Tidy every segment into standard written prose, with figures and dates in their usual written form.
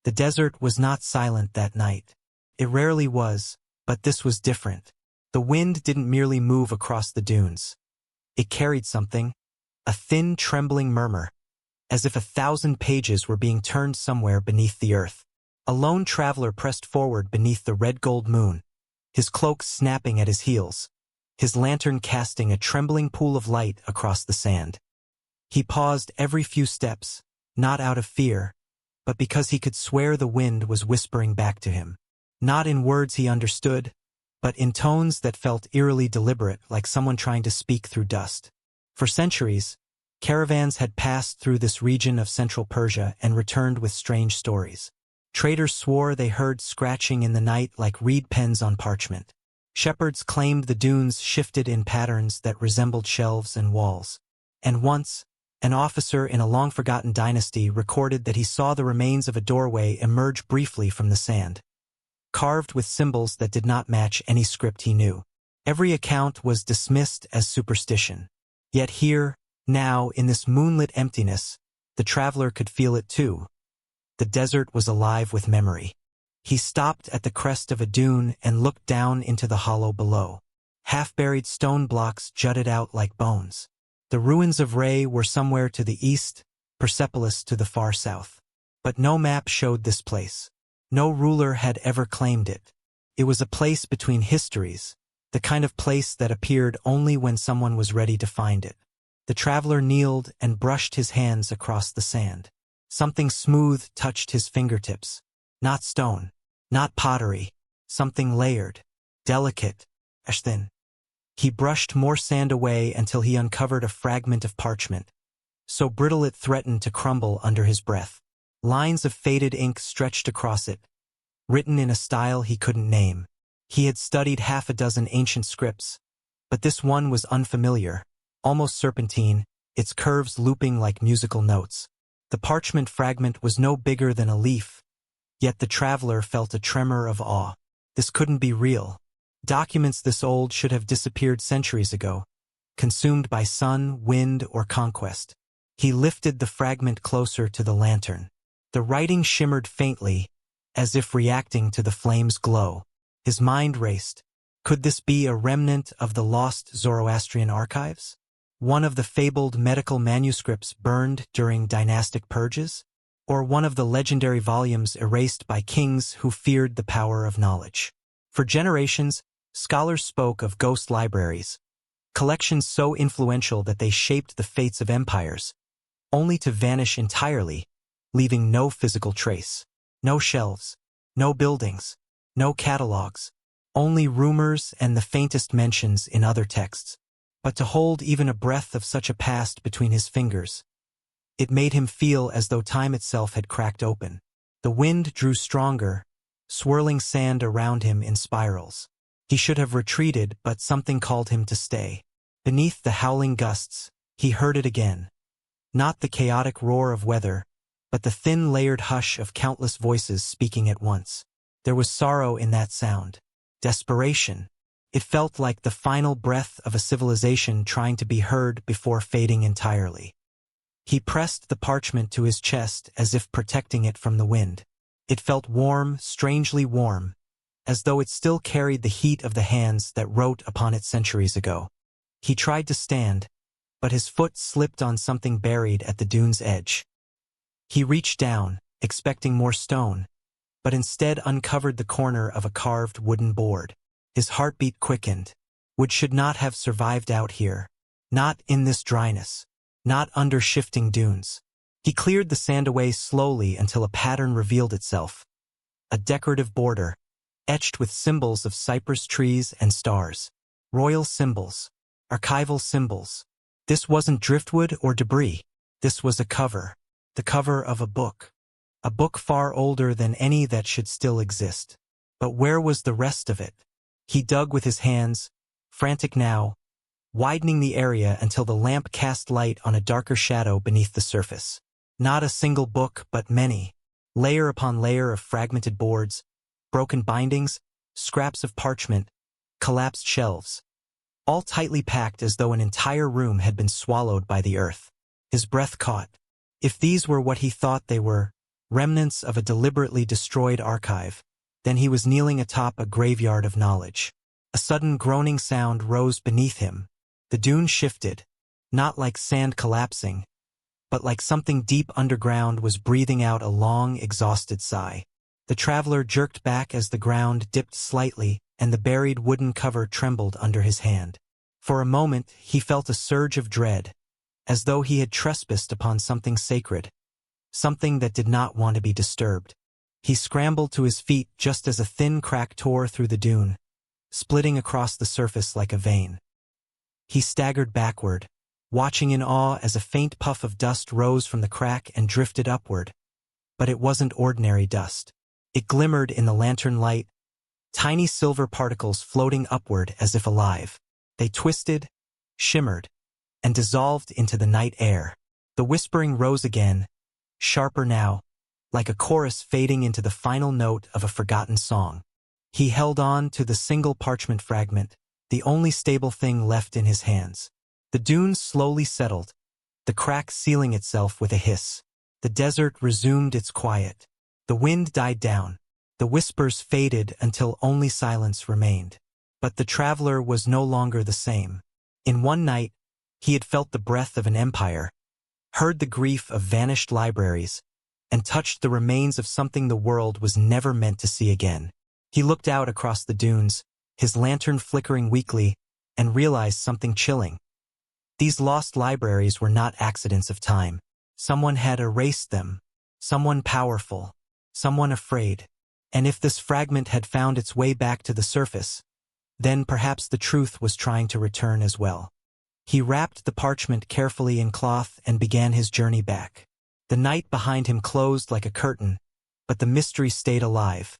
The desert was not silent that night. It rarely was, but this was different. The wind didn't merely move across the dunes. It carried something, a thin, trembling murmur, as if 1,000 pages were being turned somewhere beneath the earth. A lone traveler pressed forward beneath the red-gold moon, his cloak snapping at his heels, his lantern casting a trembling pool of light across the sand. He paused every few steps, not out of fear, but because he could swear the wind was whispering back to him. Not in words he understood, but in tones that felt eerily deliberate, like someone trying to speak through dust. For centuries, caravans had passed through this region of central Persia and returned with strange stories. Traders swore they heard scratching in the night like reed pens on parchment. Shepherds claimed the dunes shifted in patterns that resembled shelves and walls. And once, an officer in a long-forgotten dynasty recorded that he saw the remains of a doorway emerge briefly from the sand, carved with symbols that did not match any script he knew. Every account was dismissed as superstition. Yet here, now, in this moonlit emptiness, the traveler could feel it too. The desert was alive with memory. He stopped at the crest of a dune and looked down into the hollow below. Half-buried stone blocks jutted out like bones. The ruins of Re were somewhere to the east, Persepolis to the far south. But no map showed this place. No ruler had ever claimed it. It was a place between histories, the kind of place that appeared only when someone was ready to find it. The traveler kneeled and brushed his hands across the sand. Something smooth touched his fingertips. Not stone, not pottery, something layered, delicate, as thin. He brushed more sand away until he uncovered a fragment of parchment, so brittle it threatened to crumble under his breath. Lines of faded ink stretched across it, written in a style he couldn't name. He had studied 6 ancient scripts, but this one was unfamiliar, almost serpentine, its curves looping like musical notes. The parchment fragment was no bigger than a leaf, yet the traveler felt a tremor of awe. This couldn't be real. Documents this old should have disappeared centuries ago, consumed by sun, wind, or conquest. He lifted the fragment closer to the lantern. The writing shimmered faintly, as if reacting to the flame's glow. His mind raced. Could this be a remnant of the lost Zoroastrian archives? One of the fabled medical manuscripts burned during dynastic purges? Or one of the legendary volumes erased by kings who feared the power of knowledge? For generations, scholars spoke of ghost libraries, collections so influential that they shaped the fates of empires, only to vanish entirely, leaving no physical trace. No shelves, no buildings, no catalogs, only rumors and the faintest mentions in other texts. But to hold even a breath of such a past between his fingers, it made him feel as though time itself had cracked open. The wind drew stronger, swirling sand around him in spirals. He should have retreated, but something called him to stay. Beneath the howling gusts, he heard it again. Not the chaotic roar of weather, but the thin layered hush of countless voices speaking at once. There was sorrow in that sound. Desperation. It felt like the final breath of a civilization trying to be heard before fading entirely. He pressed the parchment to his chest as if protecting it from the wind. It felt warm, strangely warm, as though it still carried the heat of the hands that wrote upon it centuries ago. He tried to stand, but his foot slipped on something buried at the dune's edge. He reached down, expecting more stone, but instead uncovered the corner of a carved wooden board. His heartbeat quickened. Wood should not have survived out here. Not in this dryness. Not under shifting dunes. He cleared the sand away slowly until a pattern revealed itself. A decorative border, etched with symbols of cypress trees and stars. Royal symbols. Archival symbols. This wasn't driftwood or debris. This was a cover. The cover of a book. A book far older than any that should still exist. But where was the rest of it? He dug with his hands, frantic now, widening the area until the lamp cast light on a darker shadow beneath the surface. Not a single book, but many. Layer upon layer of fragmented boards, broken bindings, scraps of parchment, collapsed shelves. All tightly packed as though an entire room had been swallowed by the earth. His breath caught. If these were what he thought they were, remnants of a deliberately destroyed archive. Then he was kneeling atop a graveyard of knowledge. A sudden groaning sound rose beneath him. The dune shifted, not like sand collapsing, but like something deep underground was breathing out a long, exhausted sigh. The traveler jerked back as the ground dipped slightly and the buried wooden cover trembled under his hand. For a moment, he felt a surge of dread, as though he had trespassed upon something sacred, something that did not want to be disturbed. He scrambled to his feet just as a thin crack tore through the dune, splitting across the surface like a vein. He staggered backward, watching in awe as a faint puff of dust rose from the crack and drifted upward. But it wasn't ordinary dust. It glimmered in the lantern light, tiny silver particles floating upward as if alive. They twisted, shimmered, and dissolved into the night air. The whispering rose again, sharper now, like a chorus fading into the final note of a forgotten song. He held on to the single parchment fragment, the only stable thing left in his hands. The dunes slowly settled, the crack sealing itself with a hiss. The desert resumed its quiet. The wind died down. The whispers faded until only silence remained. But the traveler was no longer the same. In one night, he had felt the breath of an empire, heard the grief of vanished libraries, and touched the remains of something the world was never meant to see again. He looked out across the dunes, his lantern flickering weakly, and realized something chilling. These lost libraries were not accidents of time. Someone had erased them. Someone powerful. Someone afraid. And if this fragment had found its way back to the surface, then perhaps the truth was trying to return as well. He wrapped the parchment carefully in cloth and began his journey back. The night behind him closed like a curtain, but the mystery stayed alive.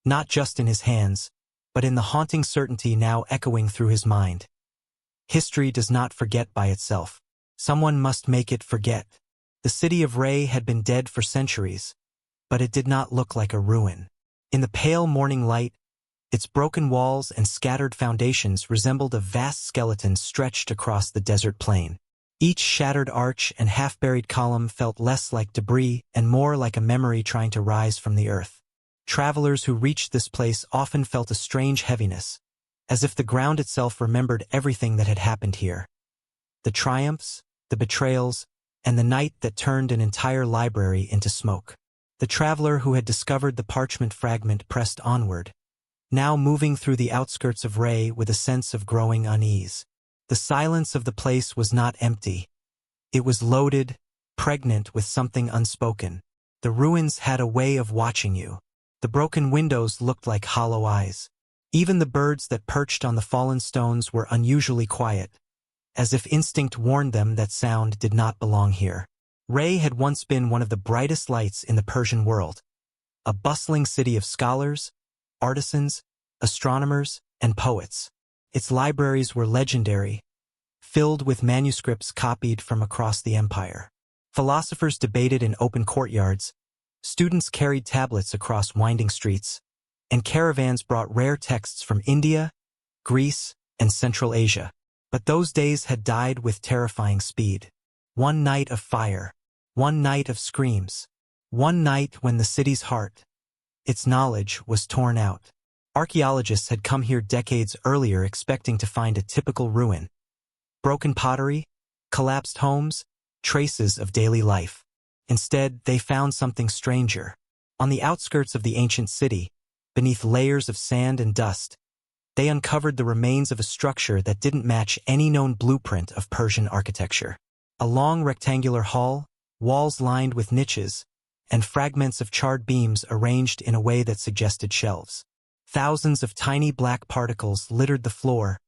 Not just in his hands, but in the haunting certainty now echoing through his mind. History does not forget by itself. Someone must make it forget. The city of Re had been dead for centuries, but it did not look like a ruin. In the pale morning light, its broken walls and scattered foundations resembled a vast skeleton stretched across the desert plain. Each shattered arch and half-buried column felt less like debris and more like a memory trying to rise from the earth. Travelers who reached this place often felt a strange heaviness, as if the ground itself remembered everything that had happened here. The triumphs, the betrayals, and the night that turned an entire library into smoke. The traveler who had discovered the parchment fragment pressed onward, now moving through the outskirts of Re with a sense of growing unease. The silence of the place was not empty. It was loaded, pregnant with something unspoken. The ruins had a way of watching you. The broken windows looked like hollow eyes. Even the birds that perched on the fallen stones were unusually quiet, as if instinct warned them that sound did not belong here. Re had once been one of the brightest lights in the Persian world, a bustling city of scholars, artisans, astronomers, and poets. Its libraries were legendary, filled with manuscripts copied from across the empire. Philosophers debated in open courtyards, students carried tablets across winding streets, and caravans brought rare texts from India, Greece, and Central Asia. But those days had died with terrifying speed. One night of fire, one night of screams, one night when the city's heart, its knowledge, was torn out. Archaeologists had come here decades earlier expecting to find a typical ruin. Broken pottery, collapsed homes, traces of daily life. Instead, they found something stranger. On the outskirts of the ancient city, beneath layers of sand and dust, they uncovered the remains of a structure that didn't match any known blueprint of Persian architecture. A long rectangular hall, walls lined with niches, and fragments of charred beams arranged in a way that suggested shelves. Thousands of tiny black particles littered the floor,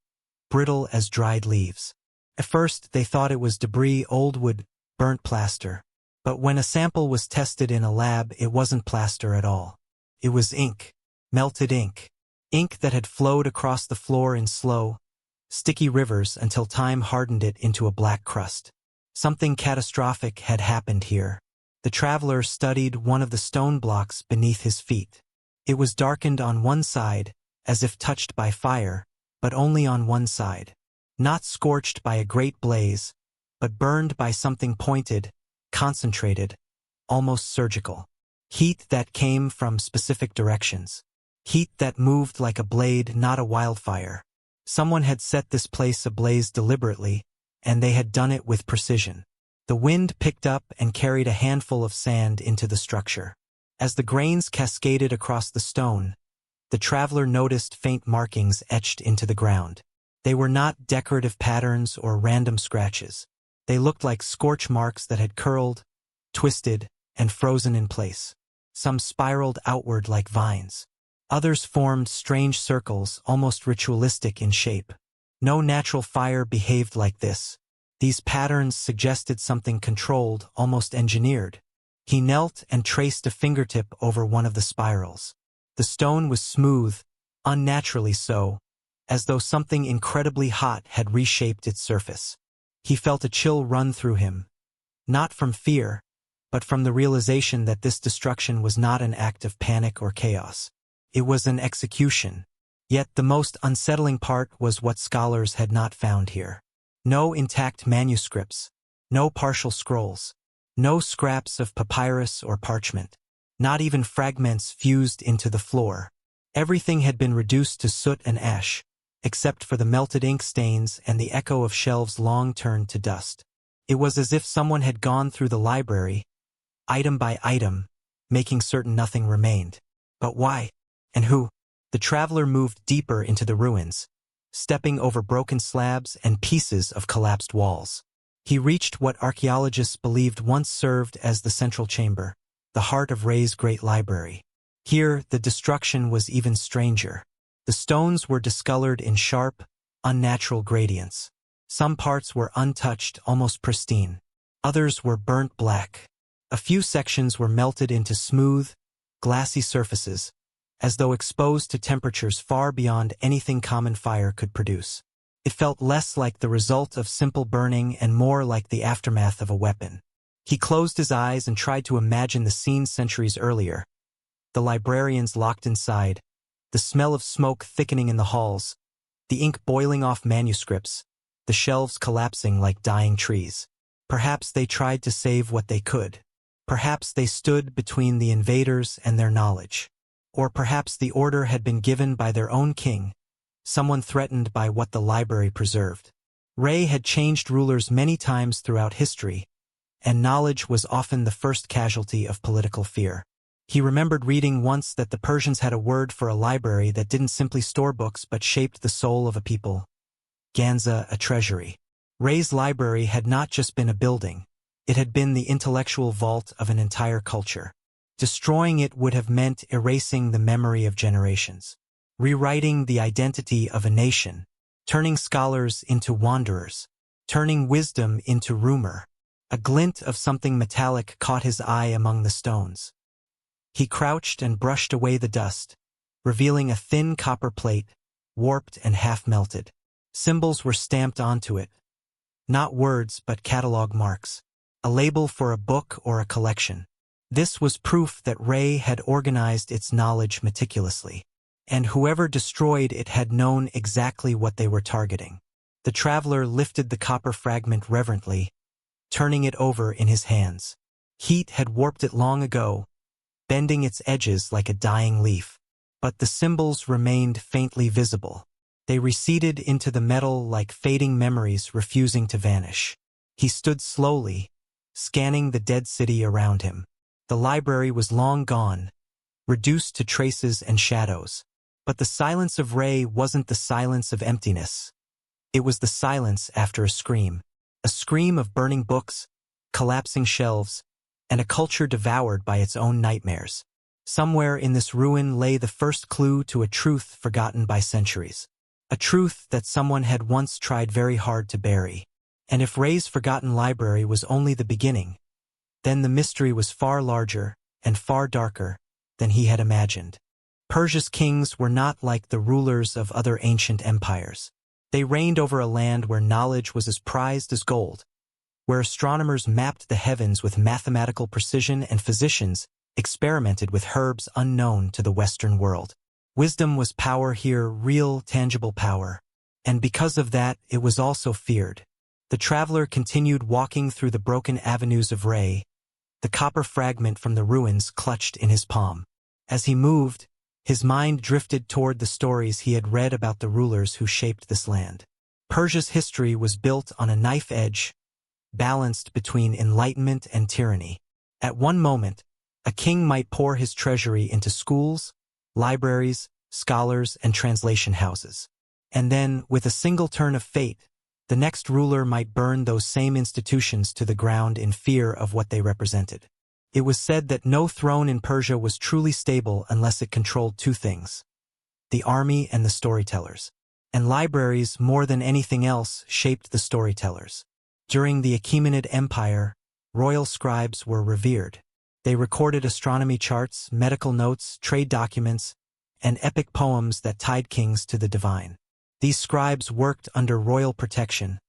brittle as dried leaves. At first, they thought it was debris, old wood, burnt plaster. But when a sample was tested in a lab, it wasn't plaster at all. It was ink, melted ink. Ink that had flowed across the floor in slow, sticky rivers until time hardened it into a black crust. Something catastrophic had happened here. The traveler studied one of the stone blocks beneath his feet. It was darkened on one side, as if touched by fire, but only on one side. Not scorched by a great blaze, but burned by something pointed, concentrated, almost surgical. Heat that came from specific directions. Heat that moved like a blade, not a wildfire. Someone had set this place ablaze deliberately, and they had done it with precision. The wind picked up and carried a handful of sand into the structure. As the grains cascaded across the stone, the traveler noticed faint markings etched into the ground. They were not decorative patterns or random scratches. They looked like scorch marks that had curled, twisted, and frozen in place. Some spiraled outward like vines. Others formed strange circles, almost ritualistic in shape. No natural fire behaved like this. These patterns suggested something controlled, almost engineered. He knelt and traced a fingertip over one of the spirals. The stone was smooth, unnaturally so, as though something incredibly hot had reshaped its surface. He felt a chill run through him, not from fear, but from the realization that this destruction was not an act of panic or chaos. It was an execution. Yet the most unsettling part was what scholars had not found here. No intact manuscripts, no partial scrolls, no scraps of papyrus or parchment, not even fragments fused into the floor. Everything had been reduced to soot and ash, except for the melted ink stains and the echo of shelves long turned to dust. It was as if someone had gone through the library, item by item, making certain nothing remained. But why? And who? The traveler moved deeper into the ruins, stepping over broken slabs and pieces of collapsed walls. He reached what archaeologists believed once served as the central chamber, the heart of Ray's great library. Here, the destruction was even stranger. The stones were discolored in sharp, unnatural gradients. Some parts were untouched, almost pristine. Others were burnt black. A few sections were melted into smooth, glassy surfaces, as though exposed to temperatures far beyond anything common fire could produce. It felt less like the result of simple burning and more like the aftermath of a weapon. He closed his eyes and tried to imagine the scene centuries earlier. The librarians locked inside, the smell of smoke thickening in the halls, the ink boiling off manuscripts, the shelves collapsing like dying trees. Perhaps they tried to save what they could. Perhaps they stood between the invaders and their knowledge. Or perhaps the order had been given by their own king, someone threatened by what the library preserved. Ray had changed rulers many times throughout history, and knowledge was often the first casualty of political fear. He remembered reading once that the Persians had a word for a library that didn't simply store books but shaped the soul of a people. Ganza, a treasury. Ray's library had not just been a building, it had been the intellectual vault of an entire culture. Destroying it would have meant erasing the memory of generations, rewriting the identity of a nation, turning scholars into wanderers, turning wisdom into rumor. A glint of something metallic caught his eye among the stones. He crouched and brushed away the dust, revealing a thin copper plate, warped and half-melted. Symbols were stamped onto it. Not words, but catalog marks. A label for a book or a collection. This was proof that Ray had organized its knowledge meticulously, and whoever destroyed it had known exactly what they were targeting. The traveler lifted the copper fragment reverently, turning it over in his hands. Heat had warped it long ago, bending its edges like a dying leaf. But the symbols remained faintly visible. They receded into the metal like fading memories refusing to vanish. He stood slowly, scanning the dead city around him. The library was long gone, reduced to traces and shadows. But the silence of Ray wasn't the silence of emptiness. It was the silence after a scream of burning books, collapsing shelves, and a culture devoured by its own nightmares. Somewhere in this ruin lay the first clue to a truth forgotten by centuries. A truth that someone had once tried very hard to bury. And if Ray's forgotten library was only the beginning, then the mystery was far larger and far darker than he had imagined. Persia's kings were not like the rulers of other ancient empires. They reigned over a land where knowledge was as prized as gold, where astronomers mapped the heavens with mathematical precision and physicians experimented with herbs unknown to the Western world. Wisdom was power here, real, tangible power. And because of that, it was also feared. The traveler continued walking through the broken avenues of Ray, the copper fragment from the ruins clutched in his palm. As he moved, his mind drifted toward the stories he had read about the rulers who shaped this land. Persia's history was built on a knife edge, balanced between enlightenment and tyranny. At one moment, a king might pour his treasury into schools, libraries, scholars, and translation houses. And then, with a single turn of fate, the next ruler might burn those same institutions to the ground in fear of what they represented. It was said that no throne in Persia was truly stable unless it controlled two things: the army and the storytellers. And libraries, more than anything else, shaped the storytellers. During the Achaemenid Empire, royal scribes were revered. They recorded astronomy charts, medical notes, trade documents, and epic poems that tied kings to the divine. These scribes worked under royal protection,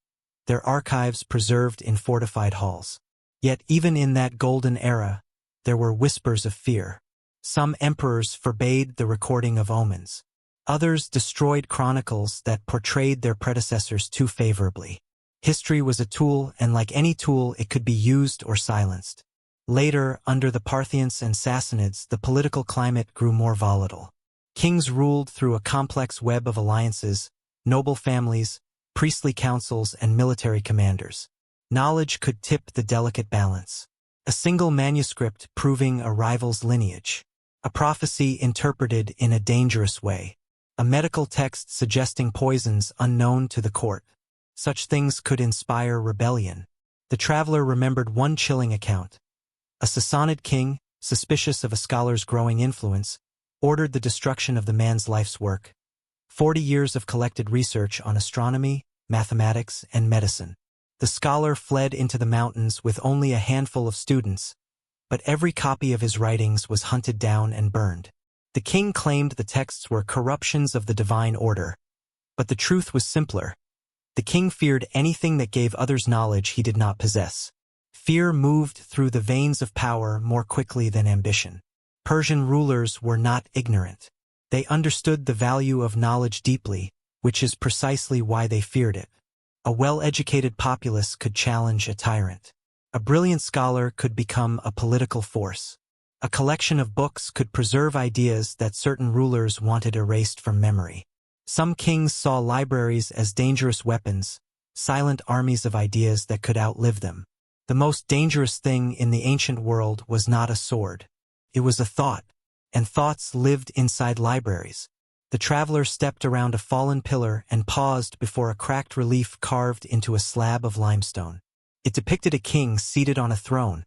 their archives preserved in fortified halls. Yet even in that golden era, there were whispers of fear. Some emperors forbade the recording of omens. Others destroyed chronicles that portrayed their predecessors too favorably. History was a tool, and like any tool, it could be used or silenced. Later, under the Parthians and Sassanids, the political climate grew more volatile. Kings ruled through a complex web of alliances, noble families, priestly councils, and military commanders. Knowledge could tip the delicate balance. A single manuscript proving a rival's lineage. A prophecy interpreted in a dangerous way. A medical text suggesting poisons unknown to the court. Such things could inspire rebellion. The traveler remembered one chilling account. A Sassanid king, suspicious of a scholar's growing influence, ordered the destruction of the man's life's work. 40 years of collected research on astronomy, mathematics, and medicine. The scholar fled into the mountains with only a handful of students, but every copy of his writings was hunted down and burned. The king claimed the texts were corruptions of the divine order, but the truth was simpler. The king feared anything that gave others knowledge he did not possess. Fear moved through the veins of power more quickly than ambition. Persian rulers were not ignorant. They understood the value of knowledge deeply, which is precisely why they feared it. A well-educated populace could challenge a tyrant. A brilliant scholar could become a political force. A collection of books could preserve ideas that certain rulers wanted erased from memory. Some kings saw libraries as dangerous weapons, silent armies of ideas that could outlive them. The most dangerous thing in the ancient world was not a sword. It was a thought, and thoughts lived inside libraries. The traveler stepped around a fallen pillar and paused before a cracked relief carved into a slab of limestone. It depicted a king seated on a throne,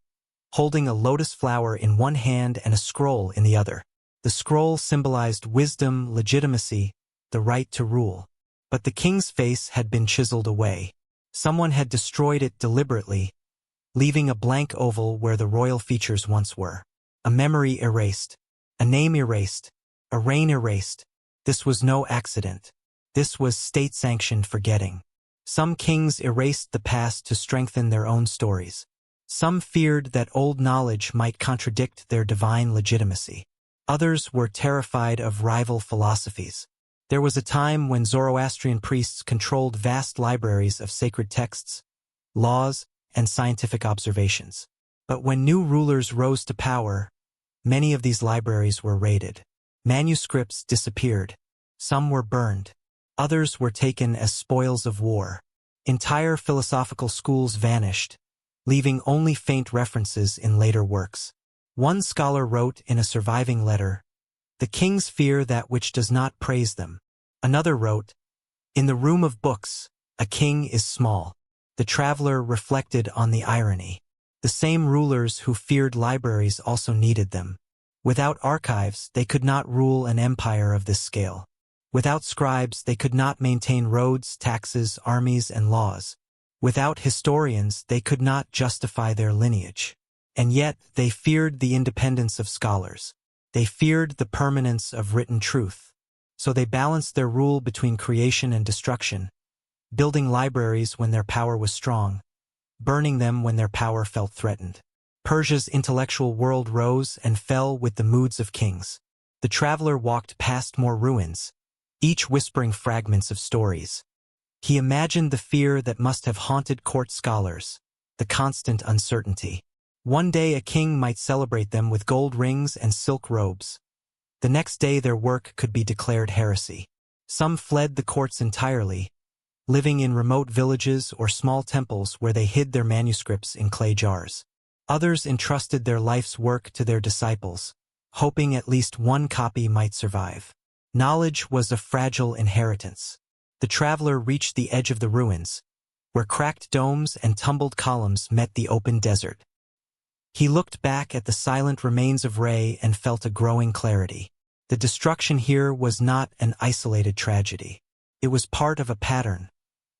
holding a lotus flower in one hand and a scroll in the other. The scroll symbolized wisdom, legitimacy, the right to rule. But the king's face had been chiseled away. Someone had destroyed it deliberately, leaving a blank oval where the royal features once were. A memory erased, a name erased, a reign erased. This was no accident. This was state-sanctioned forgetting. Some kings erased the past to strengthen their own stories. Some feared that old knowledge might contradict their divine legitimacy. Others were terrified of rival philosophies. There was a time when Zoroastrian priests controlled vast libraries of sacred texts, laws, and scientific observations. But when new rulers rose to power, many of these libraries were raided. Manuscripts disappeared. Some were burned. Others were taken as spoils of war. Entire philosophical schools vanished, leaving only faint references in later works. One scholar wrote in a surviving letter, "The kings fear that which does not praise them." Another wrote, "In the room of books, a king is small." The traveler reflected on the irony. The same rulers who feared libraries also needed them. Without archives, they could not rule an empire of this scale. Without scribes, they could not maintain roads, taxes, armies, and laws. Without historians, they could not justify their lineage. And yet, they feared the independence of scholars. They feared the permanence of written truth. So they balanced their rule between creation and destruction, building libraries when their power was strong, burning them when their power felt threatened. Persia's intellectual world rose and fell with the moods of kings. The traveler walked past more ruins, each whispering fragments of stories. He imagined the fear that must have haunted court scholars, the constant uncertainty. One day a king might celebrate them with gold rings and silk robes. The next day their work could be declared heresy. Some fled the courts entirely, living in remote villages or small temples where they hid their manuscripts in clay jars. Others entrusted their life's work to their disciples, hoping at least one copy might survive. Knowledge was a fragile inheritance. The traveler reached the edge of the ruins, where cracked domes and tumbled columns met the open desert. He looked back at the silent remains of Re and felt a growing clarity. The destruction here was not an isolated tragedy. It was part of a pattern,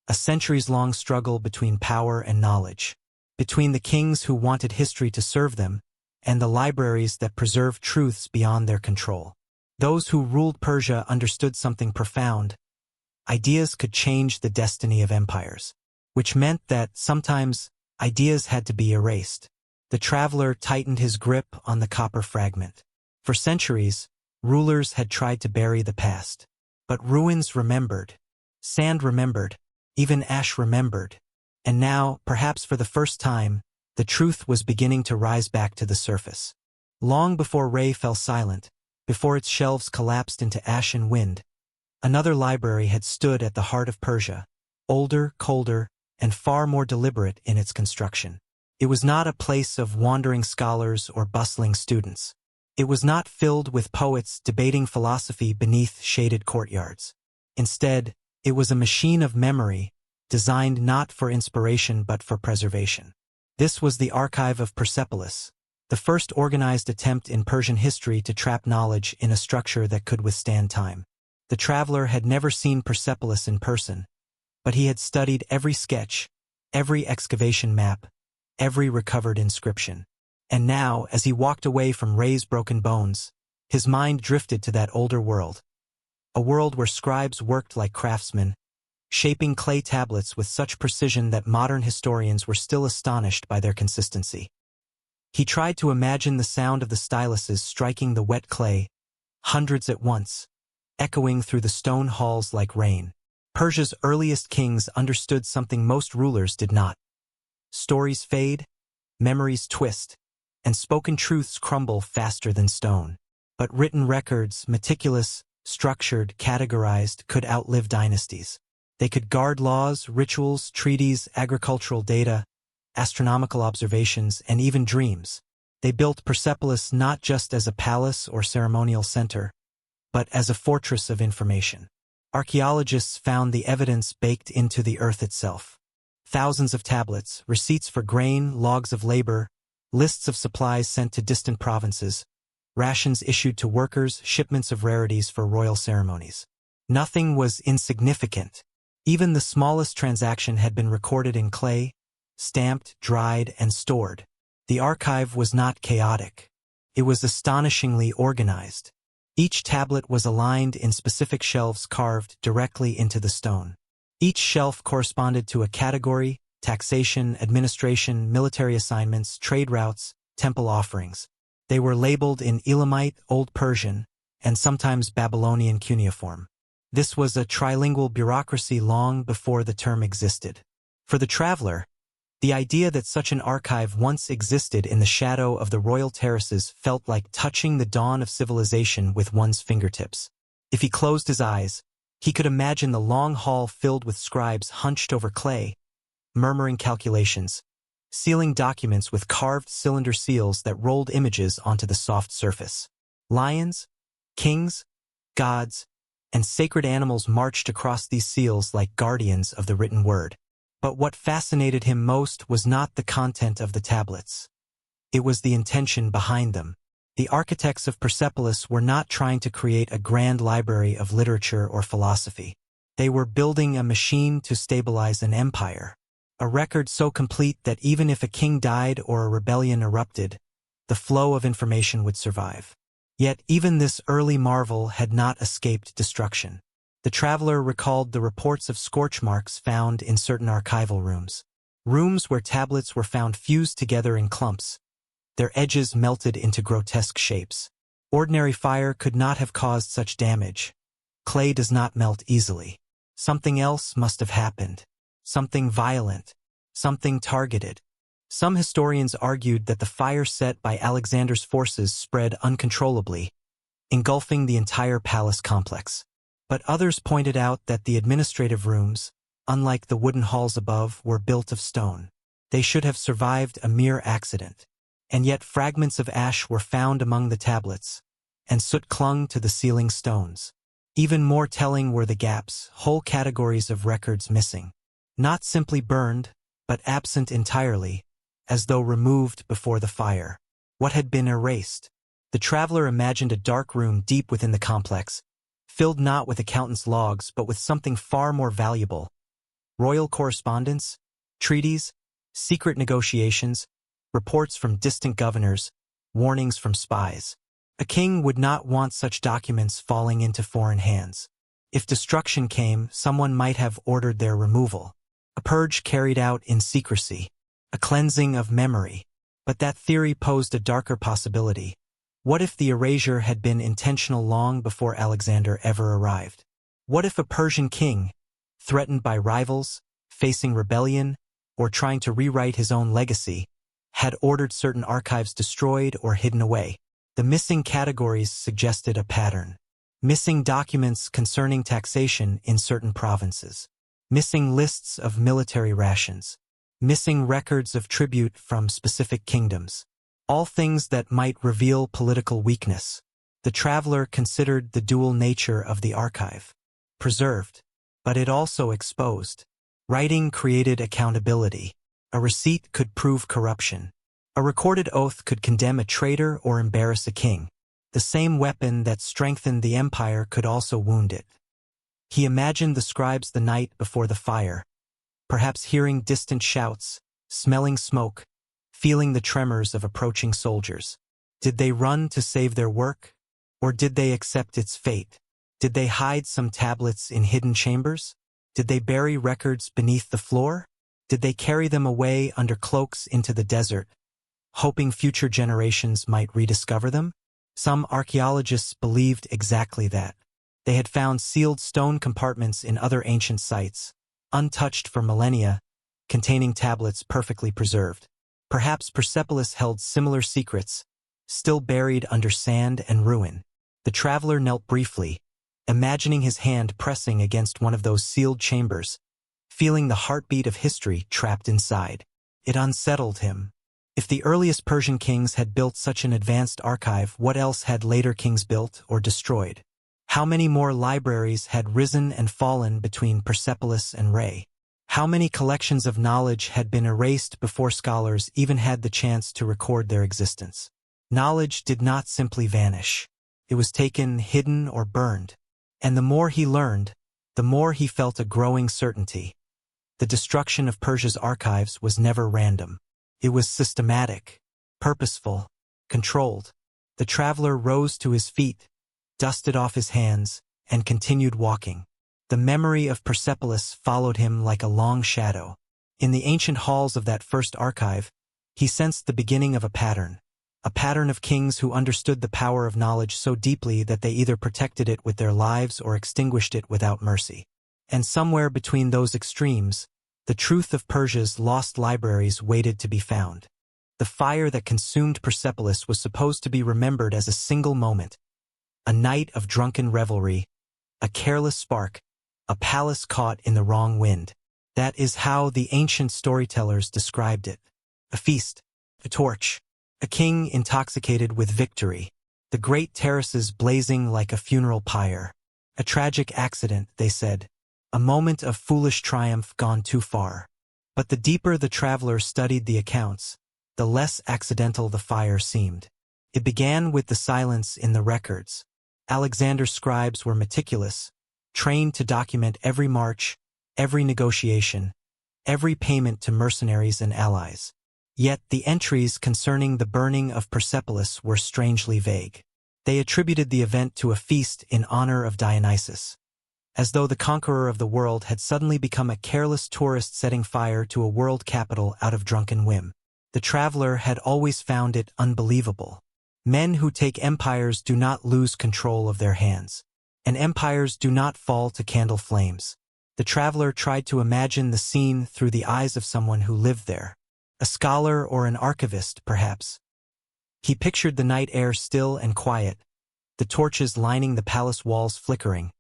a centuries-long struggle between power and knowledge, between the kings who wanted history to serve them and the libraries that preserved truths beyond their control. Those who ruled Persia understood something profound. Ideas could change the destiny of empires, which meant that sometimes ideas had to be erased. The traveler tightened his grip on the copper fragment. For centuries, rulers had tried to bury the past. But ruins remembered, sand remembered, even ash remembered. And now, perhaps for the first time, the truth was beginning to rise back to the surface. Long before Re fell silent, before its shelves collapsed into ash and wind, another library had stood at the heart of Persia, older, colder, and far more deliberate in its construction. It was not a place of wandering scholars or bustling students. It was not filled with poets debating philosophy beneath shaded courtyards. Instead, it was a machine of memory, designed not for inspiration but for preservation. This was the archive of Persepolis, the first organized attempt in Persian history to trap knowledge in a structure that could withstand time. The traveler had never seen Persepolis in person, but he had studied every sketch, every excavation map, every recovered inscription. And now, as he walked away from Re's broken bones, his mind drifted to that older world. A world where scribes worked like craftsmen, shaping clay tablets with such precision that modern historians were still astonished by their consistency. He tried to imagine the sound of the styluses striking the wet clay, hundreds at once, echoing through the stone halls like rain. Persia's earliest kings understood something most rulers did not. Stories fade, memories twist, and spoken truths crumble faster than stone. But written records, meticulous, structured, categorized, could outlive dynasties. They could guard laws, rituals, treaties, agricultural data, astronomical observations, and even dreams. They built Persepolis not just as a palace or ceremonial center, but as a fortress of information. Archaeologists found the evidence baked into the earth itself. Thousands of tablets, receipts for grain, logs of labor, lists of supplies sent to distant provinces, rations issued to workers, shipments of rarities for royal ceremonies. Nothing was insignificant. Even the smallest transaction had been recorded in clay, stamped, dried, and stored. The archive was not chaotic. It was astonishingly organized. Each tablet was aligned in specific shelves carved directly into the stone. Each shelf corresponded to a category: taxation, administration, military assignments, trade routes, temple offerings. They were labeled in Elamite, Old Persian, and sometimes Babylonian cuneiform. This was a trilingual bureaucracy long before the term existed. For the traveler, the idea that such an archive once existed in the shadow of the royal terraces felt like touching the dawn of civilization with one's fingertips. If he closed his eyes, he could imagine the long hall filled with scribes hunched over clay, murmuring calculations, sealing documents with carved cylinder seals that rolled images onto the soft surface. Lions, kings, gods, and sacred animals marched across these seals like guardians of the written word. But what fascinated him most was not the content of the tablets. It was the intention behind them. The architects of Persepolis were not trying to create a grand library of literature or philosophy. They were building a machine to stabilize an empire. A record so complete that even if a king died or a rebellion erupted, the flow of information would survive. Yet even this early marvel had not escaped destruction. The traveler recalled the reports of scorch marks found in certain archival rooms where tablets were found fused together in clumps, their edges melted into grotesque shapes. Ordinary fire could not have caused such damage. Clay does not melt easily. Something else must have happened. Something violent. Something targeted. Some historians argued that the fire set by Alexander's forces spread uncontrollably, engulfing the entire palace complex. But others pointed out that the administrative rooms, unlike the wooden halls above, were built of stone. They should have survived a mere accident. And yet fragments of ash were found among the tablets, and soot clung to the ceiling stones. Even more telling were the gaps, whole categories of records missing. Not simply burned, but absent entirely, as though removed before the fire. What had been erased? The traveler imagined a dark room deep within the complex, filled not with accountants' logs but with something far more valuable. Royal correspondence, treaties, secret negotiations, reports from distant governors, warnings from spies. A king would not want such documents falling into foreign hands. If destruction came, someone might have ordered their removal. A purge carried out in secrecy. A cleansing of memory. But that theory posed a darker possibility. What if the erasure had been intentional long before Alexander ever arrived? What if a Persian king, threatened by rivals, facing rebellion, or trying to rewrite his own legacy, had ordered certain archives destroyed or hidden away? The missing categories suggested a pattern. Missing documents concerning taxation in certain provinces. Missing lists of military rations. Missing records of tribute from specific kingdoms. All things that might reveal political weakness. The traveler considered the dual nature of the archive. Preserved, but it also exposed. Writing created accountability. A receipt could prove corruption. A recorded oath could condemn a traitor or embarrass a king. The same weapon that strengthened the empire could also wound it. He imagined the scribes the night before the fire, perhaps hearing distant shouts, smelling smoke, feeling the tremors of approaching soldiers. Did they run to save their work? Or did they accept its fate? Did they hide some tablets in hidden chambers? Did they bury records beneath the floor? Did they carry them away under cloaks into the desert, hoping future generations might rediscover them? Some archaeologists believed exactly that. They had found sealed stone compartments in other ancient sites, untouched for millennia, containing tablets perfectly preserved. Perhaps Persepolis held similar secrets, still buried under sand and ruin. The traveler knelt briefly, imagining his hand pressing against one of those sealed chambers, feeling the heartbeat of history trapped inside. It unsettled him. If the earliest Persian kings had built such an advanced archive, what else had later kings built or destroyed? How many more libraries had risen and fallen between Persepolis and Ray? How many collections of knowledge had been erased before scholars even had the chance to record their existence? Knowledge did not simply vanish. It was taken, hidden, or burned. And the more he learned, the more he felt a growing certainty. The destruction of Persia's archives was never random. It was systematic, purposeful, controlled. The traveler rose to his feet, dusted off his hands, and continued walking. The memory of Persepolis followed him like a long shadow. In the ancient halls of that first archive, he sensed the beginning of a pattern of kings who understood the power of knowledge so deeply that they either protected it with their lives or extinguished it without mercy. And somewhere between those extremes, the truth of Persia's lost libraries waited to be found. The fire that consumed Persepolis was supposed to be remembered as a single moment, a night of drunken revelry, a careless spark, a palace caught in the wrong wind. That is how the ancient storytellers described it. A feast, a torch, a king intoxicated with victory, the great terraces blazing like a funeral pyre. A tragic accident, they said. A moment of foolish triumph gone too far. But the deeper the traveler studied the accounts, the less accidental the fire seemed. It began with the silence in the records. Alexander's scribes were meticulous, trained to document every march, every negotiation, every payment to mercenaries and allies. Yet the entries concerning the burning of Persepolis were strangely vague. They attributed the event to a feast in honor of Dionysus, as though the conqueror of the world had suddenly become a careless tourist setting fire to a world capital out of drunken whim. The traveler had always found it unbelievable. Men who take empires do not lose control of their hands, and empires do not fall to candle flames. The traveler tried to imagine the scene through the eyes of someone who lived there. A scholar or an archivist, perhaps. He pictured the night air still and quiet, the torches lining the palace walls flickering,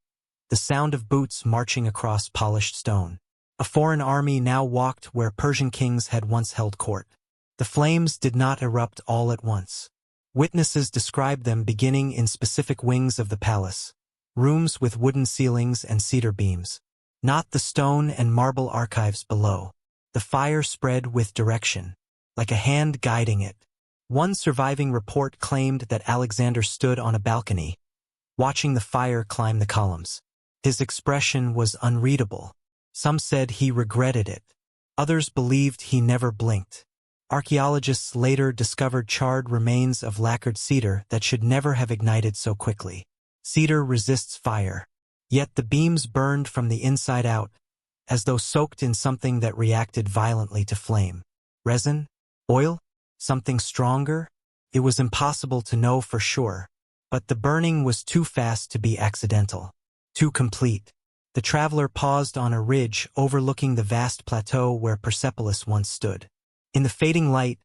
the sound of boots marching across polished stone. A foreign army now walked where Persian kings had once held court. The flames did not erupt all at once. Witnesses described them beginning in specific wings of the palace, rooms with wooden ceilings and cedar beams, not the stone and marble archives below. The fire spread with direction, like a hand guiding it. One surviving report claimed that Alexander stood on a balcony, watching the fire climb the columns. His expression was unreadable. Some said he regretted it. Others believed he never blinked. Archaeologists later discovered charred remains of lacquered cedar that should never have ignited so quickly. Cedar resists fire. Yet the beams burned from the inside out, as though soaked in something that reacted violently to flame. Resin? Oil? Something stronger? It was impossible to know for sure. But the burning was too fast to be accidental. Too complete. The traveler paused on a ridge overlooking the vast plateau where Persepolis once stood. In the fading light,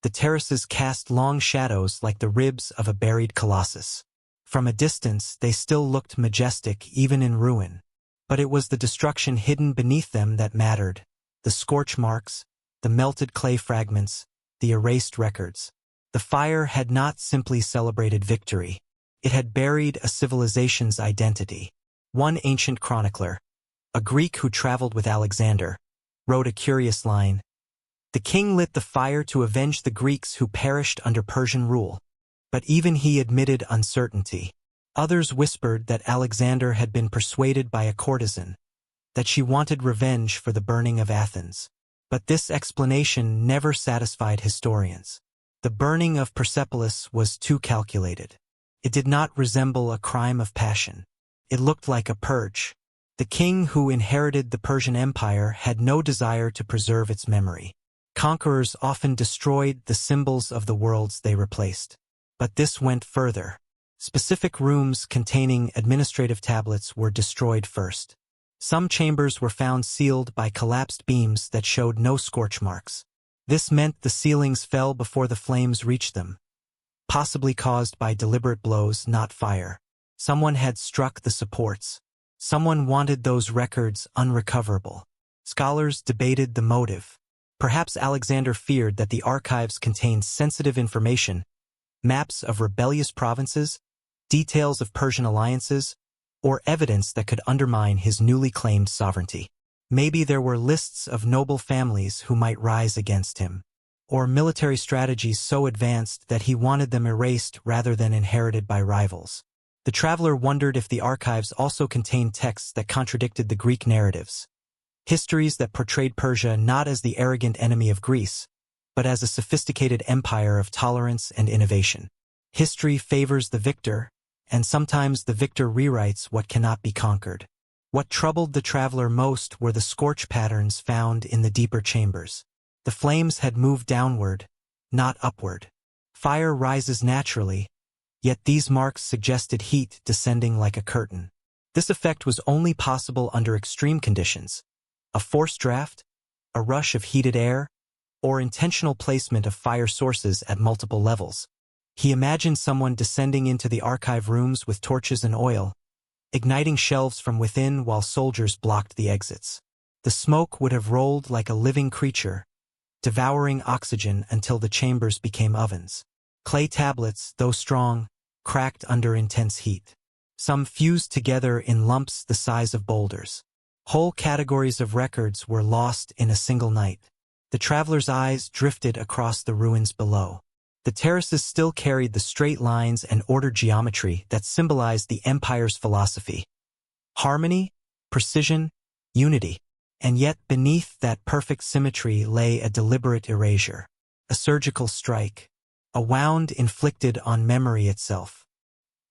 the terraces cast long shadows like the ribs of a buried colossus. From a distance, they still looked majestic even in ruin. But it was the destruction hidden beneath them that mattered. The scorch marks, the melted clay fragments, the erased records. The fire had not simply celebrated victory. It had buried a civilization's identity. One ancient chronicler, a Greek who traveled with Alexander, wrote a curious line. The king lit the fire to avenge the Greeks who perished under Persian rule. But even he admitted uncertainty. Others whispered that Alexander had been persuaded by a courtesan, that she wanted revenge for the burning of Athens. But this explanation never satisfied historians. The burning of Persepolis was too calculated. It did not resemble a crime of passion. It looked like a purge. The king who inherited the Persian Empire had no desire to preserve its memory. Conquerors often destroyed the symbols of the worlds they replaced. But this went further. Specific rooms containing administrative tablets were destroyed first. Some chambers were found sealed by collapsed beams that showed no scorch marks. This meant the ceilings fell before the flames reached them, possibly caused by deliberate blows, not fire. Someone had struck the supports. Someone wanted those records unrecoverable. Scholars debated the motive. Perhaps Alexander feared that the archives contained sensitive information, maps of rebellious provinces, details of Persian alliances, or evidence that could undermine his newly claimed sovereignty. Maybe there were lists of noble families who might rise against him, or military strategies so advanced that he wanted them erased rather than inherited by rivals. The traveler wondered if the archives also contained texts that contradicted the Greek narratives, histories that portrayed Persia not as the arrogant enemy of Greece, but as a sophisticated empire of tolerance and innovation. History favors the victor, and sometimes the victor rewrites what cannot be conquered. What troubled the traveler most were the scorch patterns found in the deeper chambers. The flames had moved downward, not upward. Fire rises naturally, yet these marks suggested heat descending like a curtain. This effect was only possible under extreme conditions: a forced draft, a rush of heated air, or intentional placement of fire sources at multiple levels. He imagined someone descending into the archive rooms with torches and oil, igniting shelves from within while soldiers blocked the exits. The smoke would have rolled like a living creature, devouring oxygen until the chambers became ovens. Clay tablets, though strong, cracked under intense heat. Some fused together in lumps the size of boulders. Whole categories of records were lost in a single night. The traveler's eyes drifted across the ruins below. The terraces still carried the straight lines and ordered geometry that symbolized the empire's philosophy. Harmony, precision, unity. And yet beneath that perfect symmetry lay a deliberate erasure, a surgical strike, a wound inflicted on memory itself.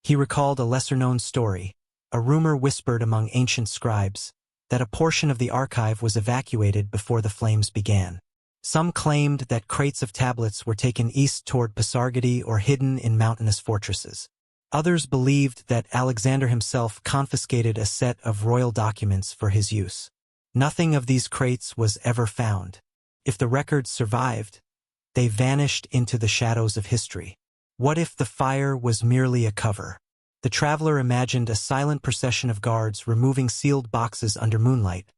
He recalled a lesser-known story, a rumor whispered among ancient scribes, that a portion of the archive was evacuated before the flames began. Some claimed that crates of tablets were taken east toward Pasargadae or hidden in mountainous fortresses. Others believed that Alexander himself confiscated a set of royal documents for his use. Nothing of these crates was ever found. If the records survived, they vanished into the shadows of history. What if the fire was merely a cover? The traveler imagined a silent procession of guards removing sealed boxes under moonlight,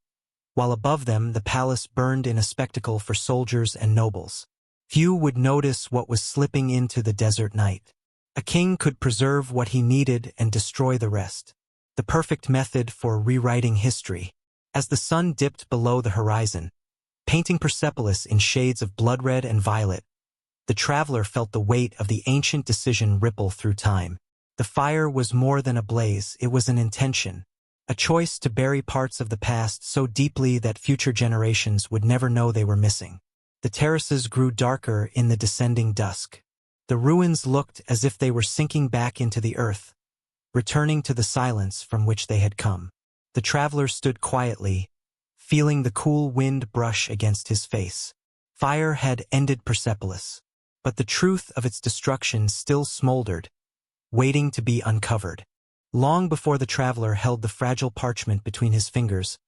while above them the palace burned in a spectacle for soldiers and nobles. Few would notice what was slipping into the desert night. A king could preserve what he needed and destroy the rest. The perfect method for rewriting history. As the sun dipped below the horizon, painting Persepolis in shades of blood red and violet, the traveler felt the weight of the ancient decision ripple through time. The fire was more than a blaze, it was an intention. A choice to bury parts of the past so deeply that future generations would never know they were missing. The terraces grew darker in the descending dusk. The ruins looked as if they were sinking back into the earth, returning to the silence from which they had come. The traveler stood quietly, feeling the cool wind brush against his face. Fire had ended Persepolis, but the truth of its destruction still smoldered, waiting to be uncovered. Long before the traveler held the fragile parchment between his fingers,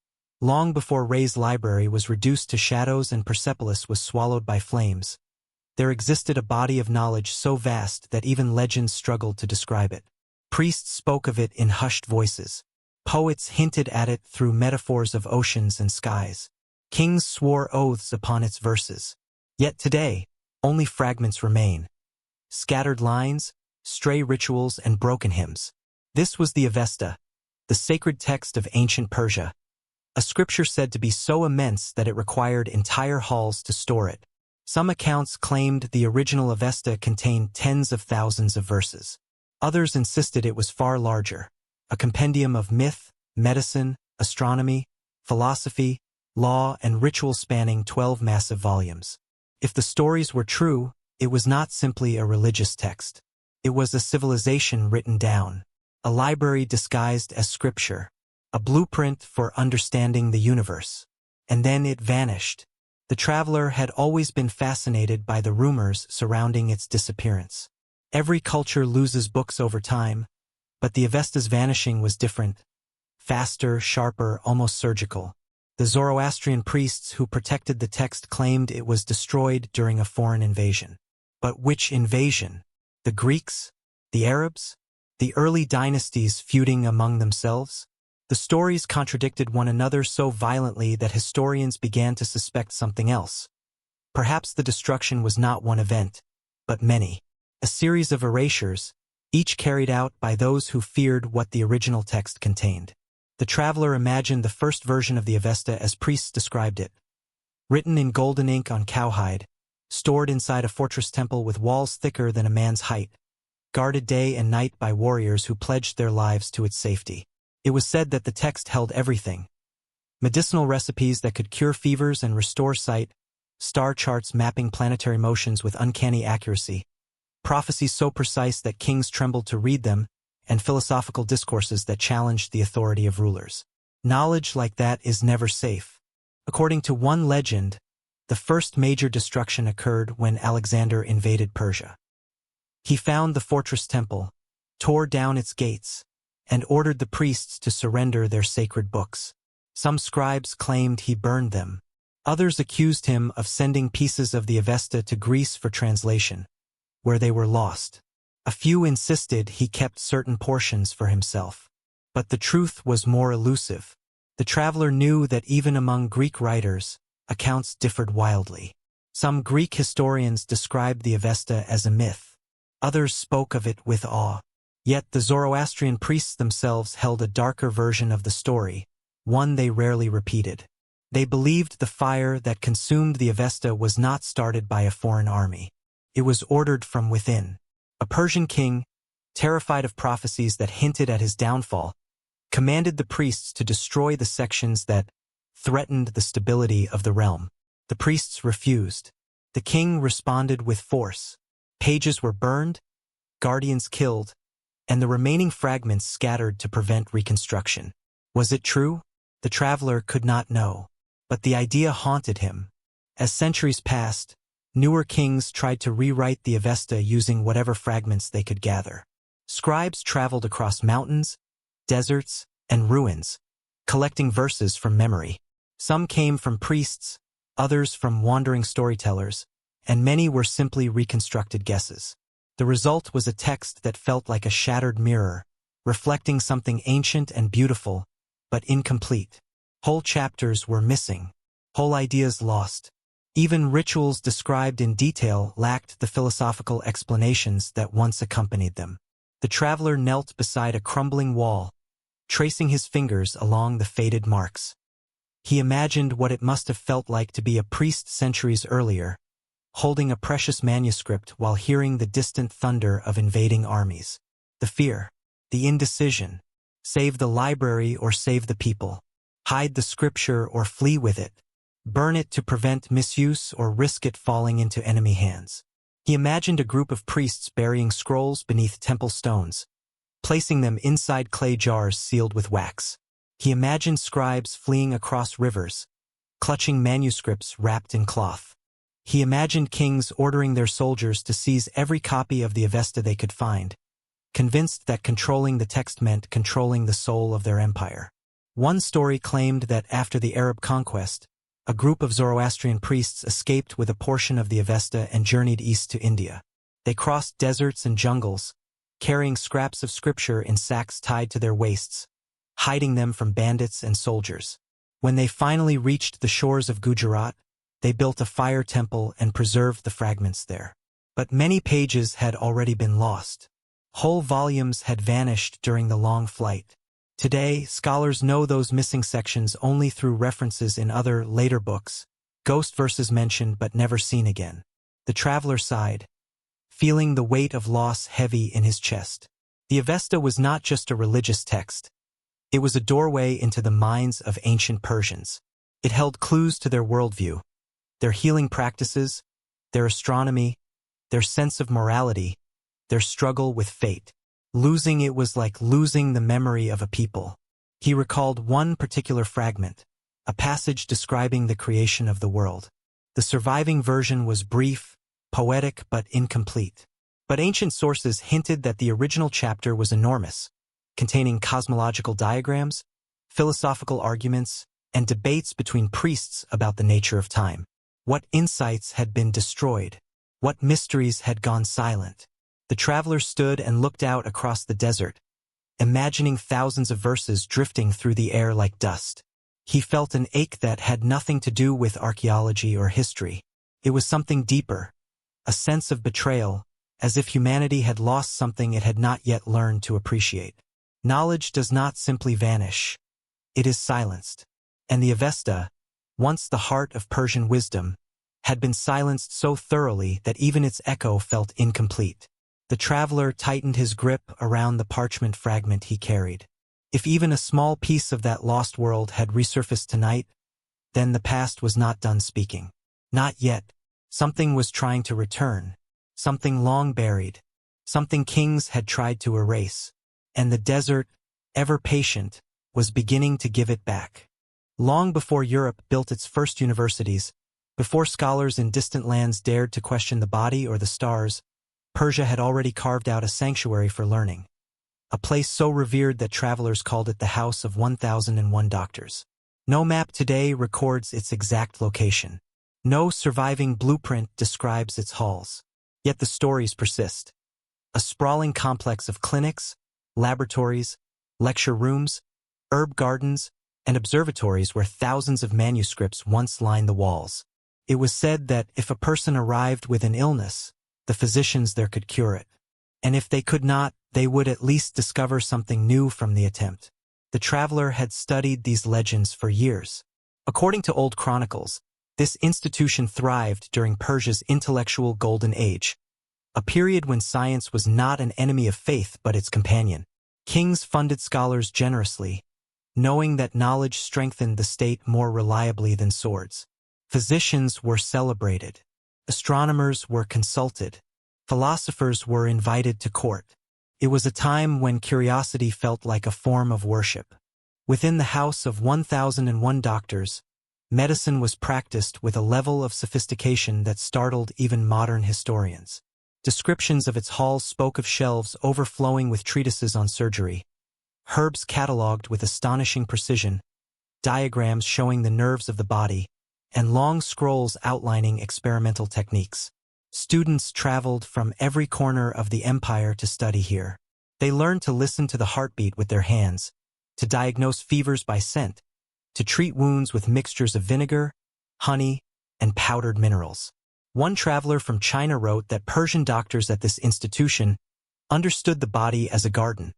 long before Ray's library was reduced to shadows and Persepolis was swallowed by flames, there existed a body of knowledge so vast that even legends struggled to describe it. Priests spoke of it in hushed voices. Poets hinted at it through metaphors of oceans and skies. Kings swore oaths upon its verses. Yet today, only fragments remain. Scattered lines, stray rituals, and broken hymns. This was the Avesta, the sacred text of ancient Persia, a scripture said to be so immense that it required entire halls to store it. Some accounts claimed the original Avesta contained tens of thousands of verses. Others insisted it was far larger, a compendium of myth, medicine, astronomy, philosophy, law, and ritual spanning 12 massive volumes. If the stories were true, it was not simply a religious text. It was a civilization written down, a library disguised as scripture, a blueprint for understanding the universe. And then it vanished. The traveler had always been fascinated by the rumors surrounding its disappearance. Every culture loses books over time, but the Avesta's vanishing was different. Faster, sharper, almost surgical. The Zoroastrian priests who protected the text claimed it was destroyed during a foreign invasion. But which invasion? The Greeks? The Arabs? The early dynasties feuding among themselves? The stories contradicted one another so violently that historians began to suspect something else. Perhaps the destruction was not one event, but many. A series of erasures, each carried out by those who feared what the original text contained. The traveler imagined the first version of the Avesta as priests described it. Written in golden ink on cowhide, stored inside a fortress temple with walls thicker than a man's height, guarded day and night by warriors who pledged their lives to its safety. It was said that the text held everything. Medicinal recipes that could cure fevers and restore sight, star charts mapping planetary motions with uncanny accuracy, prophecies so precise that kings trembled to read them, and philosophical discourses that challenged the authority of rulers. Knowledge like that is never safe. According to one legend, the first major destruction occurred when Alexander invaded Persia. He found the fortress temple, tore down its gates, and ordered the priests to surrender their sacred books. Some scribes claimed he burned them. Others accused him of sending pieces of the Avesta to Greece for translation, where they were lost. A few insisted he kept certain portions for himself. But the truth was more elusive. The traveler knew that even among Greek writers, accounts differed wildly. Some Greek historians described the Avesta as a myth. Others spoke of it with awe. Yet the Zoroastrian priests themselves held a darker version of the story, one they rarely repeated. They believed the fire that consumed the Avesta was not started by a foreign army. It was ordered from within. A Persian king, terrified of prophecies that hinted at his downfall, commanded the priests to destroy the sections that threatened the stability of the realm. The priests refused. The king responded with force. Pages were burned, guardians killed, and the remaining fragments scattered to prevent reconstruction. Was it true? The traveler could not know. But the idea haunted him. As centuries passed, newer kings tried to rewrite the Avesta using whatever fragments they could gather. Scribes traveled across mountains, deserts, and ruins, collecting verses from memory. Some came from priests, others from wandering storytellers, and many were simply reconstructed guesses. The result was a text that felt like a shattered mirror, reflecting something ancient and beautiful, but incomplete. Whole chapters were missing, whole ideas lost. Even rituals described in detail lacked the philosophical explanations that once accompanied them. The traveler knelt beside a crumbling wall, tracing his fingers along the faded marks. He imagined what it must have felt like to be a priest centuries earlier, holding a precious manuscript while hearing the distant thunder of invading armies. The fear, the indecision, save the library or save the people, hide the scripture or flee with it, burn it to prevent misuse or risk it falling into enemy hands. He imagined a group of priests burying scrolls beneath temple stones, placing them inside clay jars sealed with wax. He imagined scribes fleeing across rivers, clutching manuscripts wrapped in cloth. He imagined kings ordering their soldiers to seize every copy of the Avesta they could find, convinced that controlling the text meant controlling the soul of their empire. One story claimed that after the Arab conquest, a group of Zoroastrian priests escaped with a portion of the Avesta and journeyed east to India. They crossed deserts and jungles, carrying scraps of scripture in sacks tied to their waists, hiding them from bandits and soldiers. When they finally reached the shores of Gujarat, they built a fire temple and preserved the fragments there. But many pages had already been lost. Whole volumes had vanished during the long flight. Today, scholars know those missing sections only through references in other, later books, ghost verses mentioned but never seen again. The traveler sighed, feeling the weight of loss heavy in his chest. The Avesta was not just a religious text. It was a doorway into the minds of ancient Persians. It held clues to their worldview, their healing practices, their astronomy, their sense of morality, their struggle with fate. Losing it was like losing the memory of a people. He recalled one particular fragment, a passage describing the creation of the world. The surviving version was brief, poetic, but incomplete. But ancient sources hinted that the original chapter was enormous, containing cosmological diagrams, philosophical arguments, and debates between priests about the nature of time. What insights had been destroyed? What mysteries had gone silent? The traveler stood and looked out across the desert, imagining thousands of verses drifting through the air like dust. He felt an ache that had nothing to do with archaeology or history. It was something deeper, a sense of betrayal, as if humanity had lost something it had not yet learned to appreciate. Knowledge does not simply vanish. It is silenced. And the Avesta, once the heart of Persian wisdom, had been silenced so thoroughly that even its echo felt incomplete. The traveler tightened his grip around the parchment fragment he carried. If even a small piece of that lost world had resurfaced tonight, then the past was not done speaking. Not yet. Something was trying to return. Something long buried. Something kings had tried to erase. And the desert, ever patient, was beginning to give it back. Long before Europe built its first universities, before scholars in distant lands dared to question the body or the stars, Persia had already carved out a sanctuary for learning, a place so revered that travelers called it the House of 1001 Doctors. No map today records its exact location. No surviving blueprint describes its halls. Yet the stories persist. A sprawling complex of clinics, laboratories, lecture rooms, herb gardens, and observatories where thousands of manuscripts once lined the walls. It was said that if a person arrived with an illness, the physicians there could cure it. And if they could not, they would at least discover something new from the attempt. The traveler had studied these legends for years. According to old chronicles, this institution thrived during Persia's intellectual golden age, a period when science was not an enemy of faith but its companion. Kings funded scholars generously, knowing that knowledge strengthened the state more reliably than swords. Physicians were celebrated. Astronomers were consulted. Philosophers were invited to court. It was a time when curiosity felt like a form of worship. Within the House of 1001 Doctors, medicine was practiced with a level of sophistication that startled even modern historians. Descriptions of its halls spoke of shelves overflowing with treatises on surgery, herbs catalogued with astonishing precision, diagrams showing the nerves of the body, and long scrolls outlining experimental techniques. Students traveled from every corner of the empire to study here. They learned to listen to the heartbeat with their hands, to diagnose fevers by scent, to treat wounds with mixtures of vinegar, honey, and powdered minerals. One traveler from China wrote that Persian doctors at this institution understood the body as a garden,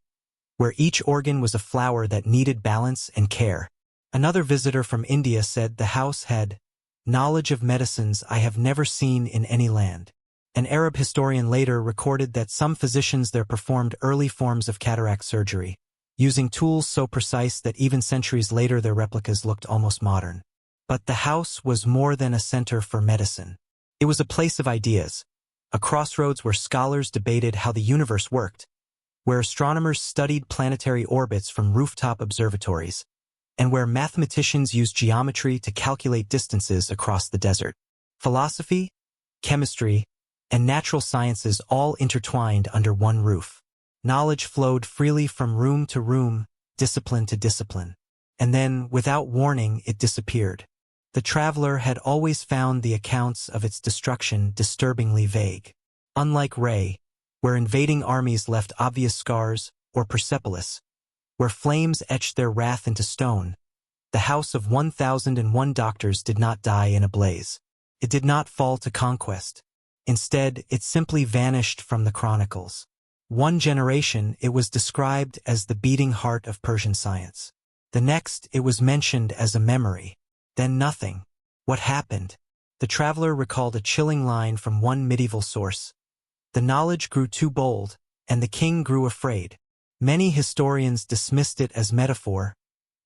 where each organ was a flower that needed balance and care. Another visitor from India said the house had knowledge of medicines I have never seen in any land. An Arab historian later recorded that some physicians there performed early forms of cataract surgery, using tools so precise that even centuries later their replicas looked almost modern. But the house was more than a center for medicine. It was a place of ideas, a crossroads where scholars debated how the universe worked, where astronomers studied planetary orbits from rooftop observatories, and where mathematicians used geometry to calculate distances across the desert. Philosophy, chemistry, and natural sciences all intertwined under one roof. Knowledge flowed freely from room to room, discipline to discipline. And then, without warning, it disappeared. The traveler had always found the accounts of its destruction disturbingly vague. Unlike Ray, where invading armies left obvious scars, or Persepolis, where flames etched their wrath into stone, the house of 1001 doctors did not die in a blaze. It did not fall to conquest. Instead, it simply vanished from the chronicles. One generation, it was described as the beating heart of Persian science. The next, it was mentioned as a memory. Then nothing. What happened? The traveler recalled a chilling line from one medieval source. The knowledge grew too bold, and the king grew afraid. Many historians dismissed it as metaphor,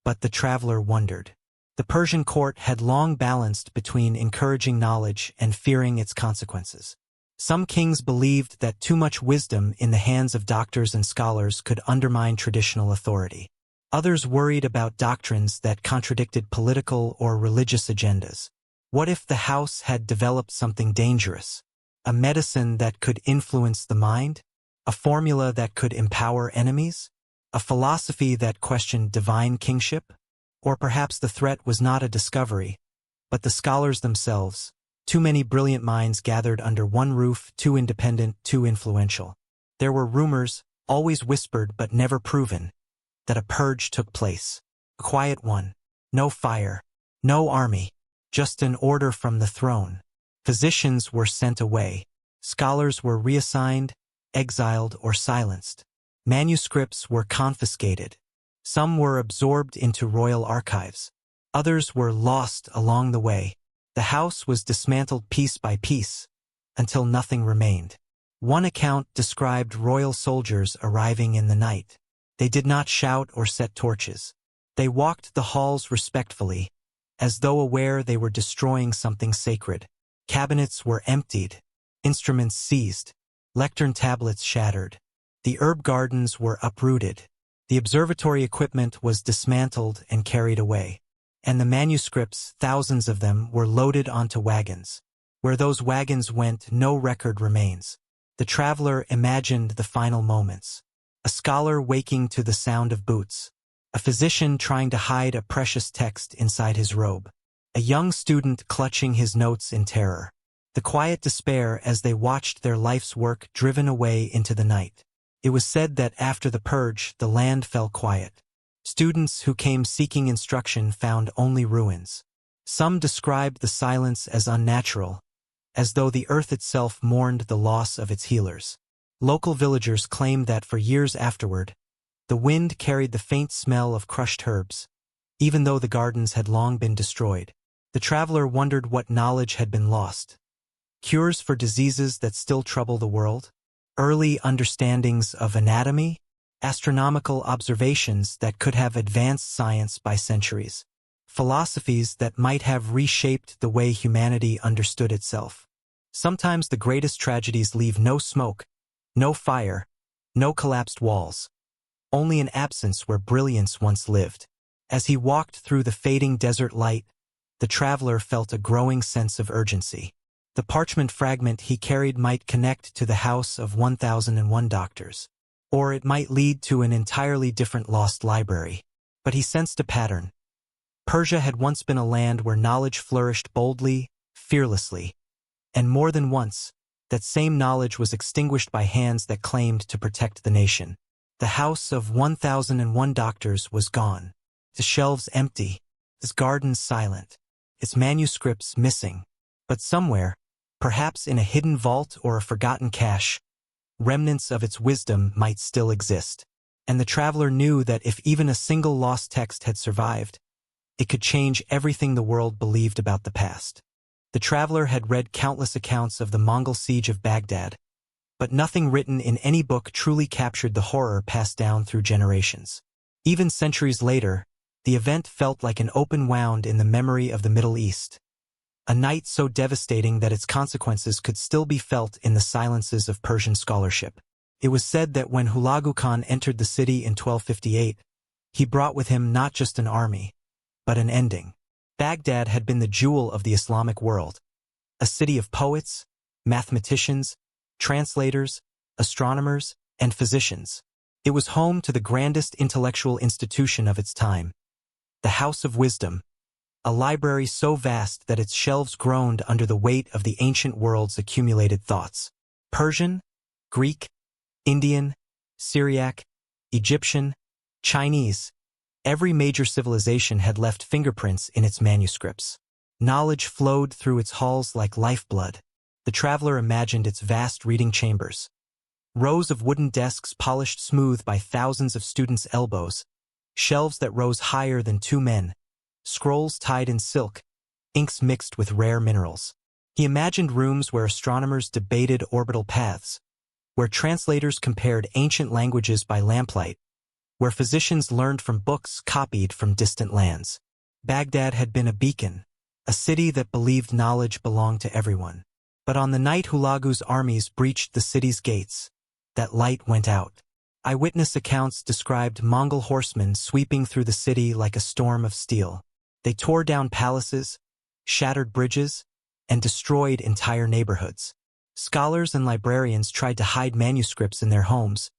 but the traveler wondered. The Persian court had long balanced between encouraging knowledge and fearing its consequences. Some kings believed that too much wisdom in the hands of doctors and scholars could undermine traditional authority. Others worried about doctrines that contradicted political or religious agendas. What if the house had developed something dangerous? A medicine that could influence the mind? A formula that could empower enemies? A philosophy that questioned divine kingship? Or perhaps the threat was not a discovery, but the scholars themselves. Too many brilliant minds gathered under one roof, too independent, too influential. There were rumors, always whispered but never proven, that a purge took place. A quiet one. No fire. No army. Just an order from the throne. Physicians were sent away. Scholars were reassigned, exiled, or silenced. Manuscripts were confiscated. Some were absorbed into royal archives. Others were lost along the way. The house was dismantled piece by piece, until nothing remained. One account described royal soldiers arriving in the night. They did not shout or set torches. They walked the halls respectfully, as though aware they were destroying something sacred. Cabinets were emptied, instruments seized, lectern tablets shattered. The herb gardens were uprooted. The observatory equipment was dismantled and carried away. And the manuscripts, thousands of them, were loaded onto wagons. Where those wagons went, no record remains. The traveler imagined the final moments. A scholar waking to the sound of boots. A physician trying to hide a precious text inside his robe. A young student clutching his notes in terror. The quiet despair as they watched their life's work driven away into the night. It was said that after the purge, the land fell quiet. Students who came seeking instruction found only ruins. Some described the silence as unnatural, as though the earth itself mourned the loss of its healers. Local villagers claimed that for years afterward, the wind carried the faint smell of crushed herbs, even though the gardens had long been destroyed. The traveler wondered what knowledge had been lost. Cures for diseases that still trouble the world? Early understandings of anatomy? Astronomical observations that could have advanced science by centuries. Philosophies that might have reshaped the way humanity understood itself. Sometimes the greatest tragedies leave no smoke, no fire, no collapsed walls. Only an absence where brilliance once lived. As he walked through the fading desert light, the traveler felt a growing sense of urgency. The parchment fragment he carried might connect to the house of 1001 doctors. Or it might lead to an entirely different lost library. But he sensed a pattern. Persia had once been a land where knowledge flourished boldly, fearlessly, and more than once, that same knowledge was extinguished by hands that claimed to protect the nation. The house of 1001 doctors was gone, the shelves empty, its gardens silent, its manuscripts missing. But somewhere, perhaps in a hidden vault or a forgotten cache, remnants of its wisdom might still exist. And the traveler knew that if even a single lost text had survived, it could change everything the world believed about the past. The traveler had read countless accounts of the Mongol siege of Baghdad, but nothing written in any book truly captured the horror passed down through generations. Even centuries later, the event felt like an open wound in the memory of the Middle East, a night so devastating that its consequences could still be felt in the silences of Persian scholarship. It was said that when Hulagu Khan entered the city in 1258, he brought with him not just an army, but an ending. Baghdad had been the jewel of the Islamic world, a city of poets, mathematicians, translators, astronomers, and physicians. It was home to the grandest intellectual institution of its time, the House of Wisdom, a library so vast that its shelves groaned under the weight of the ancient world's accumulated thoughts. Persian, Greek, Indian, Syriac, Egyptian, Chinese, every major civilization had left fingerprints in its manuscripts. Knowledge flowed through its halls like lifeblood. The traveler imagined its vast reading chambers. Rows of wooden desks polished smooth by thousands of students' elbows, shelves that rose higher than two men, scrolls tied in silk, inks mixed with rare minerals. He imagined rooms where astronomers debated orbital paths, where translators compared ancient languages by lamplight, where physicians learned from books copied from distant lands. Baghdad had been a beacon, a city that believed knowledge belonged to everyone. But on the night Hulagu's armies breached the city's gates, that light went out. Eyewitness accounts described Mongol horsemen sweeping through the city like a storm of steel. They tore down palaces, shattered bridges, and destroyed entire neighborhoods. Scholars and librarians tried to hide manuscripts in their homes,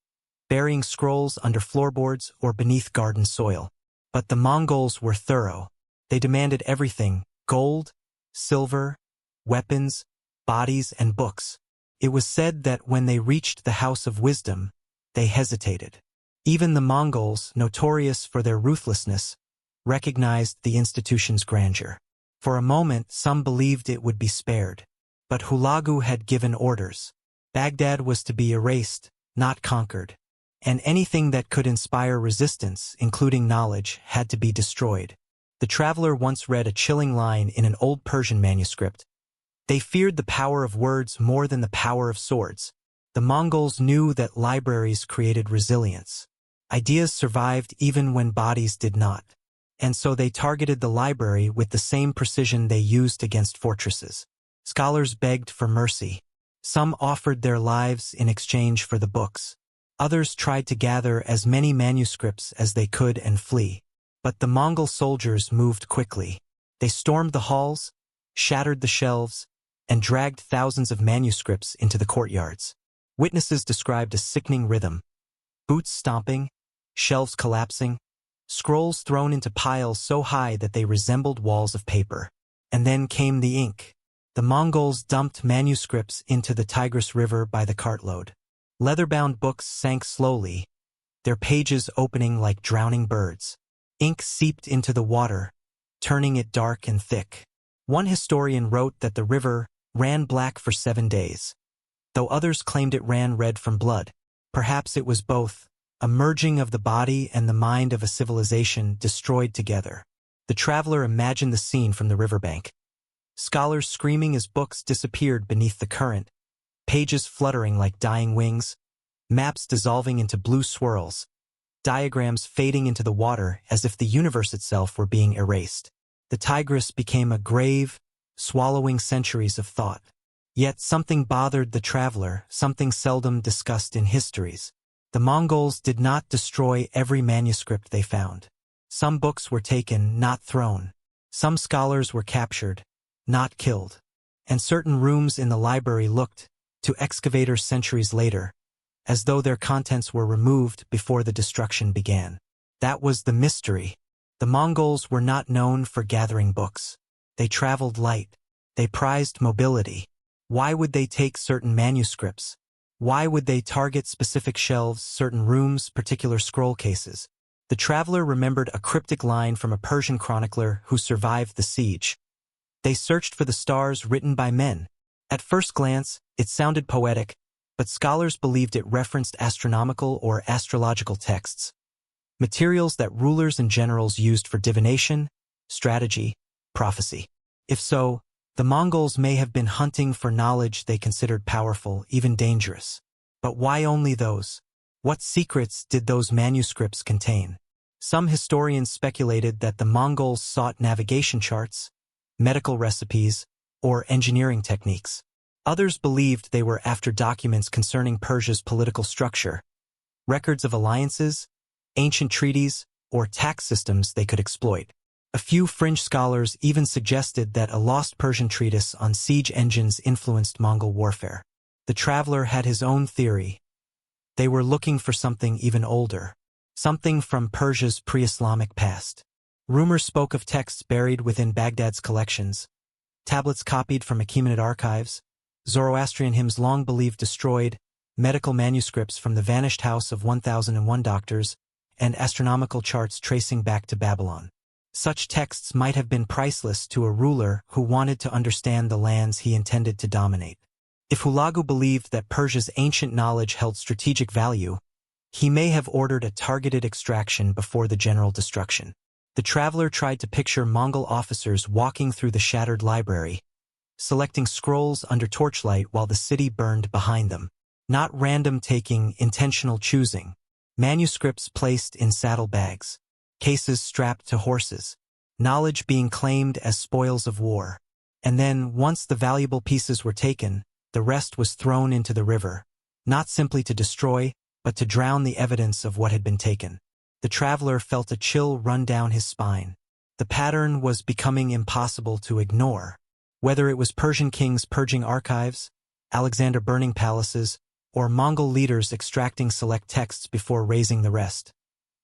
burying scrolls under floorboards or beneath garden soil. But the Mongols were thorough. They demanded everything: gold, silver, weapons, bodies, and books. It was said that when they reached the House of Wisdom, they hesitated. Even the Mongols, notorious for their ruthlessness, recognized the institution's grandeur. For a moment, some believed it would be spared. But Hulagu had given orders. Baghdad was to be erased, not conquered. And anything that could inspire resistance, including knowledge, had to be destroyed. The traveler once read a chilling line in an old Persian manuscript. They feared the power of words more than the power of swords. The Mongols knew that libraries created resilience. Ideas survived even when bodies did not. And so they targeted the library with the same precision they used against fortresses. Scholars begged for mercy. Some offered their lives in exchange for the books. Others tried to gather as many manuscripts as they could and flee. But the Mongol soldiers moved quickly. They stormed the halls, shattered the shelves, and dragged thousands of manuscripts into the courtyards. Witnesses described a sickening rhythm: boots stomping, shelves collapsing, scrolls thrown into piles so high that they resembled walls of paper. And then came the ink. The Mongols dumped manuscripts into the Tigris River by the cartload. Leather-bound books sank slowly, their pages opening like drowning birds. Ink seeped into the water, turning it dark and thick. One historian wrote that the river ran black for 7 days, though others claimed it ran red from blood. Perhaps it was both, a merging of the body and the mind of a civilization destroyed together. The traveler imagined the scene from the riverbank. Scholars screaming as books disappeared beneath the current, pages fluttering like dying wings, maps dissolving into blue swirls, diagrams fading into the water as if the universe itself were being erased. The Tigris became a grave, swallowing centuries of thought. Yet something bothered the traveler, something seldom discussed in histories. The Mongols did not destroy every manuscript they found. Some books were taken, not thrown. Some scholars were captured, not killed. And certain rooms in the library looked, to excavators centuries later, as though their contents were removed before the destruction began. That was the mystery. The Mongols were not known for gathering books. They traveled light. They prized mobility. Why would they take certain manuscripts? Why would they target specific shelves, certain rooms, particular scroll cases? The traveler remembered a cryptic line from a Persian chronicler who survived the siege. They searched for the stars written by men. At first glance, it sounded poetic, but scholars believed it referenced astronomical or astrological texts, materials that rulers and generals used for divination, strategy, prophecy. If so, the Mongols may have been hunting for knowledge they considered powerful, even dangerous. But why only those? What secrets did those manuscripts contain? Some historians speculated that the Mongols sought navigation charts, medical recipes, or engineering techniques. Others believed they were after documents concerning Persia's political structure, records of alliances, ancient treaties, or tax systems they could exploit. A few fringe scholars even suggested that a lost Persian treatise on siege engines influenced Mongol warfare. The traveler had his own theory. They were looking for something even older, something from Persia's pre-Islamic past. Rumors spoke of texts buried within Baghdad's collections, tablets copied from Achaemenid archives, Zoroastrian hymns long believed destroyed, medical manuscripts from the vanished house of 1001 doctors, and astronomical charts tracing back to Babylon. Such texts might have been priceless to a ruler who wanted to understand the lands he intended to dominate. If Hulagu believed that Persia's ancient knowledge held strategic value, he may have ordered a targeted extraction before the general destruction. The traveler tried to picture Mongol officers walking through the shattered library, selecting scrolls under torchlight while the city burned behind them. Not random taking, intentional choosing. Manuscripts placed in saddlebags, cases strapped to horses, knowledge being claimed as spoils of war. And then, once the valuable pieces were taken, the rest was thrown into the river, not simply to destroy, but to drown the evidence of what had been taken. The traveler felt a chill run down his spine. The pattern was becoming impossible to ignore. Whether it was Persian kings purging archives, Alexander burning palaces, or Mongol leaders extracting select texts before razing the rest.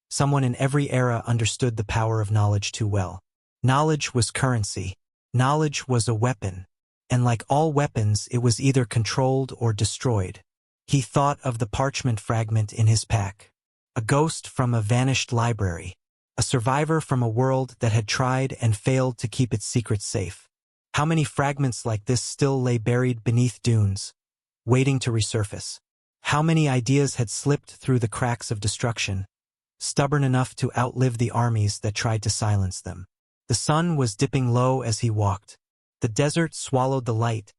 Someone in every era understood the power of knowledge too well. Knowledge was currency. Knowledge was a weapon. And like all weapons, it was either controlled or destroyed. He thought of the parchment fragment in his pack. A ghost from a vanished library. A survivor from a world that had tried and failed to keep its secrets safe. How many fragments like this still lay buried beneath dunes, waiting to resurface? How many ideas had slipped through the cracks of destruction, stubborn enough to outlive the armies that tried to silence them? The sun was dipping low as he walked. The desert swallowed the light,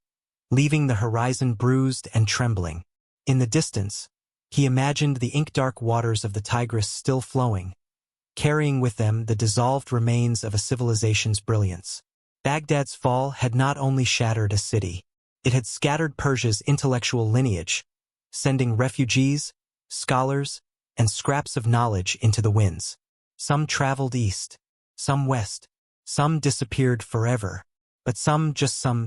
leaving the horizon bruised and trembling. In the distance, he imagined the ink-dark waters of the Tigris still flowing, carrying with them the dissolved remains of a civilization's brilliance. Baghdad's fall had not only shattered a city, it had scattered Persia's intellectual lineage, sending refugees, scholars, and scraps of knowledge into the winds. Some traveled east, some west, some disappeared forever, but some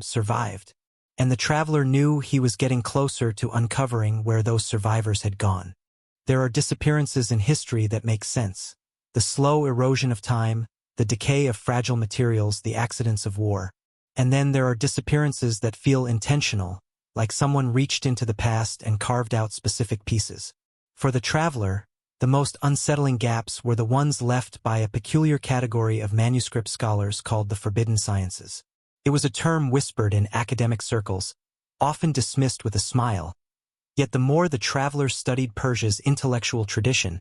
survived. And the traveler knew he was getting closer to uncovering where those survivors had gone. There are disappearances in history that make sense. The slow erosion of time, the decay of fragile materials, the accidents of war. And then there are disappearances that feel intentional, like someone reached into the past and carved out specific pieces. For the traveler, the most unsettling gaps were the ones left by a peculiar category of manuscript scholars called the forbidden sciences. It was a term whispered in academic circles, often dismissed with a smile. Yet the more the traveler studied Persia's intellectual tradition,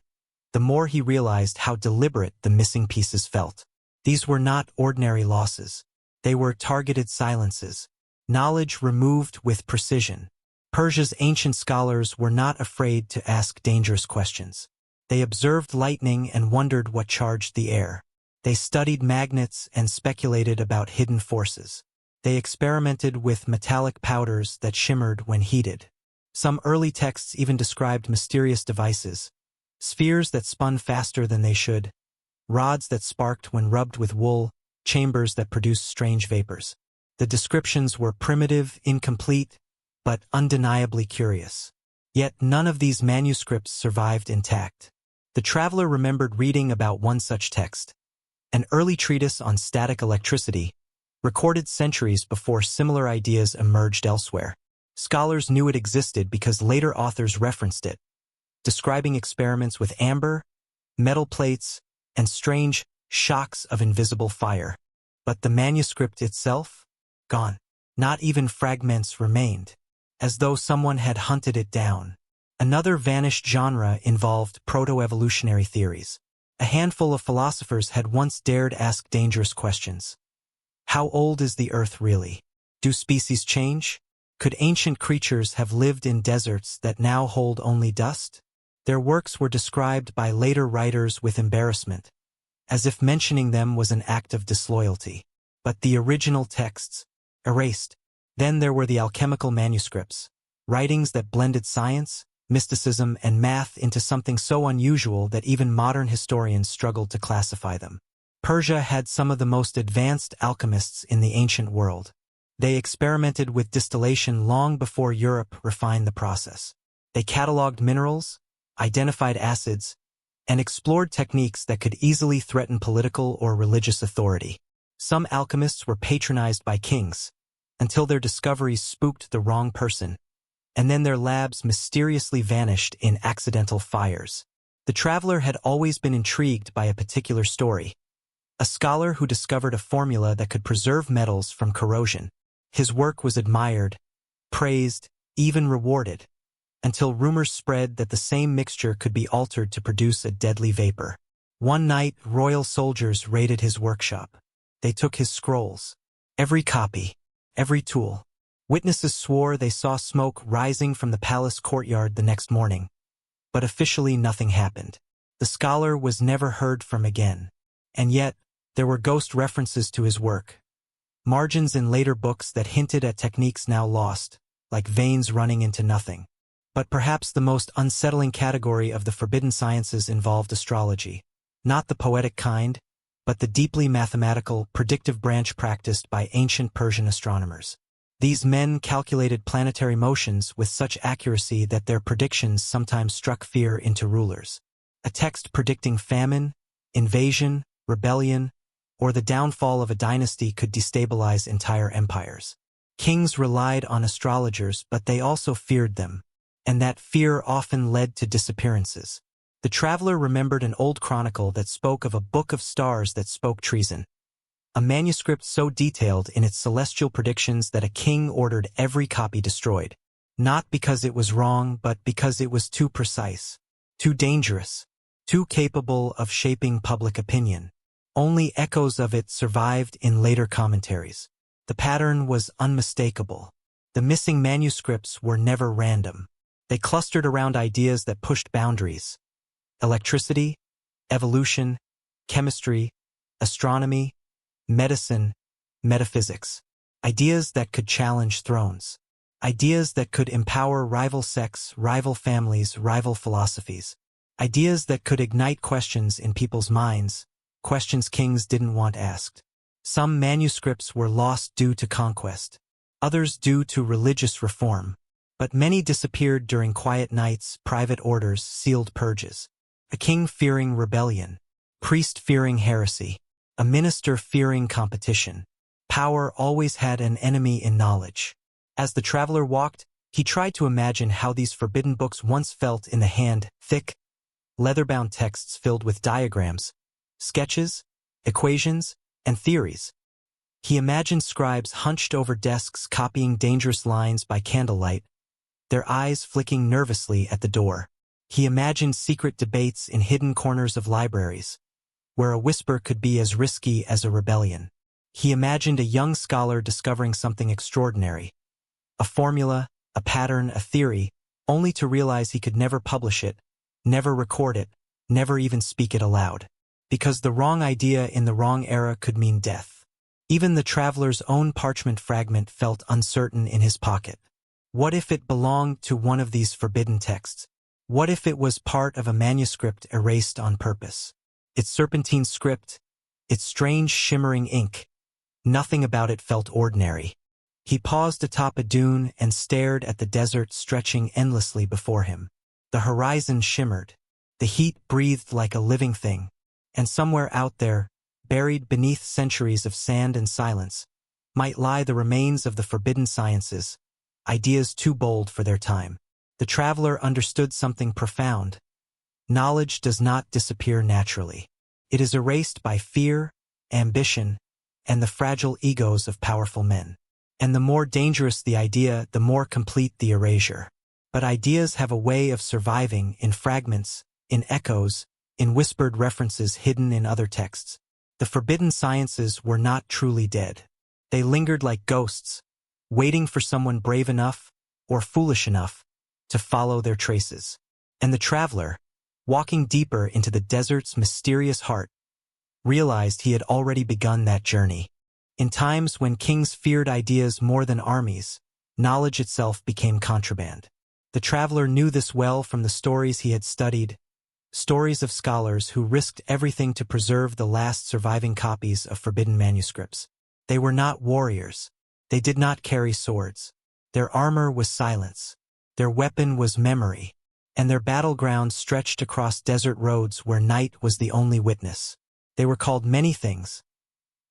the more he realized how deliberate the missing pieces felt. These were not ordinary losses. They were targeted silences, knowledge removed with precision. Persia's ancient scholars were not afraid to ask dangerous questions. They observed lightning and wondered what charged the air. They studied magnets and speculated about hidden forces. They experimented with metallic powders that shimmered when heated. Some early texts even described mysterious devices, spheres that spun faster than they should, rods that sparked when rubbed with wool, chambers that produced strange vapors. The descriptions were primitive, incomplete, but undeniably curious. Yet none of these manuscripts survived intact. The traveler remembered reading about one such text. an early treatise on static electricity, recorded centuries before similar ideas emerged elsewhere. Scholars knew it existed because later authors referenced it, describing experiments with amber, metal plates, and strange shocks of invisible fire. But the manuscript itself? Gone. Not even fragments remained, as though someone had hunted it down. Another vanished genre involved proto-evolutionary theories. A handful of philosophers had once dared ask dangerous questions. How old is the Earth really? Do species change? Could ancient creatures have lived in deserts that now hold only dust? Their works were described by later writers with embarrassment, as if mentioning them was an act of disloyalty. But the original texts, erased. Then there were the alchemical manuscripts, writings that blended science, mysticism, and math into something so unusual that even modern historians struggled to classify them. Persia had some of the most advanced alchemists in the ancient world. They experimented with distillation long before Europe refined the process. They cataloged minerals, identified acids, and explored techniques that could easily threaten political or religious authority. Some alchemists were patronized by kings, until their discoveries spooked the wrong person, and then their labs mysteriously vanished in accidental fires. The traveler had always been intrigued by a particular story. A scholar who discovered a formula that could preserve metals from corrosion. His work was admired, praised, even rewarded, until rumors spread that the same mixture could be altered to produce a deadly vapor. One night, royal soldiers raided his workshop. They took his scrolls, every copy, every tool. Witnesses swore they saw smoke rising from the palace courtyard the next morning. But officially nothing happened. The scholar was never heard from again. And yet, there were ghost references to his work. Margins in later books that hinted at techniques now lost, like veins running into nothing. But perhaps the most unsettling category of the forbidden sciences involved astrology. Not the poetic kind, but the deeply mathematical, predictive branch practiced by ancient Persian astronomers. These men calculated planetary motions with such accuracy that their predictions sometimes struck fear into rulers. A text predicting famine, invasion, rebellion, or the downfall of a dynasty could destabilize entire empires. Kings relied on astrologers, but they also feared them, and that fear often led to disappearances. The traveler remembered an old chronicle that spoke of a book of stars that spoke treason. A manuscript so detailed in its celestial predictions that a king ordered every copy destroyed. Not because it was wrong, but because it was too precise, too dangerous, too capable of shaping public opinion. Only echoes of it survived in later commentaries. The pattern was unmistakable. The missing manuscripts were never random. They clustered around ideas that pushed boundaries. Electricity, evolution, chemistry, astronomy, medicine, metaphysics. Ideas that could challenge thrones. Ideas that could empower rival sects, rival families, rival philosophies. Ideas that could ignite questions in people's minds, questions kings didn't want asked. Some manuscripts were lost due to conquest, others due to religious reform. But many disappeared during quiet nights, private orders, sealed purges. A king fearing rebellion, priest fearing heresy, a minister fearing competition. Power always had an enemy in knowledge. As the traveler walked, he tried to imagine how these forbidden books once felt in the hand, thick, leather-bound texts filled with diagrams, sketches, equations, and theories. He imagined scribes hunched over desks copying dangerous lines by candlelight, their eyes flicking nervously at the door. He imagined secret debates in hidden corners of libraries, where a whisper could be as risky as a rebellion. He imagined a young scholar discovering something extraordinary, a formula, a pattern, a theory, only to realize he could never publish it, never record it, never even speak it aloud. Because the wrong idea in the wrong era could mean death. Even the traveler's own parchment fragment felt uncertain in his pocket. What if it belonged to one of these forbidden texts? What if it was part of a manuscript erased on purpose? Its serpentine script, its strange shimmering ink, nothing about it felt ordinary. He paused atop a dune and stared at the desert stretching endlessly before him. The horizon shimmered. The heat breathed like a living thing. And somewhere out there, buried beneath centuries of sand and silence, might lie the remains of the forbidden sciences, ideas too bold for their time. The traveler understood something profound. Knowledge does not disappear naturally. It is erased by fear, ambition, and the fragile egos of powerful men. And the more dangerous the idea, the more complete the erasure. But ideas have a way of surviving in fragments, in echoes, in whispered references hidden in other texts. The forbidden sciences were not truly dead. They lingered like ghosts, waiting for someone brave enough, or foolish enough, to follow their traces. And the traveler, walking deeper into the desert's mysterious heart, realized he had already begun that journey. In times when kings feared ideas more than armies, knowledge itself became contraband. The traveler knew this well from the stories he had studied, stories of scholars who risked everything to preserve the last surviving copies of forbidden manuscripts. They were not warriors. They did not carry swords. Their armor was silence. Their weapon was memory. And their battlegrounds stretched across desert roads where night was the only witness. They were called many things: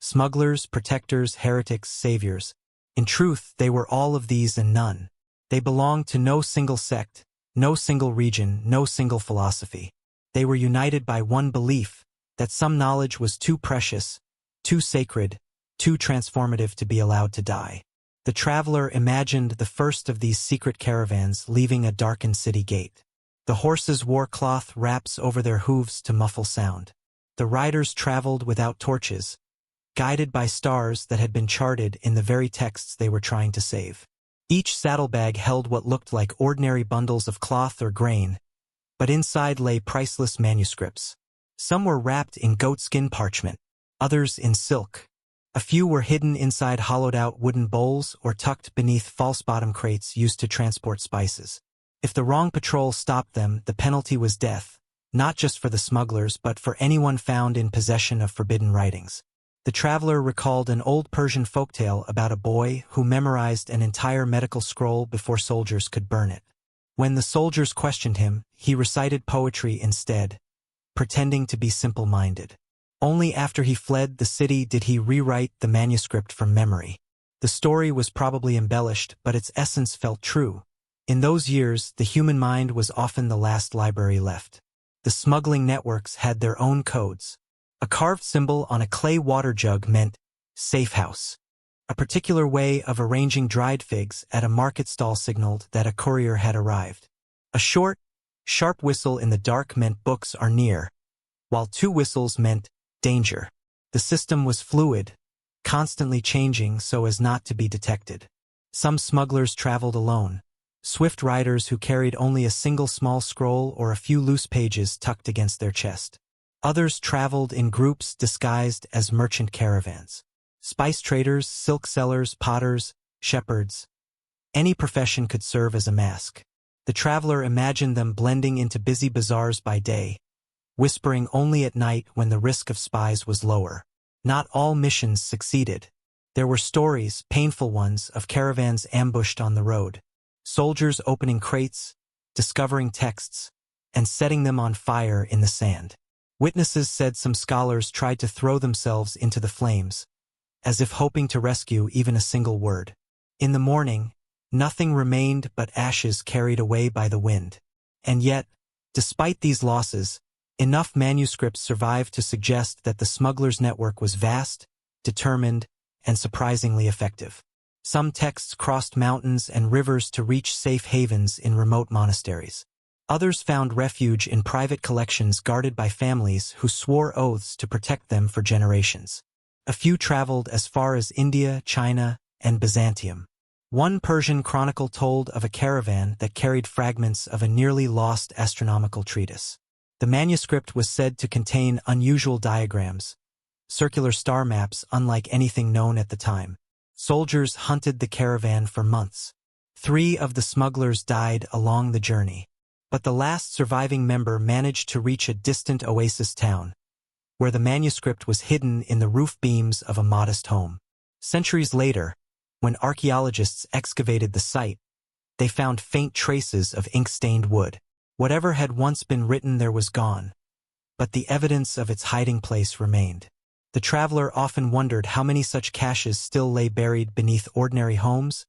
smugglers, protectors, heretics, saviors. In truth, they were all of these and none. They belonged to no single sect, no single region, no single philosophy. They were united by one belief, that some knowledge was too precious, too sacred, too transformative to be allowed to die. The traveler imagined the first of these secret caravans leaving a darkened city gate. The horses wore cloth wraps over their hooves to muffle sound. The riders traveled without torches, guided by stars that had been charted in the very texts they were trying to save. Each saddlebag held what looked like ordinary bundles of cloth or grain, but inside lay priceless manuscripts. Some were wrapped in goatskin parchment, others in silk. A few were hidden inside hollowed-out wooden bowls or tucked beneath false-bottom crates used to transport spices. If the wrong patrol stopped them, the penalty was death, not just for the smugglers but for anyone found in possession of forbidden writings. The traveler recalled an old Persian folktale about a boy who memorized an entire medical scroll before soldiers could burn it. When the soldiers questioned him, he recited poetry instead, pretending to be simple-minded. Only after he fled the city did he rewrite the manuscript from memory. The story was probably embellished, but its essence felt true. In those years, the human mind was often the last library left. The smuggling networks had their own codes. A carved symbol on a clay water jug meant safe house. A particular way of arranging dried figs at a market stall signaled that a courier had arrived. A short, sharp whistle in the dark meant books are near, while two whistles meant danger. The system was fluid, constantly changing so as not to be detected. Some smugglers traveled alone, swift riders who carried only a single small scroll or a few loose pages tucked against their chest. Others traveled in groups disguised as merchant caravans. Spice traders, silk sellers, potters, shepherds. Any profession could serve as a mask. The traveler imagined them blending into busy bazaars by day, whispering only at night when the risk of spies was lower. Not all missions succeeded. There were stories, painful ones, of caravans ambushed on the road. Soldiers opening crates, discovering texts, and setting them on fire in the sand. Witnesses said some scholars tried to throw themselves into the flames, as if hoping to rescue even a single word. In the morning, nothing remained but ashes carried away by the wind. And yet, despite these losses, enough manuscripts survived to suggest that the smugglers' network was vast, determined, and surprisingly effective. Some texts crossed mountains and rivers to reach safe havens in remote monasteries. Others found refuge in private collections guarded by families who swore oaths to protect them for generations. A few traveled as far as India, China, and Byzantium. One Persian chronicle told of a caravan that carried fragments of a nearly lost astronomical treatise. The manuscript was said to contain unusual diagrams, circular star maps unlike anything known at the time. Soldiers hunted the caravan for months. 3 of the smugglers died along the journey. But the last surviving member managed to reach a distant oasis town, where the manuscript was hidden in the roof beams of a modest home. Centuries later, when archaeologists excavated the site, they found faint traces of ink-stained wood. Whatever had once been written there was gone, but the evidence of its hiding place remained. The traveler often wondered how many such caches still lay buried beneath ordinary homes,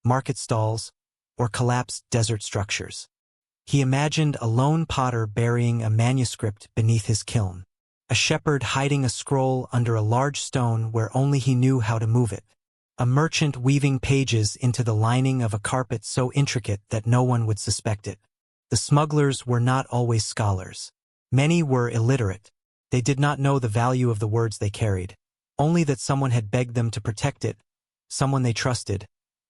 market stalls, or collapsed desert structures. He imagined a lone potter burying a manuscript beneath his kiln, a shepherd hiding a scroll under a large stone where only he knew how to move it, a merchant weaving pages into the lining of a carpet so intricate that no one would suspect it. The smugglers were not always scholars. Many were illiterate. They did not know the value of the words they carried, only that someone had begged them to protect it, someone they trusted,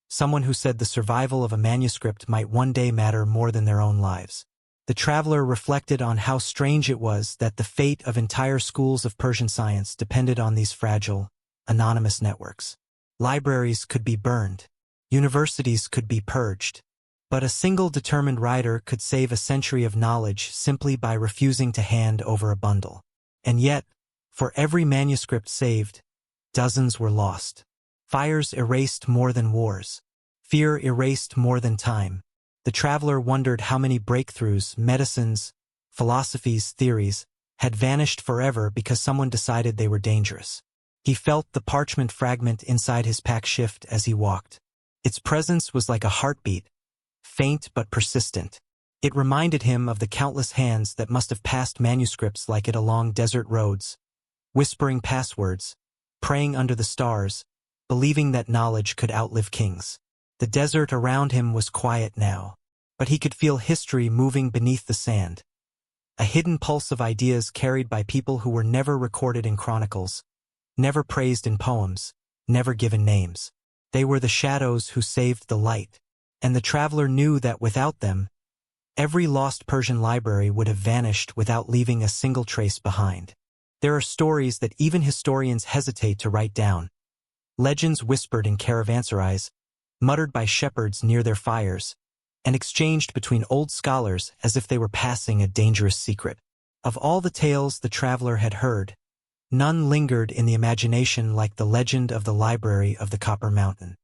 someone who said the survival of a manuscript might one day matter more than their own lives. The traveler reflected on how strange it was that the fate of entire schools of Persian science depended on these fragile, anonymous networks. Libraries could be burned. Universities could be purged. But a single determined writer could save a century of knowledge simply by refusing to hand over a bundle. And yet, for every manuscript saved, dozens were lost. Fires erased more than wars. Fear erased more than time. The traveler wondered how many breakthroughs, medicines, philosophies, theories, had vanished forever because someone decided they were dangerous. He felt the parchment fragment inside his pack shift as he walked. Its presence was like a heartbeat, faint but persistent. It reminded him of the countless hands that must have passed manuscripts like it along desert roads, whispering passwords, praying under the stars, believing that knowledge could outlive kings. The desert around him was quiet now, but he could feel history moving beneath the sand, a hidden pulse of ideas carried by people who were never recorded in chronicles, never praised in poems, never given names. They were the shadows who saved the light, and the traveler knew that without them, every lost Persian library would have vanished without leaving a single trace behind. There are stories that even historians hesitate to write down, legends whispered in caravanserais, muttered by shepherds near their fires, and exchanged between old scholars as if they were passing a dangerous secret. Of all the tales the traveler had heard, none lingered in the imagination like the legend of the Library of the Copper Mountain.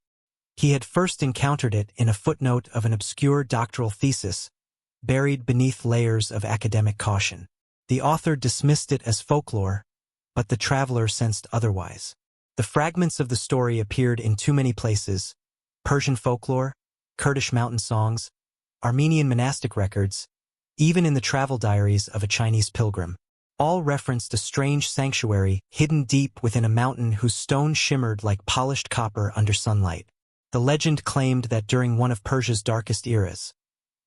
He had first encountered it in a footnote of an obscure doctoral thesis, buried beneath layers of academic caution. The author dismissed it as folklore, but the traveler sensed otherwise. The fragments of the story appeared in too many places: Persian folklore, Kurdish mountain songs, Armenian monastic records, even in the travel diaries of a Chinese pilgrim. All referenced a strange sanctuary hidden deep within a mountain whose stone shimmered like polished copper under sunlight. The legend claimed that during one of Persia's darkest eras,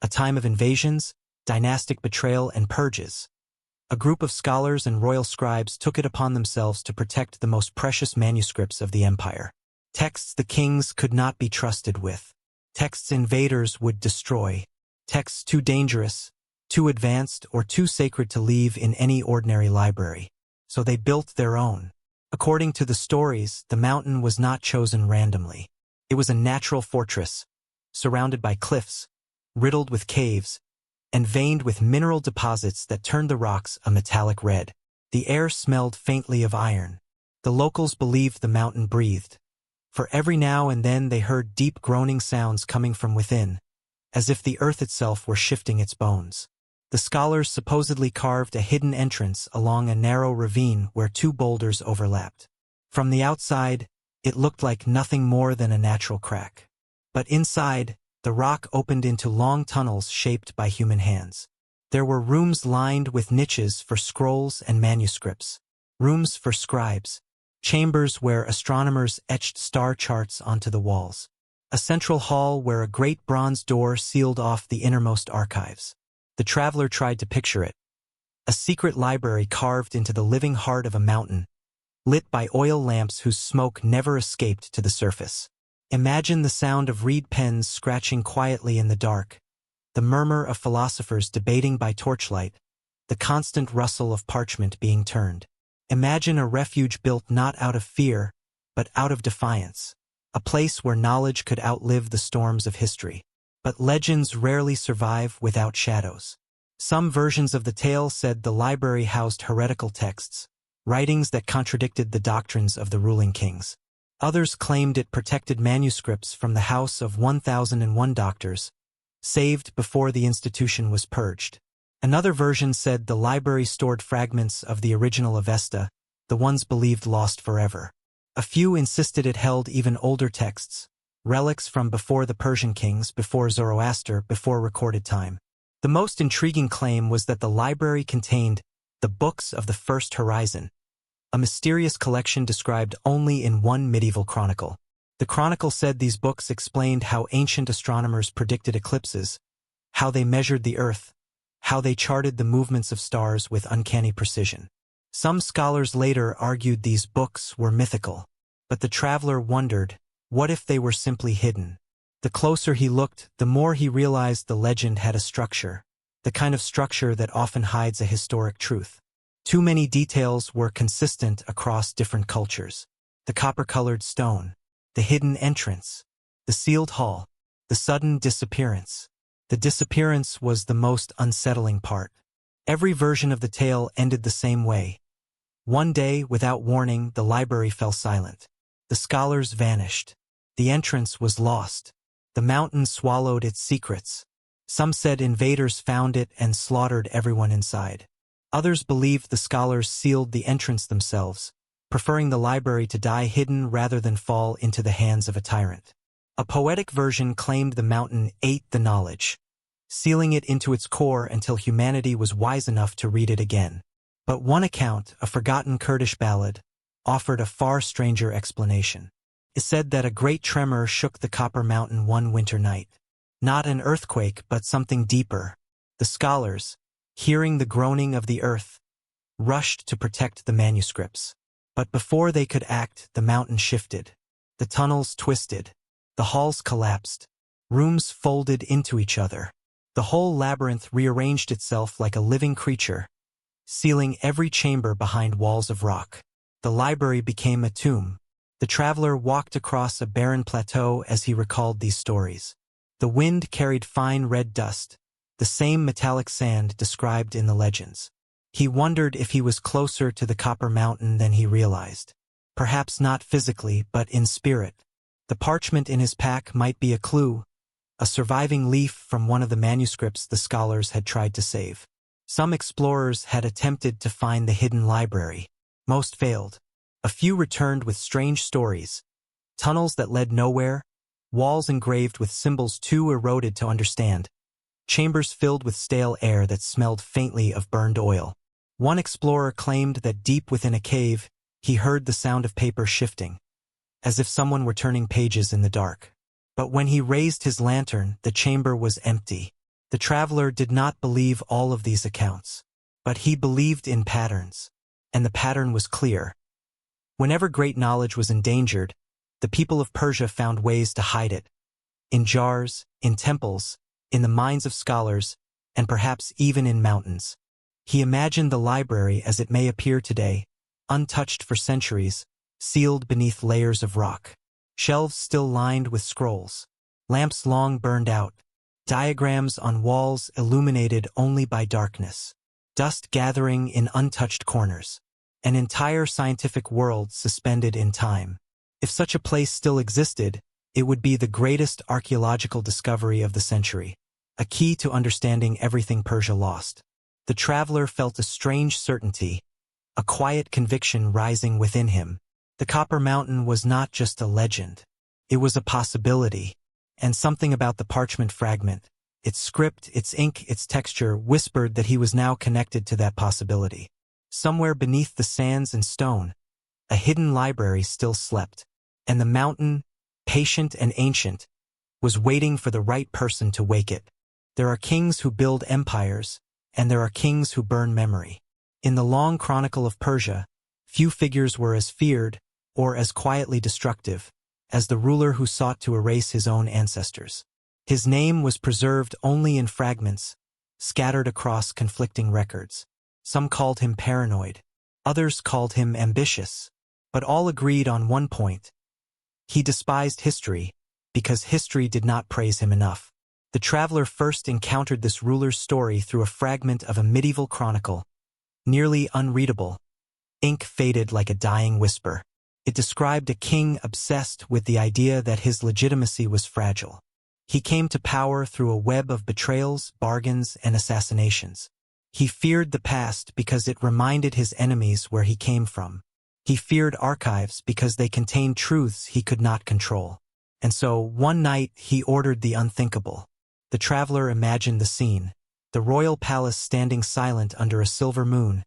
a time of invasions, dynastic betrayal, and purges, a group of scholars and royal scribes took it upon themselves to protect the most precious manuscripts of the empire. Texts the kings could not be trusted with. Texts invaders would destroy. Texts too dangerous, too advanced, or too sacred to leave in any ordinary library. So they built their own. According to the stories, the mountain was not chosen randomly. It was a natural fortress, surrounded by cliffs, riddled with caves, and veined with mineral deposits that turned the rocks a metallic red. The air smelled faintly of iron. The locals believed the mountain breathed, for every now and then they heard deep groaning sounds coming from within, as if the earth itself were shifting its bones. The scholars supposedly carved a hidden entrance along a narrow ravine where two boulders overlapped. From the outside, it looked like nothing more than a natural crack. But inside, the rock opened into long tunnels shaped by human hands. There were rooms lined with niches for scrolls and manuscripts, rooms for scribes, chambers where astronomers etched star charts onto the walls, a central hall where a great bronze door sealed off the innermost archives. The traveler tried to picture it, a secret library carved into the living heart of a mountain, lit by oil lamps whose smoke never escaped to the surface. Imagine the sound of reed pens scratching quietly in the dark, the murmur of philosophers debating by torchlight, the constant rustle of parchment being turned. Imagine a refuge built not out of fear, but out of defiance, a place where knowledge could outlive the storms of history. But legends rarely survive without shadows. Some versions of the tale said the library housed heretical texts, writings that contradicted the doctrines of the ruling kings. Others claimed it protected manuscripts from the house of 1001 doctors, saved before the institution was purged. Another version said the library stored fragments of the original Avesta, the ones believed lost forever. A few insisted it held even older texts, relics from before the Persian kings, before Zoroaster, before recorded time. The most intriguing claim was that the library contained the books of the first horizon, a mysterious collection described only in one medieval chronicle. The chronicle said these books explained how ancient astronomers predicted eclipses, how they measured the Earth, how they charted the movements of stars with uncanny precision. Some scholars later argued these books were mythical, but the traveler wondered, what if they were simply hidden? The closer he looked, the more he realized the legend had a structure, the kind of structure that often hides a historic truth. Too many details were consistent across different cultures. The copper-colored stone, the hidden entrance, the sealed hall, the sudden disappearance. The disappearance was the most unsettling part. Every version of the tale ended the same way. One day, without warning, the library fell silent. The scholars vanished. The entrance was lost. The mountain swallowed its secrets. Some said invaders found it and slaughtered everyone inside. Others believed the scholars sealed the entrance themselves, preferring the library to die hidden rather than fall into the hands of a tyrant. A poetic version claimed the mountain ate the knowledge, sealing it into its core until humanity was wise enough to read it again. But one account, a forgotten Kurdish ballad, offered a far stranger explanation. It said that a great tremor shook the Copper Mountain one winter night. Not an earthquake, but something deeper. The scholars, hearing the groaning of the earth, rushed to protect the manuscripts. But before they could act, the mountain shifted. The tunnels twisted. The halls collapsed. Rooms folded into each other. The whole labyrinth rearranged itself like a living creature, sealing every chamber behind walls of rock. The library became a tomb. The traveler walked across a barren plateau as he recalled these stories. The wind carried fine red dust, the same metallic sand described in the legends. He wondered if he was closer to the Copper Mountain than he realized. Perhaps not physically, but in spirit. The parchment in his pack might be a clue, a surviving leaf from one of the manuscripts the scholars had tried to save. Some explorers had attempted to find the hidden library. Most failed. A few returned with strange stories. Tunnels that led nowhere, walls engraved with symbols too eroded to understand, chambers filled with stale air that smelled faintly of burned oil. One explorer claimed that deep within a cave, he heard the sound of paper shifting, as if someone were turning pages in the dark. But when he raised his lantern, the chamber was empty. The traveler did not believe all of these accounts, but he believed in patterns, and the pattern was clear. Whenever great knowledge was endangered, the people of Persia found ways to hide it. In jars, in temples, in the minds of scholars, and perhaps even in mountains. He imagined the library as it may appear today, untouched for centuries, sealed beneath layers of rock. Shelves still lined with scrolls. Lamps long burned out. Diagrams on walls illuminated only by darkness. Dust gathering in untouched corners. An entire scientific world suspended in time. If such a place still existed, it would be the greatest archaeological discovery of the century, a key to understanding everything Persia lost. The traveler felt a strange certainty, a quiet conviction rising within him. The Copper Mountain was not just a legend. It was a possibility, and something about the parchment fragment, its script, its ink, its texture, whispered that he was now connected to that possibility. Somewhere beneath the sands and stone, a hidden library still slept, and the mountain, patient and ancient, was waiting for the right person to wake it. There are kings who build empires, and there are kings who burn memory. In the long chronicle of Persia, few figures were as feared, or as quietly destructive, as the ruler who sought to erase his own ancestors. His name was preserved only in fragments, scattered across conflicting records. Some called him paranoid, others called him ambitious, but all agreed on one point. He despised history, because history did not praise him enough. The traveler first encountered this ruler's story through a fragment of a medieval chronicle, nearly unreadable. Ink faded like a dying whisper. It described a king obsessed with the idea that his legitimacy was fragile. He came to power through a web of betrayals, bargains, and assassinations. He feared the past because it reminded his enemies where he came from. He feared archives because they contained truths he could not control. And so, one night, he ordered the unthinkable. The traveler imagined the scene, the royal palace standing silent under a silver moon,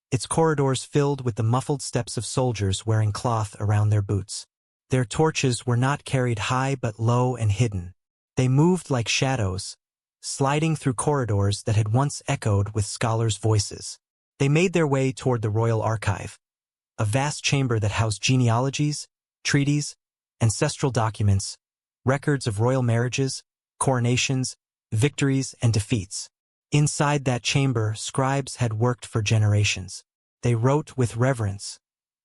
its corridors filled with the muffled steps of soldiers wearing cloth around their boots. Their torches were not carried high but low and hidden. They moved like shadows, sliding through corridors that had once echoed with scholars' voices. They made their way toward the royal archive, a vast chamber that housed genealogies, treaties, ancestral documents, records of royal marriages, coronations, victories, and defeats. Inside that chamber, scribes had worked for generations. They wrote with reverence,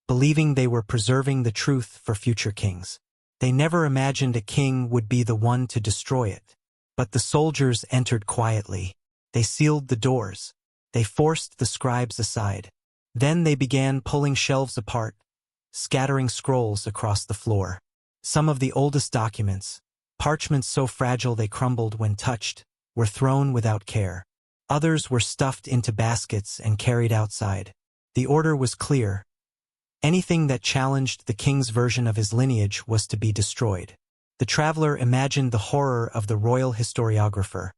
believing they were preserving the truth for future kings. They never imagined a king would be the one to destroy it. But the soldiers entered quietly. They sealed the doors. They forced the scribes aside. Then they began pulling shelves apart, scattering scrolls across the floor. Some of the oldest documents, parchments so fragile they crumbled when touched, were thrown without care. Others were stuffed into baskets and carried outside. The order was clear. Anything that challenged the king's version of his lineage was to be destroyed. The traveler imagined the horror of the royal historiographer,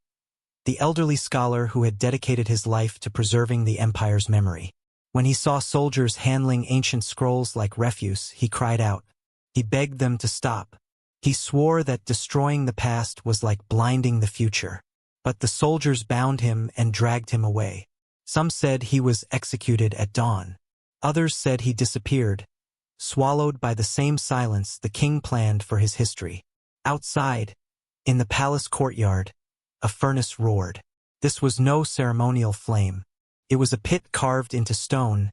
the elderly scholar who had dedicated his life to preserving the empire's memory. When he saw soldiers handling ancient scrolls like refuse, he cried out. He begged them to stop. He swore that destroying the past was like blinding the future. But the soldiers bound him and dragged him away. Some said he was executed at dawn. Others said he disappeared, swallowed by the same silence the king planned for his history. Outside, in the palace courtyard, a furnace roared. This was no ceremonial flame. It was a pit carved into stone,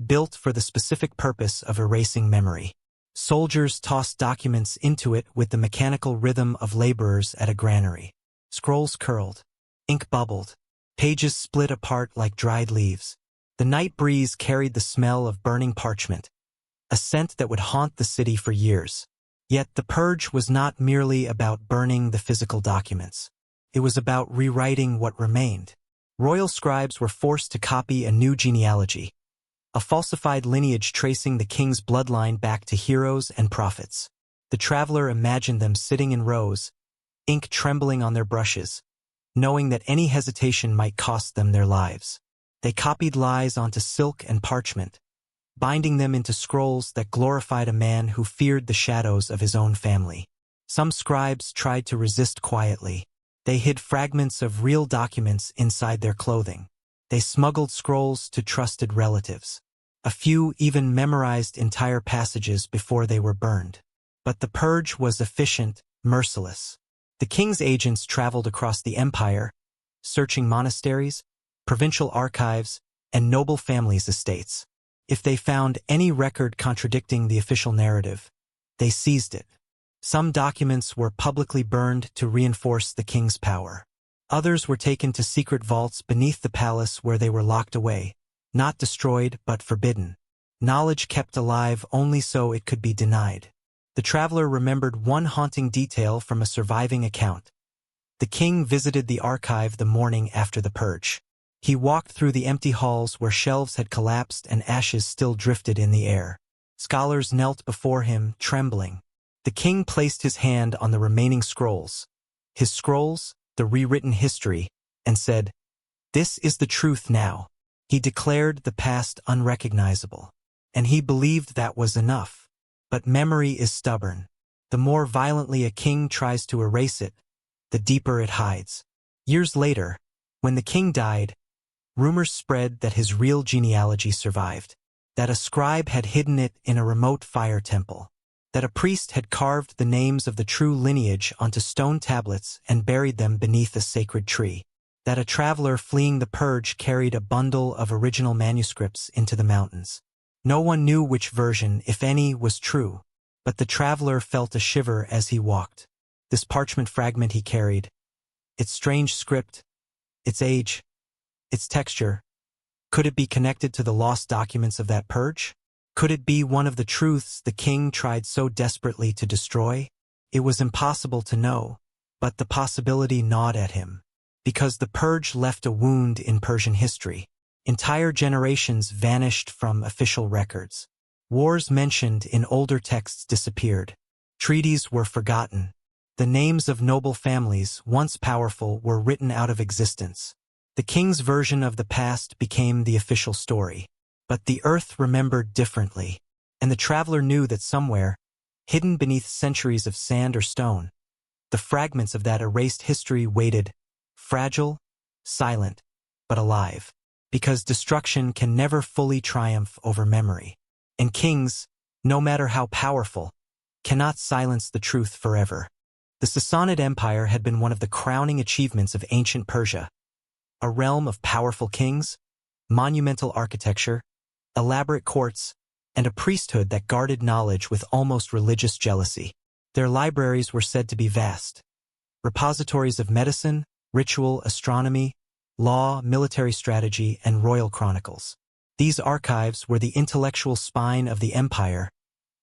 built for the specific purpose of erasing memory. Soldiers tossed documents into it with the mechanical rhythm of laborers at a granary. Scrolls curled, ink bubbled, pages split apart like dried leaves. The night breeze carried the smell of burning parchment, a scent that would haunt the city for years. Yet the purge was not merely about burning the physical documents. It was about rewriting what remained. Royal scribes were forced to copy a new genealogy, a falsified lineage tracing the king's bloodline back to heroes and prophets. The traveler imagined them sitting in rows, ink trembling on their brushes, knowing that any hesitation might cost them their lives. They copied lies onto silk and parchment, binding them into scrolls that glorified a man who feared the shadows of his own family. Some scribes tried to resist quietly. They hid fragments of real documents inside their clothing. They smuggled scrolls to trusted relatives. A few even memorized entire passages before they were burned. But the purge was efficient, merciless. The king's agents traveled across the empire, searching monasteries, provincial archives, and noble families' estates. If they found any record contradicting the official narrative, they seized it. Some documents were publicly burned to reinforce the king's power. Others were taken to secret vaults beneath the palace where they were locked away, not destroyed but forbidden. Knowledge kept alive only so it could be denied. The traveler remembered one haunting detail from a surviving account. The king visited the archive the morning after the purge. He walked through the empty halls where shelves had collapsed and ashes still drifted in the air. Scholars knelt before him, trembling. The king placed his hand on the remaining scrolls, his scrolls, the rewritten history, and said, "This is the truth now." He declared the past unrecognizable, and he believed that was enough. But memory is stubborn. The more violently a king tries to erase it, the deeper it hides. Years later, when the king died, rumors spread that his real genealogy survived, that a scribe had hidden it in a remote fire temple, that a priest had carved the names of the true lineage onto stone tablets and buried them beneath a sacred tree, that a traveler fleeing the purge carried a bundle of original manuscripts into the mountains. No one knew which version, if any, was true, but the traveler felt a shiver as he walked. This parchment fragment he carried, its strange script, its age, its texture, could it be connected to the lost documents of that purge? Could it be one of the truths the king tried so desperately to destroy? It was impossible to know, but the possibility gnawed at him. Because the purge left a wound in Persian history. Entire generations vanished from official records. Wars mentioned in older texts disappeared. Treaties were forgotten. The names of noble families, once powerful, were written out of existence. The king's version of the past became the official story. But the earth remembered differently, and the traveler knew that somewhere, hidden beneath centuries of sand or stone, the fragments of that erased history waited, fragile, silent, but alive. Because destruction can never fully triumph over memory. And kings, no matter how powerful, cannot silence the truth forever. The Sassanid Empire had been one of the crowning achievements of ancient Persia. A realm of powerful kings, monumental architecture, elaborate courts, and a priesthood that guarded knowledge with almost religious jealousy. Their libraries were said to be vast. Repositories of medicine, ritual, astronomy, law, military strategy, and royal chronicles. These archives were the intellectual spine of the empire,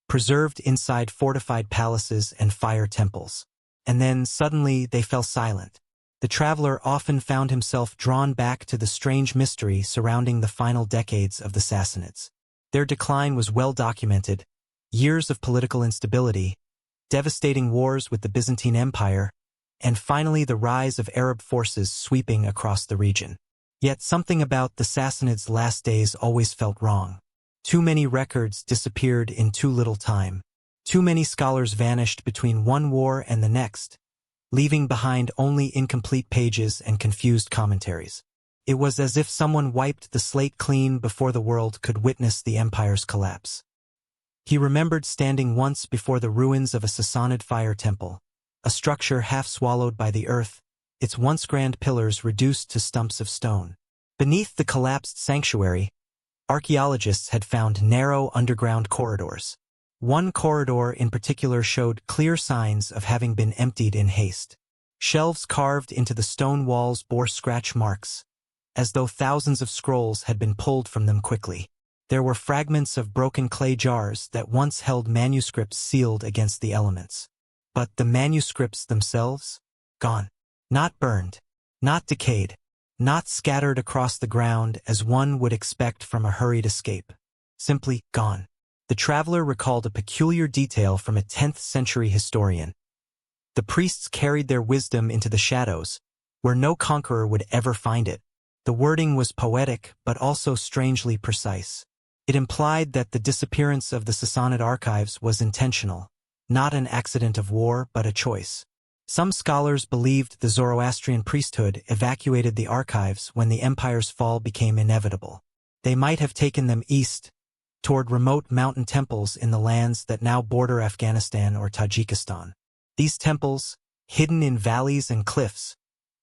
preserved inside fortified palaces and fire temples. And then, suddenly, they fell silent. The traveler often found himself drawn back to the strange mystery surrounding the final decades of the Sassanids. Their decline was well documented: years of political instability, devastating wars with the Byzantine Empire, and finally the rise of Arab forces sweeping across the region. Yet something about the Sassanids' last days always felt wrong. Too many records disappeared in too little time. Too many scholars vanished between one war and the next, leaving behind only incomplete pages and confused commentaries. It was as if someone wiped the slate clean before the world could witness the empire's collapse. He remembered standing once before the ruins of a Sassanid fire temple, a structure half swallowed by the earth, its once grand pillars reduced to stumps of stone. Beneath the collapsed sanctuary, archaeologists had found narrow underground corridors. One corridor in particular showed clear signs of having been emptied in haste. Shelves carved into the stone walls bore scratch marks, as though thousands of scrolls had been pulled from them quickly. There were fragments of broken clay jars that once held manuscripts sealed against the elements. But the manuscripts themselves? Gone. Not burned. Not decayed. Not scattered across the ground as one would expect from a hurried escape. Simply gone. The traveler recalled a peculiar detail from a 10th century historian. The priests carried their wisdom into the shadows, where no conqueror would ever find it. The wording was poetic, but also strangely precise. It implied that the disappearance of the Sassanid archives was intentional, not an accident of war, but a choice. Some scholars believed the Zoroastrian priesthood evacuated the archives when the empire's fall became inevitable. They might have taken them east, toward remote mountain temples in the lands that now border Afghanistan or Tajikistan. These temples, hidden in valleys and cliffs,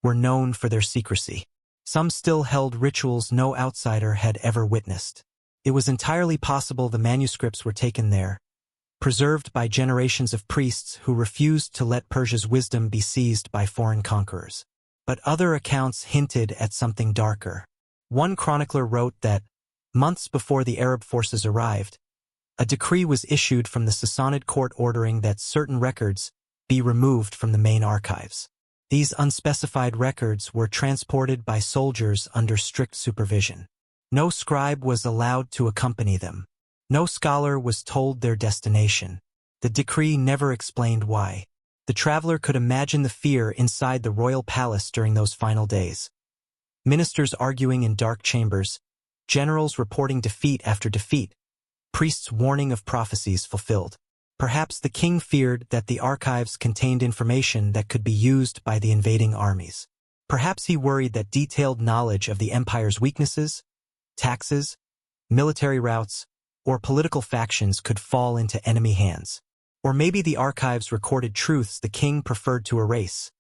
were known for their secrecy. Some still held rituals no outsider had ever witnessed. It was entirely possible the manuscripts were taken there, preserved by generations of priests who refused to let Persia's wisdom be seized by foreign conquerors. But other accounts hinted at something darker. One chronicler wrote that, months before the Arab forces arrived, a decree was issued from the Sassanid court ordering that certain records be removed from the main archives. These unspecified records were transported by soldiers under strict supervision. No scribe was allowed to accompany them. No scholar was told their destination. The decree never explained why. The traveler could imagine the fear inside the royal palace during those final days. Ministers arguing in dark chambers, generals reporting defeat after defeat, priests warning of prophecies fulfilled. Perhaps the king feared that the archives contained information that could be used by the invading armies. Perhaps he worried that detailed knowledge of the empire's weaknesses, taxes, military routes, or political factions could fall into enemy hands. Or maybe the archives recorded truths the king preferred to erase,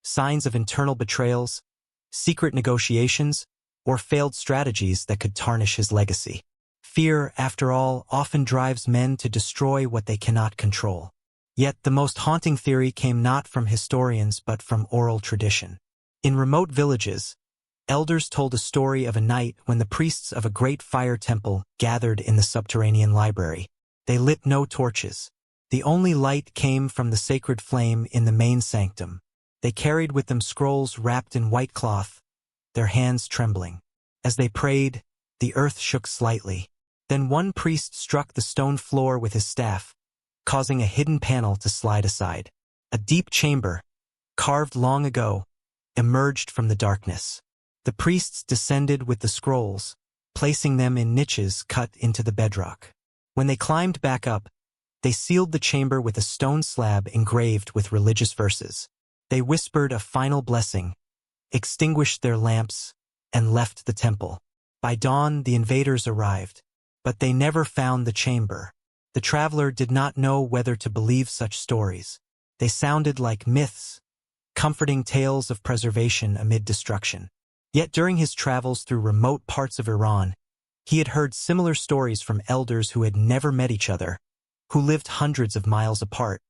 signs of internal betrayals, secret negotiations, or failed strategies that could tarnish his legacy. Fear, after all, often drives men to destroy what they cannot control. Yet the most haunting theory came not from historians but from oral tradition. In remote villages, elders told a story of a night when the priests of a great fire temple gathered in the subterranean library. They lit no torches. The only light came from the sacred flame in the main sanctum. They carried with them scrolls wrapped in white cloth, their hands trembling. As they prayed, the earth shook slightly. Then one priest struck the stone floor with his staff, causing a hidden panel to slide aside. A deep chamber, carved long ago, emerged from the darkness. The priests descended with the scrolls, placing them in niches cut into the bedrock. When they climbed back up, they sealed the chamber with a stone slab engraved with religious verses. They whispered a final blessing, extinguished their lamps, and left the temple. By dawn, the invaders arrived, but they never found the chamber. The traveler did not know whether to believe such stories. They sounded like myths, comforting tales of preservation amid destruction. Yet during his travels through remote parts of Iran, he had heard similar stories from elders who had never met each other, who lived hundreds of miles apart,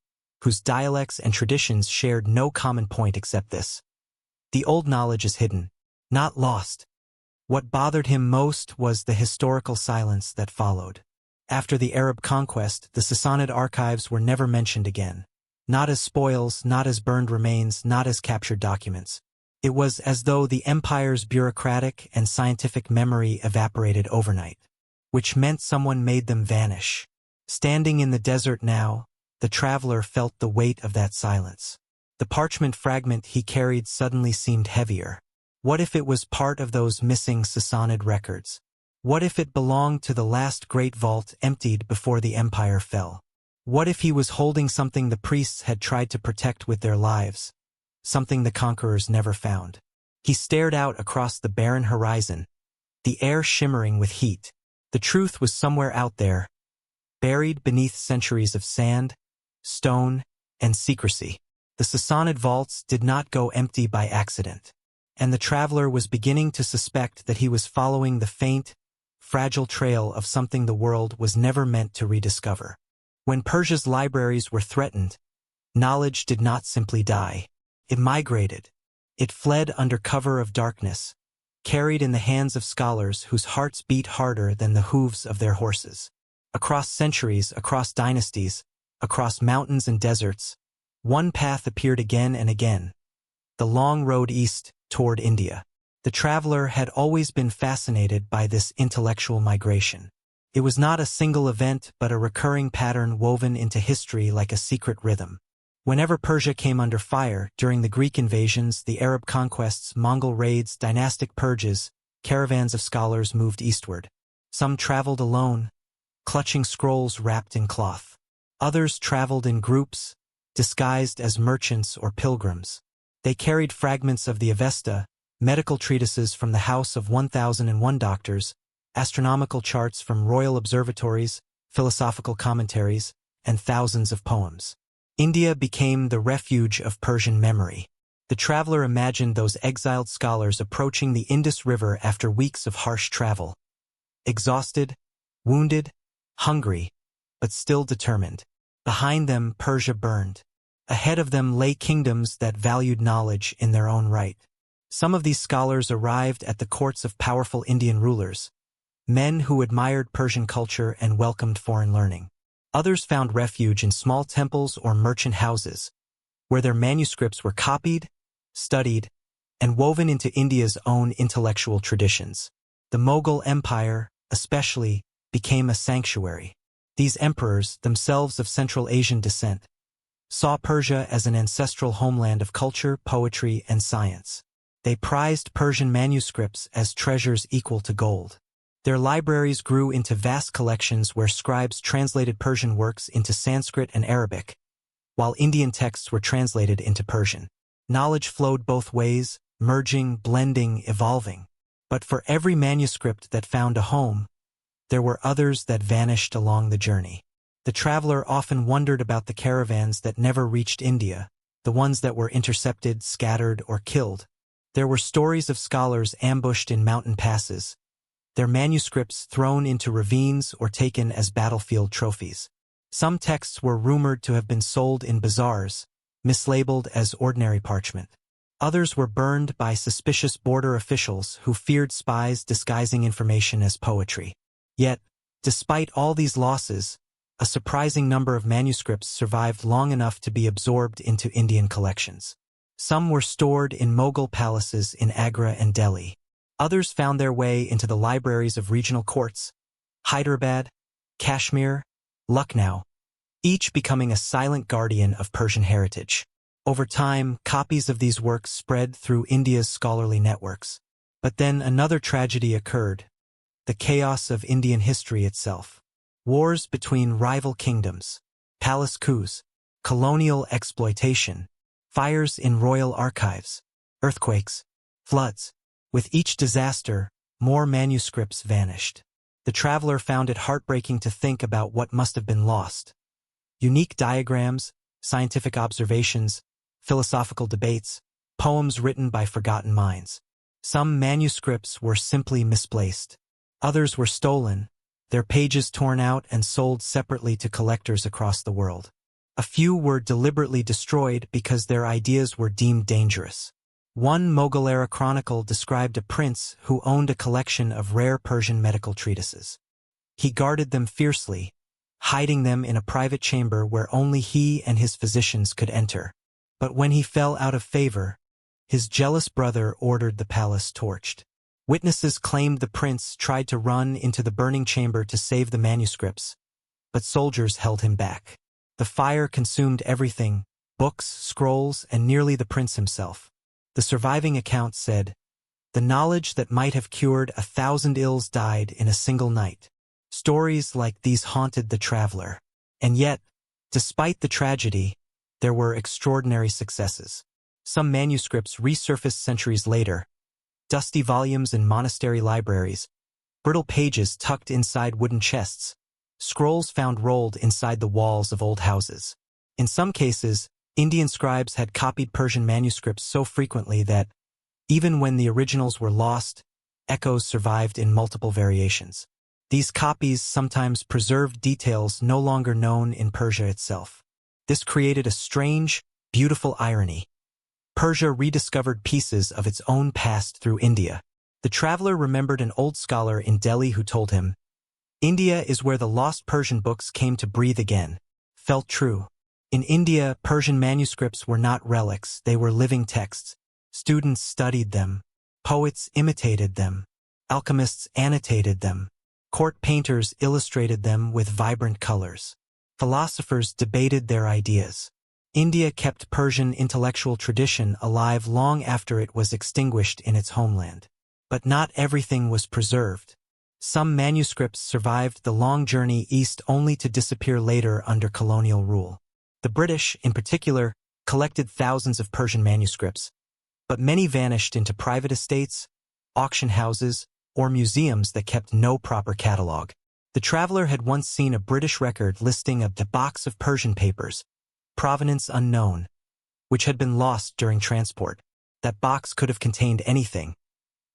whose dialects and traditions shared no common point except this: the old knowledge is hidden, not lost. What bothered him most was the historical silence that followed. After the Arab conquest, the Sassanid archives were never mentioned again. Not as spoils, not as burned remains, not as captured documents. It was as though the empire's bureaucratic and scientific memory evaporated overnight, which meant someone made them vanish. Standing in the desert now, the traveler felt the weight of that silence. The parchment fragment he carried suddenly seemed heavier. What if it was part of those missing Sassanid records? What if it belonged to the last great vault emptied before the empire fell? What if he was holding something the priests had tried to protect with their lives, something the conquerors never found? He stared out across the barren horizon, the air shimmering with heat. The truth was somewhere out there, buried beneath centuries of sand, stone, and secrecy. The Sassanid vaults did not go empty by accident, and the traveler was beginning to suspect that he was following the faint, fragile trail of something the world was never meant to rediscover. When Persia's libraries were threatened, knowledge did not simply die. It migrated. It fled under cover of darkness, carried in the hands of scholars whose hearts beat harder than the hooves of their horses. Across centuries, across dynasties, across mountains and deserts, one path appeared again and again: the long road east toward India. The traveler had always been fascinated by this intellectual migration. It was not a single event but a recurring pattern woven into history like a secret rhythm. Whenever Persia came under fire, during the Greek invasions, the Arab conquests, Mongol raids, dynastic purges, caravans of scholars moved eastward. Some traveled alone, clutching scrolls wrapped in cloth. Others traveled in groups, disguised as merchants or pilgrims. They carried fragments of the Avesta, medical treatises from the House of 1001 Doctors, astronomical charts from royal observatories, philosophical commentaries, and thousands of poems. India became the refuge of Persian memory. The traveler imagined those exiled scholars approaching the Indus River after weeks of harsh travel. Exhausted, wounded, hungry, but still determined. Behind them, Persia burned. Ahead of them lay kingdoms that valued knowledge in their own right. Some of these scholars arrived at the courts of powerful Indian rulers, men who admired Persian culture and welcomed foreign learning. Others found refuge in small temples or merchant houses, where their manuscripts were copied, studied, and woven into India's own intellectual traditions. The Mughal Empire, especially, became a sanctuary. These emperors, themselves of Central Asian descent, saw Persia as an ancestral homeland of culture, poetry, and science. They prized Persian manuscripts as treasures equal to gold. Their libraries grew into vast collections where scribes translated Persian works into Sanskrit and Arabic, while Indian texts were translated into Persian. Knowledge flowed both ways, merging, blending, evolving. But for every manuscript that found a home, there were others that vanished along the journey. The traveler often wondered about the caravans that never reached India, the ones that were intercepted, scattered, or killed. There were stories of scholars ambushed in mountain passes, their manuscripts thrown into ravines or taken as battlefield trophies. Some texts were rumored to have been sold in bazaars, mislabeled as ordinary parchment. Others were burned by suspicious border officials who feared spies disguising information as poetry. Yet, despite all these losses, a surprising number of manuscripts survived long enough to be absorbed into Indian collections. Some were stored in Mughal palaces in Agra and Delhi. Others found their way into the libraries of regional courts, Hyderabad, Kashmir, Lucknow, each becoming a silent guardian of Persian heritage. Over time, copies of these works spread through India's scholarly networks. But then another tragedy occurred, the chaos of Indian history itself. Wars between rival kingdoms, palace coups, colonial exploitation, fires in royal archives, earthquakes, floods. With each disaster, more manuscripts vanished. The traveler found it heartbreaking to think about what must have been lost. Unique diagrams, scientific observations, philosophical debates, poems written by forgotten minds. Some manuscripts were simply misplaced. Others were stolen, their pages torn out and sold separately to collectors across the world. A few were deliberately destroyed because their ideas were deemed dangerous. One Mughal-era chronicle described a prince who owned a collection of rare Persian medical treatises. He guarded them fiercely, hiding them in a private chamber where only he and his physicians could enter. But when he fell out of favor, his jealous brother ordered the palace torched. Witnesses claimed the prince tried to run into the burning chamber to save the manuscripts, but soldiers held him back. The fire consumed everything, books, scrolls, and nearly the prince himself. The surviving account said, "The knowledge that might have cured 1,000 ills died in a single night." Stories like these haunted the traveler. And yet, despite the tragedy, there were extraordinary successes. Some manuscripts resurfaced centuries later, dusty volumes in monastery libraries, brittle pages tucked inside wooden chests, scrolls found rolled inside the walls of old houses. In some cases, Indian scribes had copied Persian manuscripts so frequently that, even when the originals were lost, echoes survived in multiple variations. These copies sometimes preserved details no longer known in Persia itself. This created a strange, beautiful irony. Persia rediscovered pieces of its own past through India. The traveler remembered an old scholar in Delhi who told him, "India is where the lost Persian books came to breathe again." Felt true. In India, Persian manuscripts were not relics, they were living texts. Students studied them. Poets imitated them. Alchemists annotated them. Court painters illustrated them with vibrant colors. Philosophers debated their ideas. India kept Persian intellectual tradition alive long after it was extinguished in its homeland. But not everything was preserved. Some manuscripts survived the long journey east only to disappear later under colonial rule. The British, in particular, collected thousands of Persian manuscripts, but many vanished into private estates, auction houses, or museums that kept no proper catalog. The traveler had once seen a British record listing a box of Persian papers, provenance unknown, which had been lost during transport. That box could have contained anything: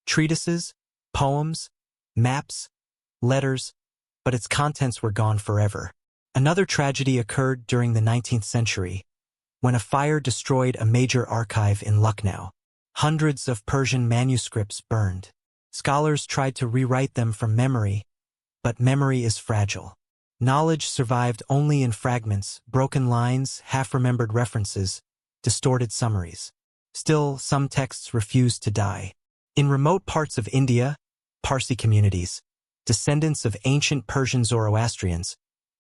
treatises, poems, maps, letters, but its contents were gone forever. Another tragedy occurred during the 19th century, when a fire destroyed a major archive in Lucknow. Hundreds of Persian manuscripts burned. Scholars tried to rewrite them from memory, but memory is fragile. Knowledge survived only in fragments, broken lines, half-remembered references, distorted summaries. Still, some texts refused to die. In remote parts of India, Parsi communities, descendants of ancient Persian Zoroastrians,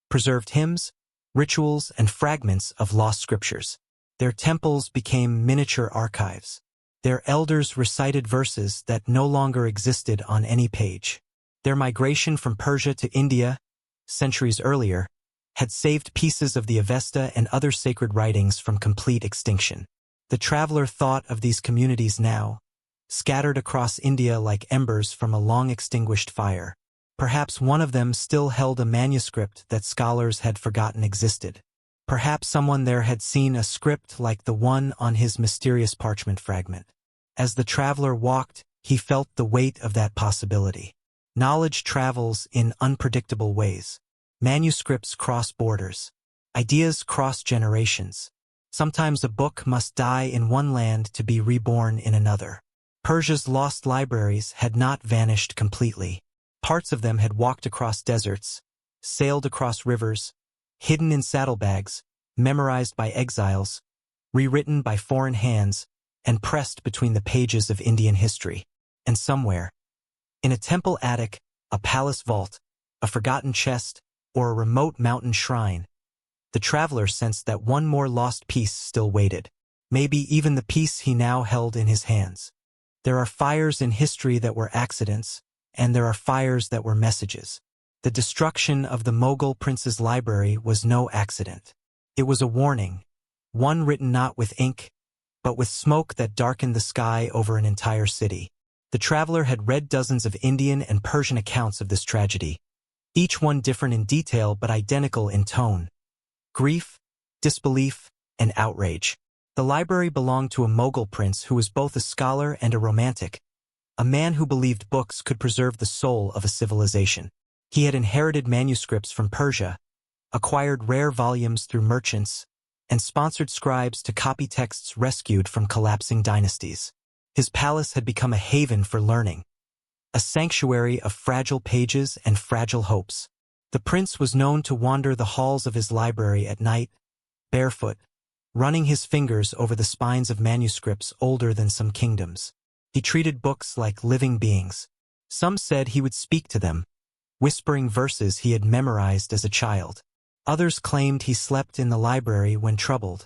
preserved hymns, rituals, and fragments of lost scriptures. Their temples became miniature archives. Their elders recited verses that no longer existed on any page. Their migration from Persia to India, centuries earlier, had saved pieces of the Avesta and other sacred writings from complete extinction. The traveler thought of these communities now, scattered across India like embers from a long-extinguished fire. Perhaps one of them still held a manuscript that scholars had forgotten existed. Perhaps someone there had seen a script like the one on his mysterious parchment fragment. As the traveler walked, he felt the weight of that possibility. Knowledge travels in unpredictable ways. Manuscripts cross borders. Ideas cross generations. Sometimes a book must die in one land to be reborn in another. Persia's lost libraries had not vanished completely. Parts of them had walked across deserts, sailed across rivers, hidden in saddlebags, memorized by exiles, rewritten by foreign hands, and pressed between the pages of Indian history. And somewhere, in a temple attic, a palace vault, a forgotten chest, or a remote mountain shrine, the traveler sensed that one more lost piece still waited. Maybe even the piece he now held in his hands. There are fires in history that were accidents, and there are fires that were messages. The destruction of the Mughal prince's library was no accident. It was a warning, one written not with ink, but with smoke that darkened the sky over an entire city. The traveler had read dozens of Indian and Persian accounts of this tragedy, each one different in detail but identical in tone. Grief, disbelief, and outrage. The library belonged to a Mughal prince who was both a scholar and a romantic, a man who believed books could preserve the soul of a civilization. He had inherited manuscripts from Persia, acquired rare volumes through merchants, and sponsored scribes to copy texts rescued from collapsing dynasties. His palace had become a haven for learning, a sanctuary of fragile pages and fragile hopes. The prince was known to wander the halls of his library at night, barefoot, running his fingers over the spines of manuscripts older than some kingdoms. He treated books like living beings. Some said he would speak to them, whispering verses he had memorized as a child. Others claimed he slept in the library when troubled,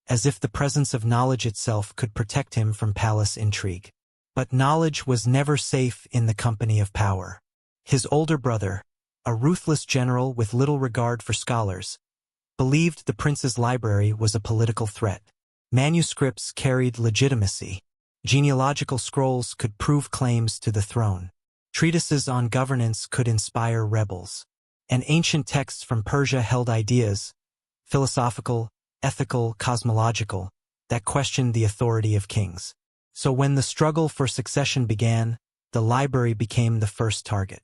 as if the presence of knowledge itself could protect him from palace intrigue. But knowledge was never safe in the company of power. His older brother, a ruthless general with little regard for scholars, believed the prince's library was a political threat. Manuscripts carried legitimacy. Genealogical scrolls could prove claims to the throne. Treatises on governance could inspire rebels. And ancient texts from Persia held ideas, philosophical, ethical, cosmological, that questioned the authority of kings. So when the struggle for succession began, the library became the first target.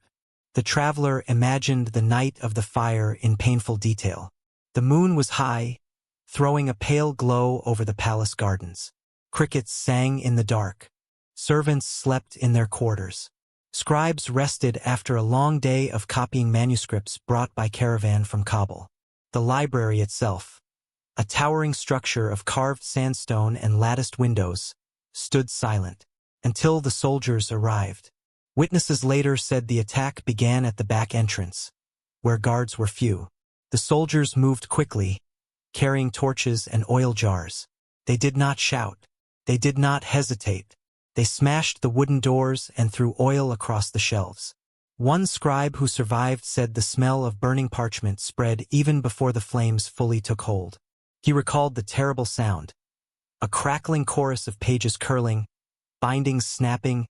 The traveler imagined the night of the fire in painful detail. The moon was high, throwing a pale glow over the palace gardens. Crickets sang in the dark. Servants slept in their quarters. Scribes rested after a long day of copying manuscripts brought by caravan from Kabul. The library itself, a towering structure of carved sandstone and latticed windows, stood silent until the soldiers arrived. Witnesses later said the attack began at the back entrance, where guards were few. The soldiers moved quickly, carrying torches and oil jars. They did not shout. They did not hesitate. They smashed the wooden doors and threw oil across the shelves. One scribe who survived said the smell of burning parchment spread even before the flames fully took hold. He recalled the terrible sound, a crackling chorus of pages curling, bindings snapping,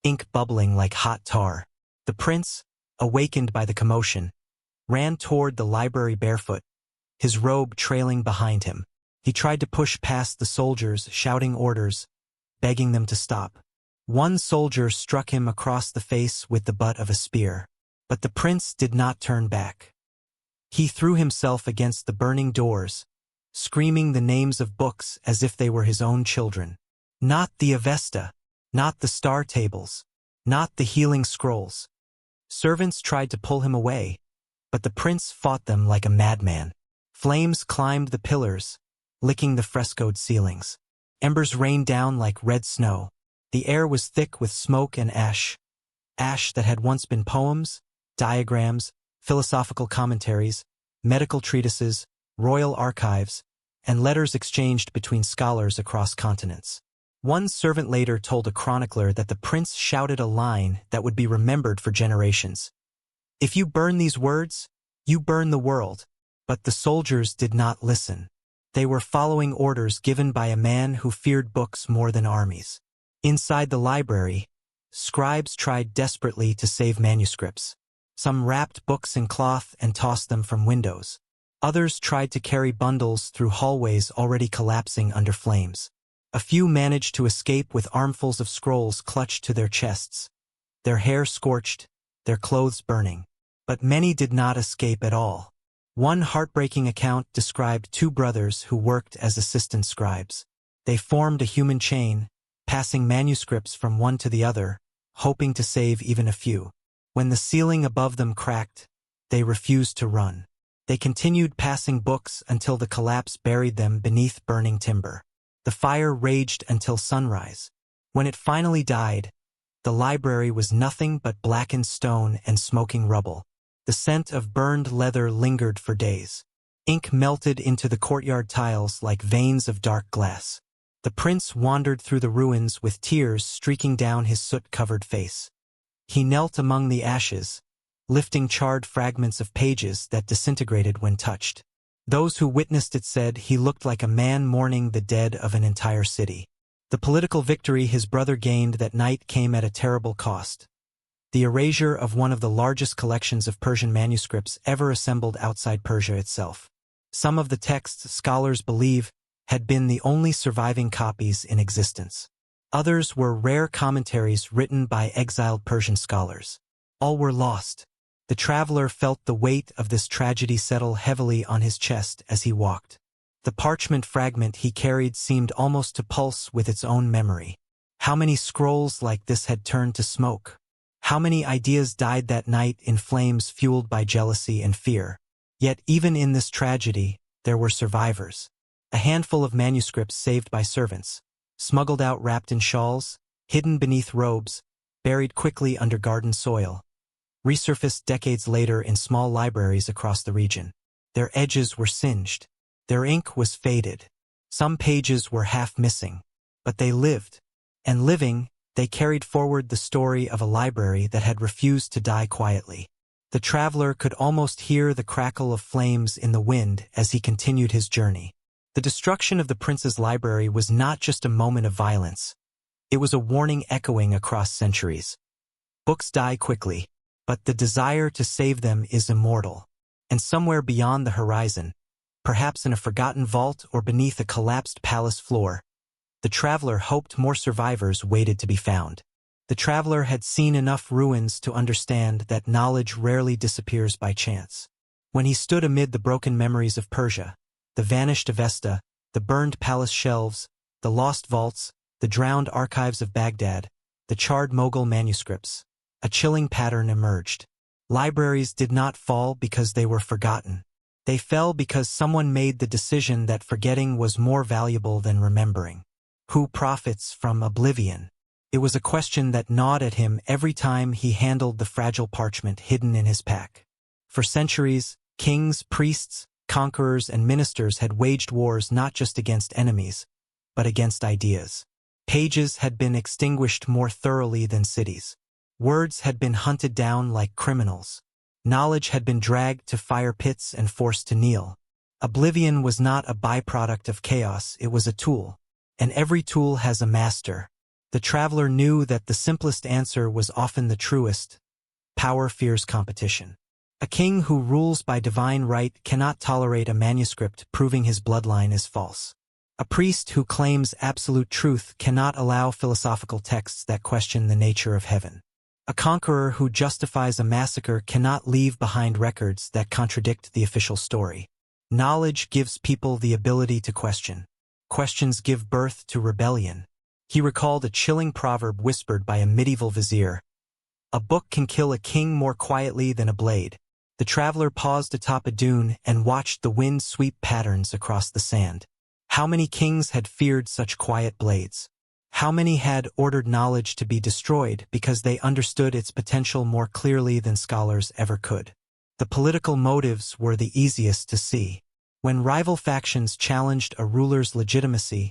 ink bubbling like hot tar. The prince, awakened by the commotion, ran toward the library barefoot, his robe trailing behind him. He tried to push past the soldiers, shouting orders, begging them to stop. One soldier struck him across the face with the butt of a spear, but the prince did not turn back. He threw himself against the burning doors, screaming the names of books as if they were his own children. Not the Avesta, not the star tables, not the healing scrolls. Servants tried to pull him away, but the prince fought them like a madman. Flames climbed the pillars, licking the frescoed ceilings. Embers rained down like red snow. The air was thick with smoke and ash that had once been poems, diagrams, philosophical commentaries, medical treatises, royal archives, and letters exchanged between scholars across continents. One servant later told a chronicler that the prince shouted a line that would be remembered for generations. "If you burn these words, you burn the world." But the soldiers did not listen. They were following orders given by a man who feared books more than armies. Inside the library, scribes tried desperately to save manuscripts. Some wrapped books in cloth and tossed them from windows. Others tried to carry bundles through hallways already collapsing under flames. A few managed to escape with armfuls of scrolls clutched to their chests, their hair scorched, their clothes burning. But many did not escape at all. One heartbreaking account described two brothers who worked as assistant scribes. They formed a human chain, passing manuscripts from one to the other, hoping to save even a few. When the ceiling above them cracked, they refused to run. They continued passing books until the collapse buried them beneath burning timber. The fire raged until sunrise. When it finally died, the library was nothing but blackened stone and smoking rubble. The scent of burned leather lingered for days. Ink melted into the courtyard tiles like veins of dark glass. The prince wandered through the ruins with tears streaking down his soot-covered face. He knelt among the ashes, lifting charred fragments of pages that disintegrated when touched. Those who witnessed it said he looked like a man mourning the dead of an entire city. The political victory his brother gained that night came at a terrible cost. The erasure of one of the largest collections of Persian manuscripts ever assembled outside Persia itself. Some of the texts scholars believe had been the only surviving copies in existence. Others were rare commentaries written by exiled Persian scholars. All were lost. The traveler felt the weight of this tragedy settle heavily on his chest as he walked. The parchment fragment he carried seemed almost to pulse with its own memory. How many scrolls like this had turned to smoke? How many ideas died that night in flames fueled by jealousy and fear? Yet even in this tragedy, there were survivors. A handful of manuscripts saved by servants, smuggled out wrapped in shawls, hidden beneath robes, buried quickly under garden soil, resurfaced decades later in small libraries across the region. Their edges were singed. Their ink was faded. Some pages were half missing. But they lived. And living, they carried forward the story of a library that had refused to die quietly. The traveler could almost hear the crackle of flames in the wind as he continued his journey. The destruction of the prince's library was not just a moment of violence. It was a warning echoing across centuries. Books die quickly, but the desire to save them is immortal. And somewhere beyond the horizon, perhaps in a forgotten vault or beneath a collapsed palace floor, the traveler hoped more survivors waited to be found. The traveler had seen enough ruins to understand that knowledge rarely disappears by chance. When he stood amid the broken memories of Persia, the vanished Avesta, the burned palace shelves, the lost vaults, the drowned archives of Baghdad, the charred Mughal manuscripts, a chilling pattern emerged. Libraries did not fall because they were forgotten. They fell because someone made the decision that forgetting was more valuable than remembering. Who profits from oblivion? It was a question that gnawed at him every time he handled the fragile parchment hidden in his pack. For centuries, kings, priests, conquerors, and ministers had waged wars not just against enemies, but against ideas. Pages had been extinguished more thoroughly than cities. Words had been hunted down like criminals. Knowledge had been dragged to fire pits and forced to kneel. Oblivion was not a byproduct of chaos, it was a tool. And every tool has a master. The traveler knew that the simplest answer was often the truest. Power fears competition. A king who rules by divine right cannot tolerate a manuscript proving his bloodline is false. A priest who claims absolute truth cannot allow philosophical texts that question the nature of heaven. A conqueror who justifies a massacre cannot leave behind records that contradict the official story. Knowledge gives people the ability to question. Questions give birth to rebellion. He recalled a chilling proverb whispered by a medieval vizier. A book can kill a king more quietly than a blade. The traveler paused atop a dune and watched the wind sweep patterns across the sand. How many kings had feared such quiet blades? How many had ordered knowledge to be destroyed because they understood its potential more clearly than scholars ever could? The political motives were the easiest to see. When rival factions challenged a ruler's legitimacy,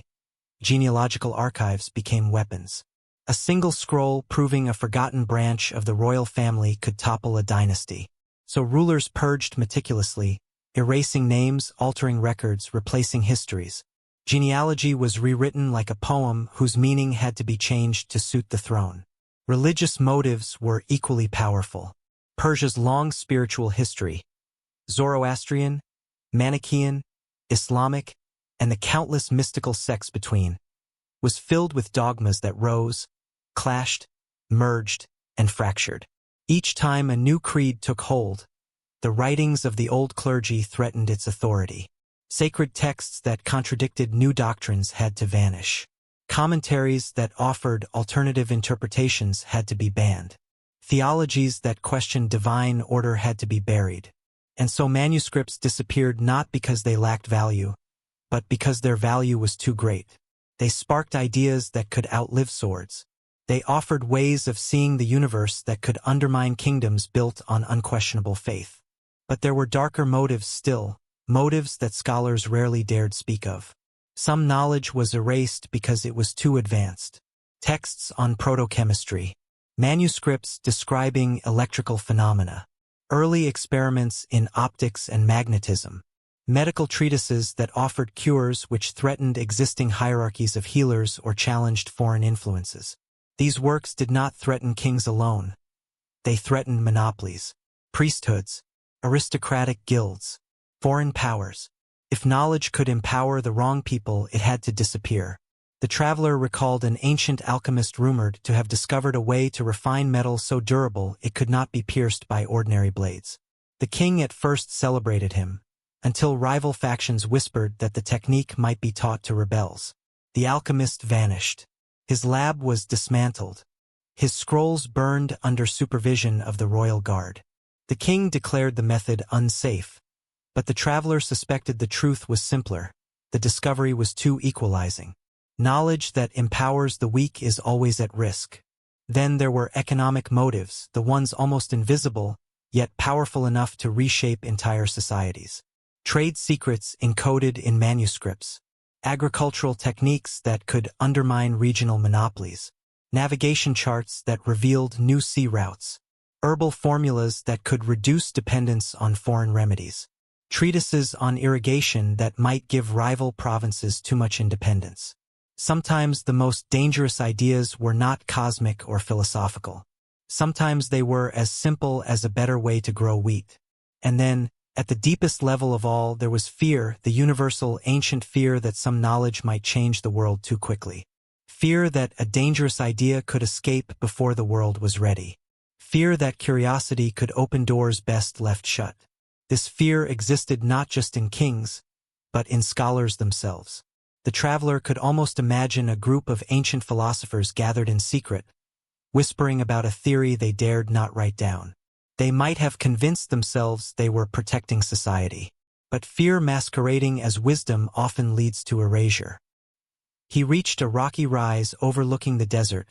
genealogical archives became weapons. A single scroll proving a forgotten branch of the royal family could topple a dynasty. So rulers purged meticulously, erasing names, altering records, replacing histories. Genealogy was rewritten like a poem whose meaning had to be changed to suit the throne. Religious motives were equally powerful. Persia's long spiritual history, Zoroastrian, Manichaean, Islamic, and the countless mystical sects between, was filled with dogmas that rose, clashed, merged, and fractured. Each time a new creed took hold, the writings of the old clergy threatened its authority. Sacred texts that contradicted new doctrines had to vanish. Commentaries that offered alternative interpretations had to be banned. Theologies that questioned divine order had to be buried. And so manuscripts disappeared not because they lacked value, but because their value was too great. They sparked ideas that could outlive swords. They offered ways of seeing the universe that could undermine kingdoms built on unquestionable faith. But there were darker motives still, motives that scholars rarely dared speak of. Some knowledge was erased because it was too advanced. Texts on protochemistry, manuscripts describing electrical phenomena, early experiments in optics and magnetism, medical treatises that offered cures which threatened existing hierarchies of healers or challenged foreign influences. These works did not threaten kings alone. They threatened monopolies, priesthoods, aristocratic guilds, foreign powers. If knowledge could empower the wrong people, it had to disappear. The traveler recalled an ancient alchemist rumored to have discovered a way to refine metal so durable it could not be pierced by ordinary blades. The king at first celebrated him, until rival factions whispered that the technique might be taught to rebels. The alchemist vanished. His lab was dismantled. His scrolls burned under supervision of the royal guard. The king declared the method unsafe, but the traveler suspected the truth was simpler. The discovery was too equalizing. Knowledge that empowers the weak is always at risk. Then there were economic motives, the ones almost invisible, yet powerful enough to reshape entire societies. Trade secrets encoded in manuscripts, agricultural techniques that could undermine regional monopolies, navigation charts that revealed new sea routes, herbal formulas that could reduce dependence on foreign remedies, treatises on irrigation that might give rival provinces too much independence. Sometimes the most dangerous ideas were not cosmic or philosophical. Sometimes they were as simple as a better way to grow wheat. And then, at the deepest level of all, there was fear, the universal ancient fear that some knowledge might change the world too quickly. Fear that a dangerous idea could escape before the world was ready. Fear that curiosity could open doors best left shut. This fear existed not just in kings, but in scholars themselves. The traveler could almost imagine a group of ancient philosophers gathered in secret, whispering about a theory they dared not write down. They might have convinced themselves they were protecting society, but fear masquerading as wisdom often leads to erasure. He reached a rocky rise overlooking the desert,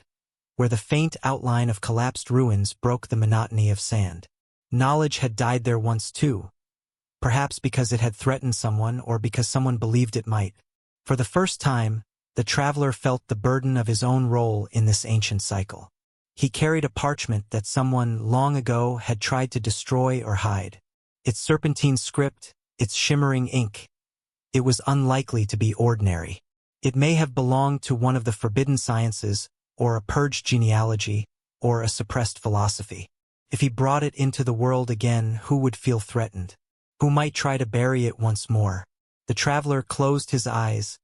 where the faint outline of collapsed ruins broke the monotony of sand. Knowledge had died there once too, perhaps because it had threatened someone or because someone believed it might. For the first time, the traveler felt the burden of his own role in this ancient cycle. He carried a parchment that someone long ago had tried to destroy or hide. Its serpentine script, its shimmering ink. It was unlikely to be ordinary. It may have belonged to one of the forbidden sciences, or a purged genealogy, or a suppressed philosophy. If he brought it into the world again, who would feel threatened? Who might try to bury it once more? The traveler closed his eyes,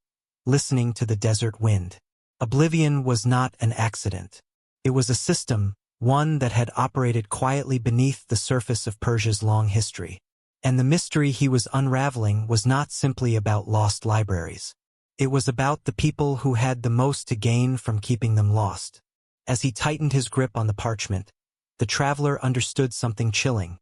listening to the desert wind. Oblivion was not an accident. It was a system, one that had operated quietly beneath the surface of Persia's long history. And the mystery he was unraveling was not simply about lost libraries. It was about the people who had the most to gain from keeping them lost. As he tightened his grip on the parchment, the traveler understood something chilling.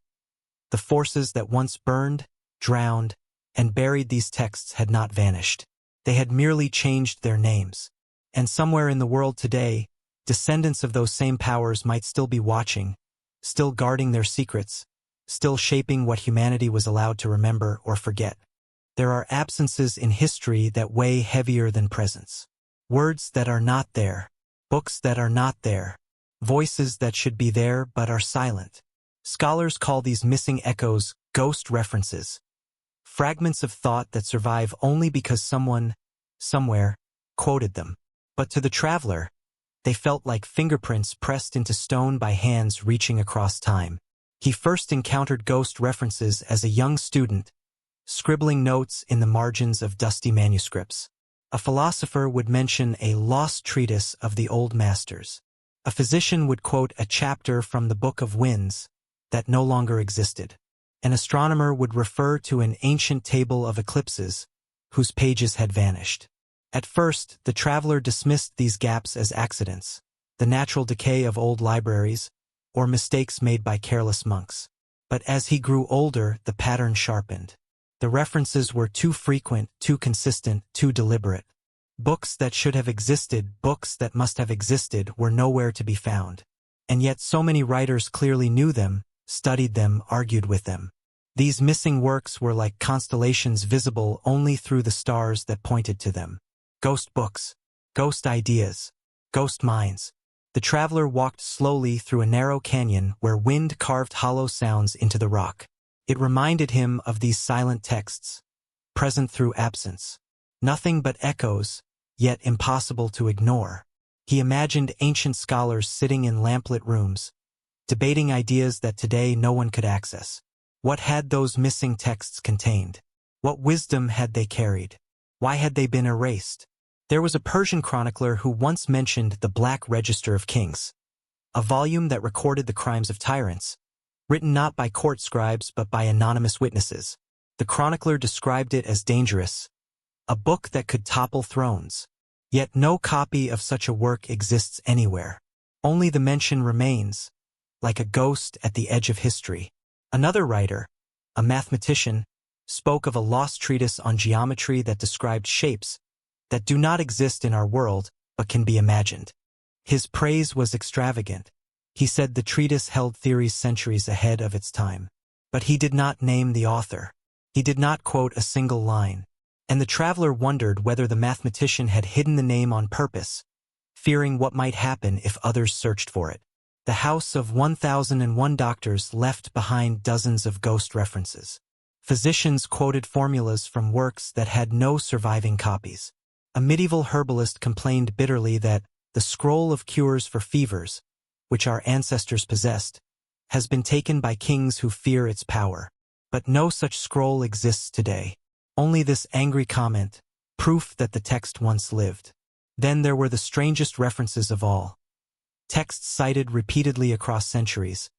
The forces that once burned, drowned, and buried these texts had not vanished. They had merely changed their names. And somewhere in the world today, descendants of those same powers might still be watching, still guarding their secrets, still shaping what humanity was allowed to remember or forget. There are absences in history that weigh heavier than presence. Words that are not there, books that are not there, voices that should be there but are silent. Scholars call these missing echoes ghost references, fragments of thought that survive only because someone, somewhere, quoted them. But to the traveler, they felt like fingerprints pressed into stone by hands reaching across time. He first encountered ghost references as a young student, scribbling notes in the margins of dusty manuscripts. A philosopher would mention a lost treatise of the old masters. A physician would quote a chapter from the Book of Winds that no longer existed. An astronomer would refer to an ancient table of eclipses whose pages had vanished. At first, the traveler dismissed these gaps as accidents, the natural decay of old libraries, or mistakes made by careless monks. But as he grew older, the pattern sharpened. The references were too frequent, too consistent, too deliberate. Books that should have existed, books that must have existed, were nowhere to be found. And yet so many writers clearly knew them, studied them, argued with them. These missing works were like constellations visible only through the stars that pointed to them. Ghost books, ghost ideas, ghost minds. The traveler walked slowly through a narrow canyon where wind carved hollow sounds into the rock. It reminded him of these silent texts, present through absence. Nothing but echoes, yet impossible to ignore. He imagined ancient scholars sitting in lamplit rooms, debating ideas that today no one could access. What had those missing texts contained? What wisdom had they carried? Why had they been erased? There was a Persian chronicler who once mentioned the Black Register of Kings, a volume that recorded the crimes of tyrants, written not by court scribes but by anonymous witnesses. The chronicler described it as dangerous, a book that could topple thrones. Yet no copy of such a work exists anywhere. Only the mention remains, like a ghost at the edge of history. Another writer, a mathematician, spoke of a lost treatise on geometry that described shapes that do not exist in our world but can be imagined. His praise was extravagant. He said the treatise held theories centuries ahead of its time. But he did not name the author. He did not quote a single line. And the traveler wondered whether the mathematician had hidden the name on purpose, fearing what might happen if others searched for it. The house of 1001 doctors left behind dozens of ghost references. Physicians quoted formulas from works that had no surviving copies. A medieval herbalist complained bitterly that the scroll of cures for fevers, which our ancestors possessed, has been taken by kings who fear its power. But no such scroll exists today. Only this angry comment, proof that the text once lived. Then there were the strangest references of all. Texts cited repeatedly across centuries,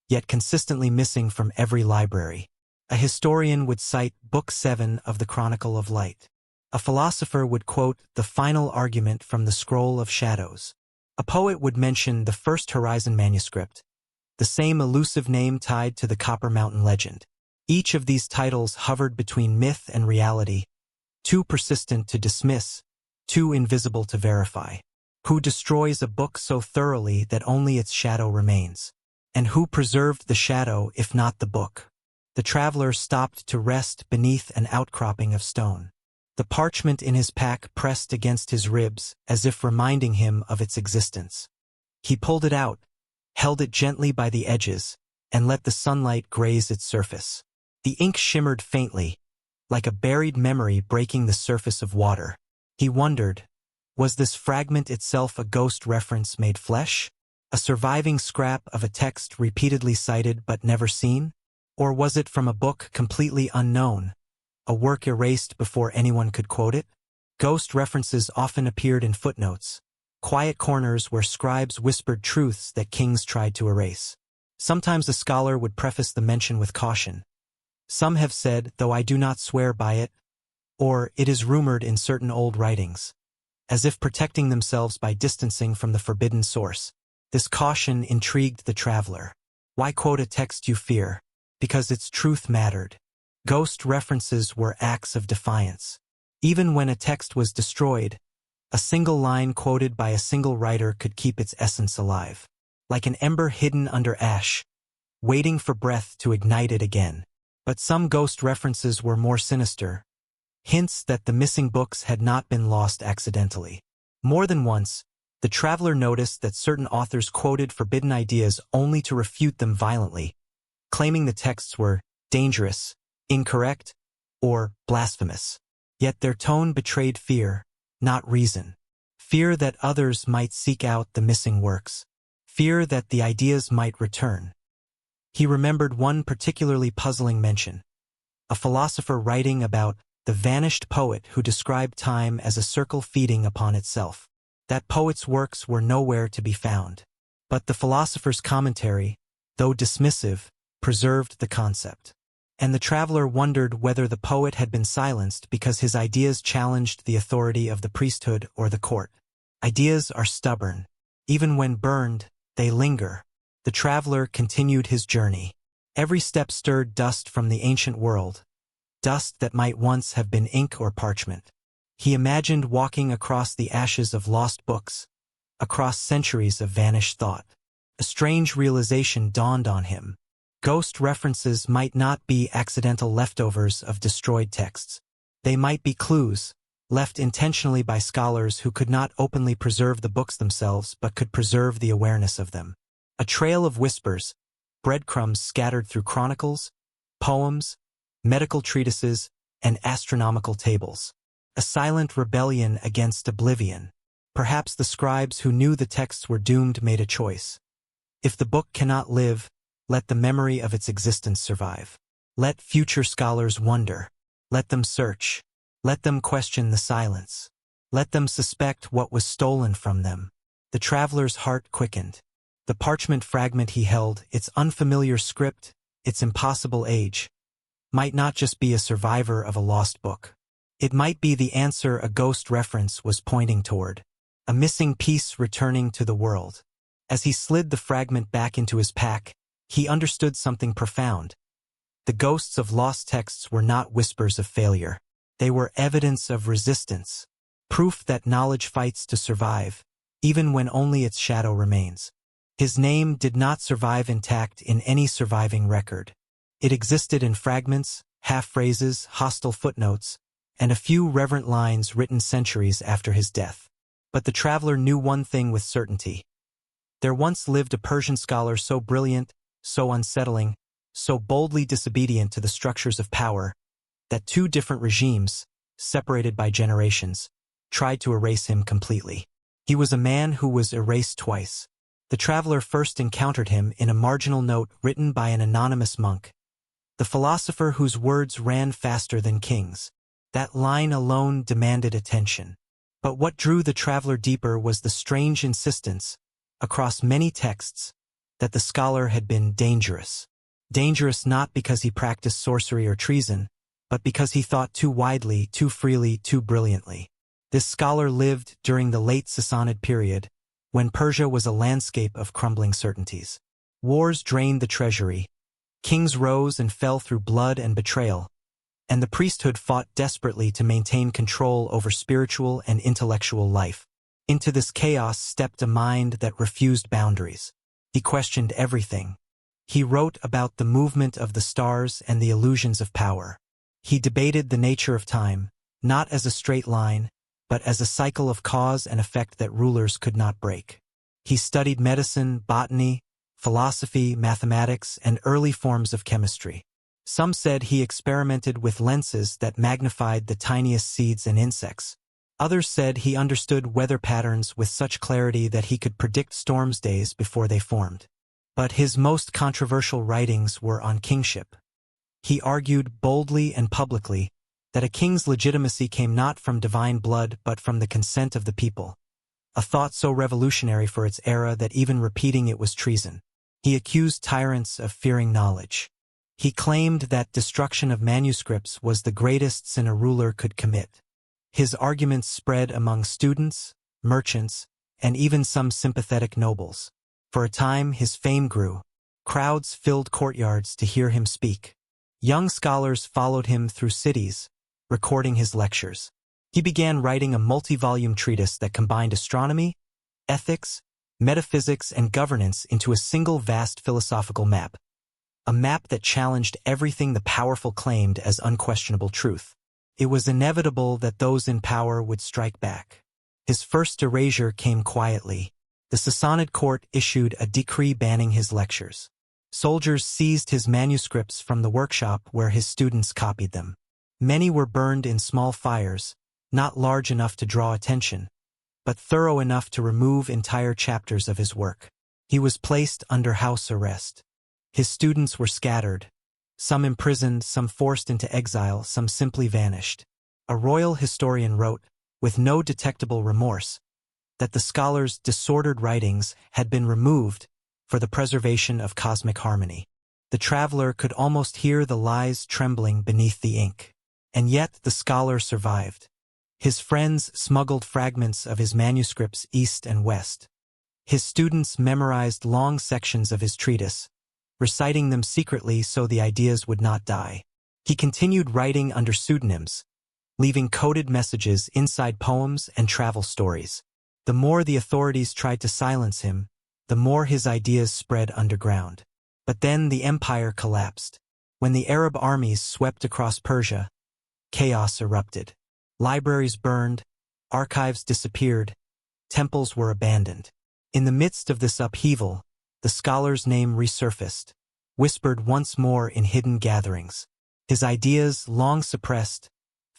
yet consistently missing from every library. A historian would cite Book 7 of the Chronicle of Light. A philosopher would quote the final argument from the Scroll of Shadows. A poet would mention the First Horizon manuscript, the same elusive name tied to the Copper Mountain legend. Each of these titles hovered between myth and reality, too persistent to dismiss, too invisible to verify. Who destroys a book so thoroughly that only its shadow remains? And who preserved the shadow if not the book? The traveler stopped to rest beneath an outcropping of stone. The parchment in his pack pressed against his ribs as if reminding him of its existence. He pulled it out, held it gently by the edges, and let the sunlight graze its surface. The ink shimmered faintly, like a buried memory breaking the surface of water. He wondered, was this fragment itself a ghost reference made flesh? A surviving scrap of a text repeatedly cited but never seen? Or was it from a book completely unknown, a work erased before anyone could quote it? Ghost references often appeared in footnotes, quiet corners where scribes whispered truths that kings tried to erase. Sometimes a scholar would preface the mention with caution. Some have said, though I do not swear by it, or it is rumored in certain old writings, as if protecting themselves by distancing from the forbidden source. This caution intrigued the traveler. Why quote a text you fear? Because its truth mattered. Ghost references were acts of defiance. Even when a text was destroyed, a single line quoted by a single writer could keep its essence alive, like an ember hidden under ash, waiting for breath to ignite it again. But some ghost references were more sinister, hints that the missing books had not been lost accidentally. More than once, the traveler noticed that certain authors quoted forbidden ideas only to refute them violently, claiming the texts were dangerous, incorrect, or blasphemous. Yet their tone betrayed fear, not reason. Fear that others might seek out the missing works. Fear that the ideas might return. He remembered one particularly puzzling mention. A philosopher writing about the vanished poet who described time as a circle feeding upon itself. That poet's works were nowhere to be found. But the philosopher's commentary, though dismissive, preserved the concept. And the traveler wondered whether the poet had been silenced because his ideas challenged the authority of the priesthood or the court. Ideas are stubborn. Even when burned, they linger. The traveler continued his journey. Every step stirred dust from the ancient world, dust that might once have been ink or parchment. He imagined walking across the ashes of lost books, across centuries of vanished thought. A strange realization dawned on him. Ghost references might not be accidental leftovers of destroyed texts. They might be clues, left intentionally by scholars who could not openly preserve the books themselves but could preserve the awareness of them. A trail of whispers, breadcrumbs scattered through chronicles, poems, medical treatises, and astronomical tables. A silent rebellion against oblivion. Perhaps the scribes who knew the texts were doomed made a choice. If the book cannot live, let the memory of its existence survive. Let future scholars wonder. Let them search. Let them question the silence. Let them suspect what was stolen from them. The traveler's heart quickened. The parchment fragment he held, its unfamiliar script, its impossible age, might not just be a survivor of a lost book. It might be the answer a ghost reference was pointing toward. A missing piece returning to the world. As he slid the fragment back into his pack, he understood something profound. The ghosts of lost texts were not whispers of failure. They were evidence of resistance. Proof that knowledge fights to survive, even when only its shadow remains. His name did not survive intact in any surviving record. It existed in fragments, half-phrases, hostile footnotes, and a few reverent lines written centuries after his death. But the traveler knew one thing with certainty. There once lived a Persian scholar so brilliant, so unsettling, so boldly disobedient to the structures of power, that two different regimes, separated by generations, tried to erase him completely. He was a man who was erased twice. The traveler first encountered him in a marginal note written by an anonymous monk. The philosopher whose words ran faster than kings. That line alone demanded attention. But what drew the traveler deeper was the strange insistence, across many texts, that the scholar had been dangerous. Dangerous not because he practiced sorcery or treason, but because he thought too widely, too freely, too brilliantly. This scholar lived during the late Sassanid period, when Persia was a landscape of crumbling certainties. Wars drained the treasury, kings rose and fell through blood and betrayal, and the priesthood fought desperately to maintain control over spiritual and intellectual life. Into this chaos stepped a mind that refused boundaries. He questioned everything. He wrote about the movement of the stars and the illusions of power. He debated the nature of time, not as a straight line, but as a cycle of cause and effect that rulers could not break. He studied medicine, botany, philosophy, mathematics, and early forms of chemistry. Some said he experimented with lenses that magnified the tiniest seeds and insects. Others said he understood weather patterns with such clarity that he could predict storms days before they formed. But his most controversial writings were on kingship. He argued boldly and publicly that a king's legitimacy came not from divine blood but from the consent of the people, a thought so revolutionary for its era that even repeating it was treason. He accused tyrants of fearing knowledge. He claimed that destruction of manuscripts was the greatest sin a ruler could commit. His arguments spread among students, merchants, and even some sympathetic nobles. For a time, his fame grew. Crowds filled courtyards to hear him speak. Young scholars followed him through cities, recording his lectures. He began writing a multi-volume treatise that combined astronomy, ethics, metaphysics, and governance into a single vast philosophical map. A map that challenged everything the powerful claimed as unquestionable truth. It was inevitable that those in power would strike back. His first erasure came quietly. The Sassanid court issued a decree banning his lectures. Soldiers seized his manuscripts from the workshop where his students copied them. Many were burned in small fires, not large enough to draw attention, but thorough enough to remove entire chapters of his work. He was placed under house arrest. His students were scattered, some imprisoned, some forced into exile, some simply vanished. A royal historian wrote, with no detectable remorse, that the scholar's disordered writings had been removed for the preservation of cosmic harmony. The traveler could almost hear the lies trembling beneath the ink. And yet the scholar survived. His friends smuggled fragments of his manuscripts east and west. His students memorized long sections of his treatise, reciting them secretly so the ideas would not die. He continued writing under pseudonyms, leaving coded messages inside poems and travel stories. The more the authorities tried to silence him, the more his ideas spread underground. But then the empire collapsed. When the Arab armies swept across Persia, chaos erupted. Libraries burned, archives disappeared, temples were abandoned. In the midst of this upheaval, the scholar's name resurfaced, whispered once more in hidden gatherings. His ideas, long suppressed,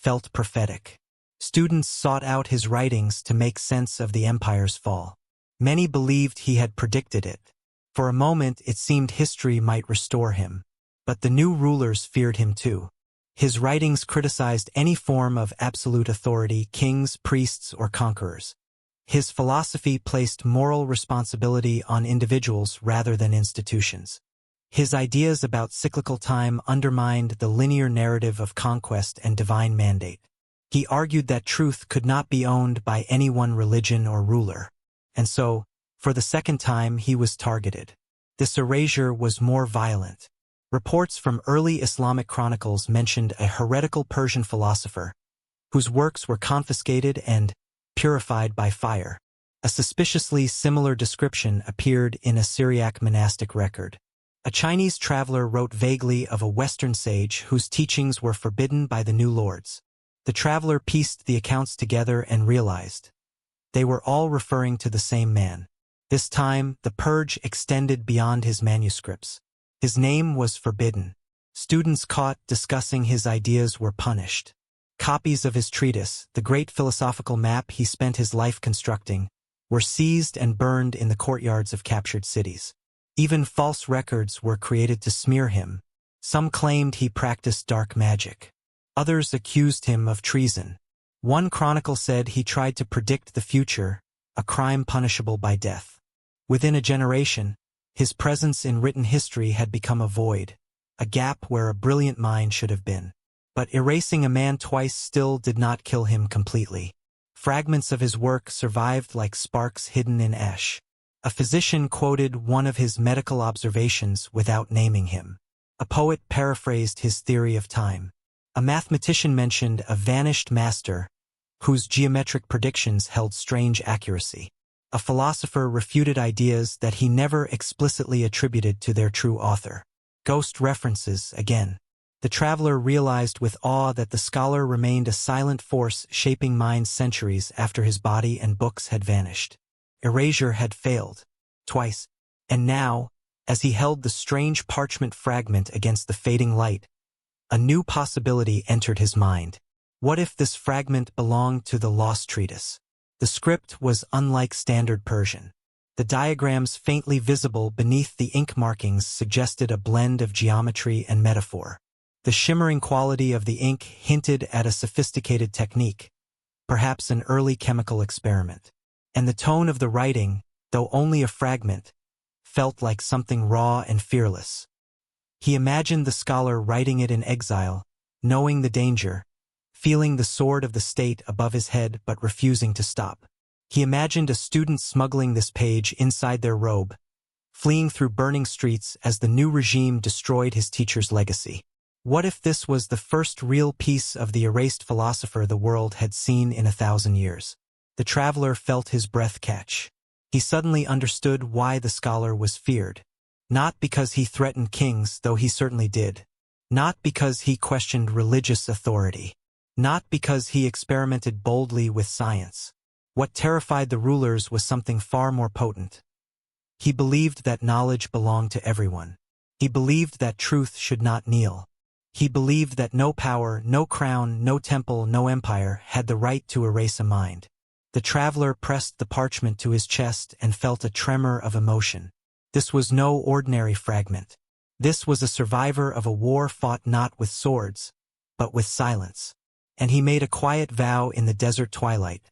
felt prophetic. Students sought out his writings to make sense of the empire's fall. Many believed he had predicted it. For a moment it seemed history might restore him. But the new rulers feared him too. His writings criticized any form of absolute authority, kings, priests, or conquerors. His philosophy placed moral responsibility on individuals rather than institutions. His ideas about cyclical time undermined the linear narrative of conquest and divine mandate. He argued that truth could not be owned by any one religion or ruler. And so, for the second time, he was targeted. This erasure was more violent. Reports from early Islamic chronicles mentioned a heretical Persian philosopher, whose works were confiscated and purified by fire. A suspiciously similar description appeared in a Syriac monastic record. A Chinese traveler wrote vaguely of a Western sage whose teachings were forbidden by the new lords. The traveler pieced the accounts together and realized they were all referring to the same man. This time, the purge extended beyond his manuscripts. His name was forbidden. Students caught discussing his ideas were punished. Copies of his treatise, the great philosophical map he spent his life constructing, were seized and burned in the courtyards of captured cities. Even false records were created to smear him. Some claimed he practiced dark magic. Others accused him of treason. One chronicle said he tried to predict the future, a crime punishable by death. Within a generation, his presence in written history had become a void, a gap where a brilliant mind should have been. But erasing a man twice still did not kill him completely. Fragments of his work survived like sparks hidden in ash. A physician quoted one of his medical observations without naming him. A poet paraphrased his theory of time. A mathematician mentioned a vanished master whose geometric predictions held strange accuracy. A philosopher refuted ideas that he never explicitly attributed to their true author. Ghost references again. The traveler realized with awe that the scholar remained a silent force shaping minds centuries after his body and books had vanished. Erasure had failed. Twice. And now, as he held the strange parchment fragment against the fading light, a new possibility entered his mind. What if this fragment belonged to the lost treatise? The script was unlike standard Persian. The diagrams faintly visible beneath the ink markings suggested a blend of geometry and metaphor. The shimmering quality of the ink hinted at a sophisticated technique, perhaps an early chemical experiment. And the tone of the writing, though only a fragment, felt like something raw and fearless. He imagined the scholar writing it in exile, knowing the danger, feeling the sword of the state above his head but refusing to stop. He imagined a student smuggling this page inside their robe, fleeing through burning streets as the new regime destroyed his teacher's legacy. What if this was the first real piece of the erased philosopher the world had seen in 1,000 years? The traveler felt his breath catch. He suddenly understood why the scholar was feared. Not because he threatened kings, though he certainly did. Not because he questioned religious authority. Not because he experimented boldly with science. What terrified the rulers was something far more potent. He believed that knowledge belonged to everyone. He believed that truth should not kneel. He believed that no power, no crown, no temple, no empire had the right to erase a mind. The traveler pressed the parchment to his chest and felt a tremor of emotion. This was no ordinary fragment. This was a survivor of a war fought not with swords, but with silence. And he made a quiet vow in the desert twilight.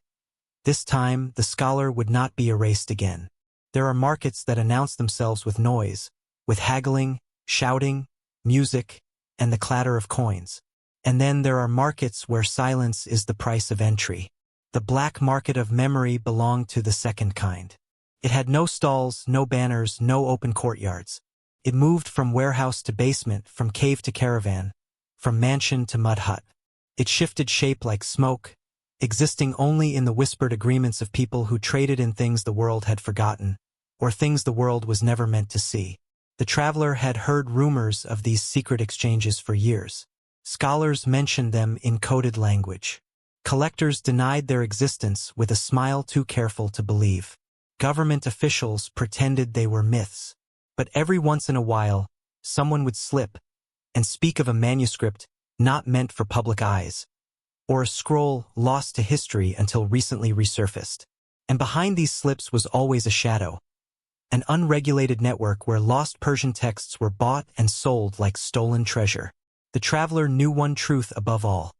This time, the scholar would not be erased again. There are markets that announce themselves with noise, with haggling, shouting, music, and the clatter of coins. And then there are markets where silence is the price of entry. The black market of memory belonged to the second kind. It had no stalls, no banners, no open courtyards. It moved from warehouse to basement, from cave to caravan, from mansion to mud hut. It shifted shape like smoke, existing only in the whispered agreements of people who traded in things the world had forgotten, or things the world was never meant to see. The traveler had heard rumors of these secret exchanges for years. Scholars mentioned them in coded language. Collectors denied their existence with a smile too careful to believe. Government officials pretended they were myths. But every once in a while, someone would slip and speak of a manuscript not meant for public eyes, or a scroll lost to history until recently resurfaced. And behind these slips was always a shadow, an unregulated network where lost Persian texts were bought and sold like stolen treasure. The traveler knew one truth above all.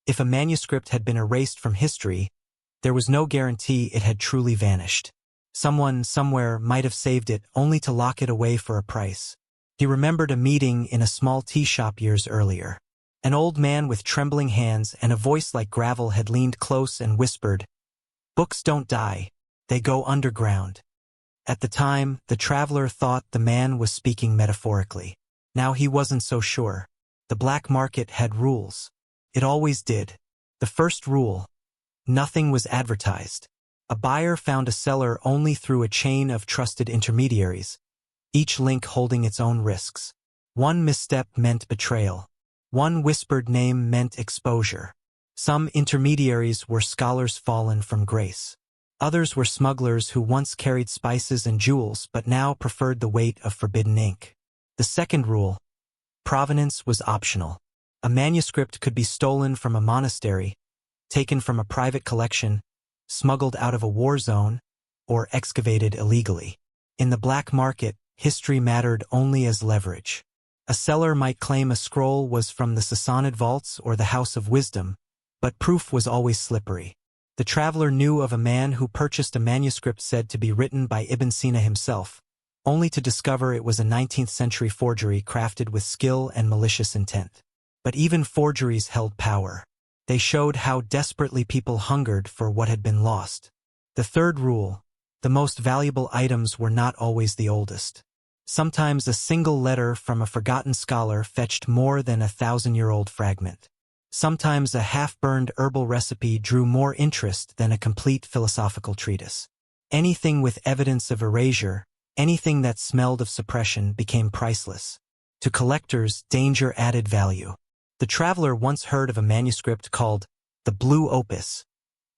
If a manuscript had been erased from history, there was no guarantee it had truly vanished. Someone, somewhere, might have saved it only to lock it away for a price. He remembered a meeting in a small tea shop years earlier. An old man with trembling hands and a voice like gravel had leaned close and whispered, "Books don't die, they go underground." At the time, the traveler thought the man was speaking metaphorically. Now he wasn't so sure. The black market had rules. It always did. The first rule: nothing was advertised. A buyer found a seller only through a chain of trusted intermediaries, each link holding its own risks. One misstep meant betrayal. One whispered name meant exposure. Some intermediaries were scholars fallen from grace. Others were smugglers who once carried spices and jewels but now preferred the weight of forbidden ink. The second rule: provenance was optional. A manuscript could be stolen from a monastery, taken from a private collection, smuggled out of a war zone, or excavated illegally. In the black market, history mattered only as leverage. A seller might claim a scroll was from the Sassanid vaults or the House of Wisdom, but proof was always slippery. The traveler knew of a man who purchased a manuscript said to be written by Ibn Sina himself, only to discover it was a 19th-century forgery crafted with skill and malicious intent. But even forgeries held power. They showed how desperately people hungered for what had been lost. The third rule: the most valuable items were not always the oldest. Sometimes a single letter from a forgotten scholar fetched more than a 1,000-year-old fragment. Sometimes a half-burned herbal recipe drew more interest than a complete philosophical treatise. Anything with evidence of erasure, anything that smelled of suppression, became priceless. To collectors, danger added value. The traveler once heard of a manuscript called the Blue Opus,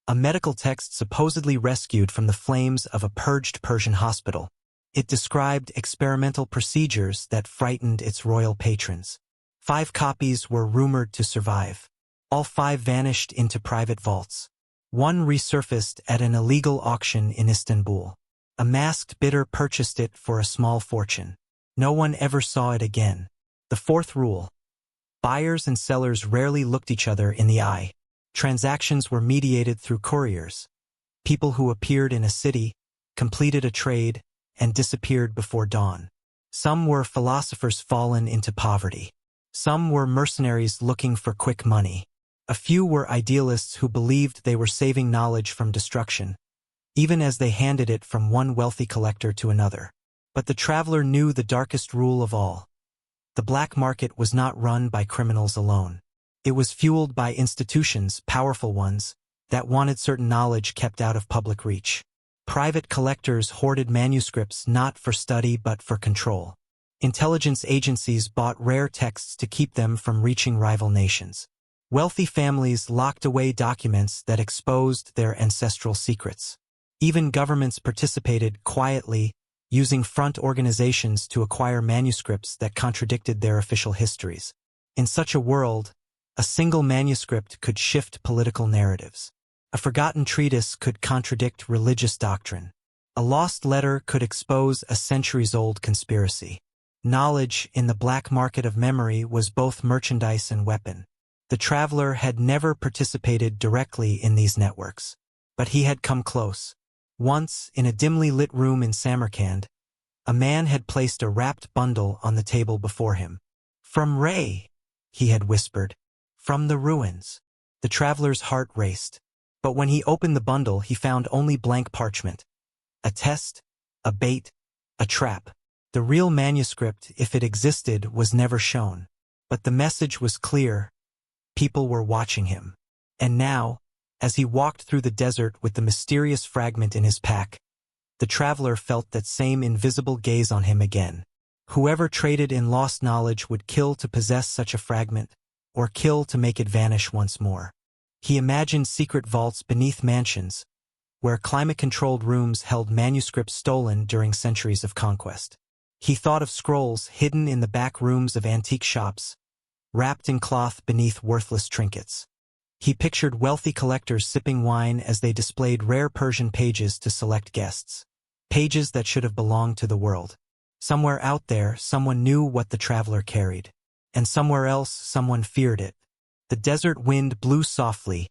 a medical text supposedly rescued from the flames of a purged Persian hospital. It described experimental procedures that frightened its royal patrons. 5 copies were rumored to survive. All 5 vanished into private vaults. One resurfaced at an illegal auction in Istanbul. A masked bidder purchased it for a small fortune. No one ever saw it again. The fourth rule: buyers and sellers rarely looked each other in the eye. Transactions were mediated through couriers, people who appeared in a city, completed a trade, and disappeared before dawn. Some were philosophers fallen into poverty. Some were mercenaries looking for quick money. A few were idealists who believed they were saving knowledge from destruction, even as they handed it from one wealthy collector to another. But the traveler knew the darkest rule of all. The black market was not run by criminals alone. It was fueled by institutions, powerful ones, that wanted certain knowledge kept out of public reach. Private collectors hoarded manuscripts not for study but for control. Intelligence agencies bought rare texts to keep them from reaching rival nations. Wealthy families locked away documents that exposed their ancestral secrets. Even governments participated quietly, using front organizations to acquire manuscripts that contradicted their official histories. In such a world, a single manuscript could shift political narratives. A forgotten treatise could contradict religious doctrine. A lost letter could expose a centuries-old conspiracy. Knowledge in the black market of memory was both merchandise and weapon. The traveler had never participated directly in these networks, but he had come close. Once, in a dimly lit room in Samarkand, a man had placed a wrapped bundle on the table before him. "From Ray," he had whispered. "From the ruins." The traveler's heart raced. But when he opened the bundle, he found only blank parchment. A test, a bait, a trap. The real manuscript, if it existed, was never shown. But the message was clear. people were watching him. And now, as he walked through the desert with the mysterious fragment in his pack, the traveler felt that same invisible gaze on him again. Whoever traded in lost knowledge would kill to possess such a fragment, or kill to make it vanish once more. He imagined secret vaults beneath mansions, where climate-controlled rooms held manuscripts stolen during centuries of conquest. He thought of scrolls hidden in the back rooms of antique shops, wrapped in cloth beneath worthless trinkets. He pictured wealthy collectors sipping wine as they displayed rare Persian pages to select guests. Pages that should have belonged to the world. Somewhere out there, someone knew what the traveler carried. And somewhere else, someone feared it. The desert wind blew softly,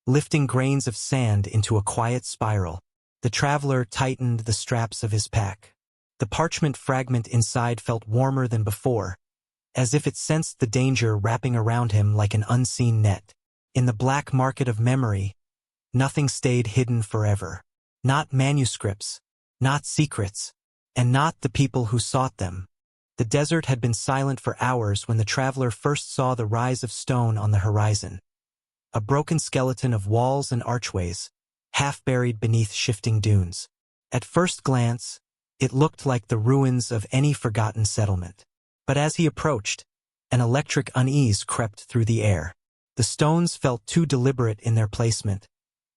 lifting grains of sand into a quiet spiral. The traveler tightened the straps of his pack. The parchment fragment inside felt warmer than before, as if it sensed the danger wrapping around him like an unseen net. In the black market of memory, nothing stayed hidden forever. Not manuscripts, not secrets, and not the people who sought them. The desert had been silent for hours when the traveler first saw the rise of stone on the horizon. A broken skeleton of walls and archways, half buried beneath shifting dunes. At first glance, it looked like the ruins of any forgotten settlement. But as he approached, an electric unease crept through the air. The stones felt too deliberate in their placement,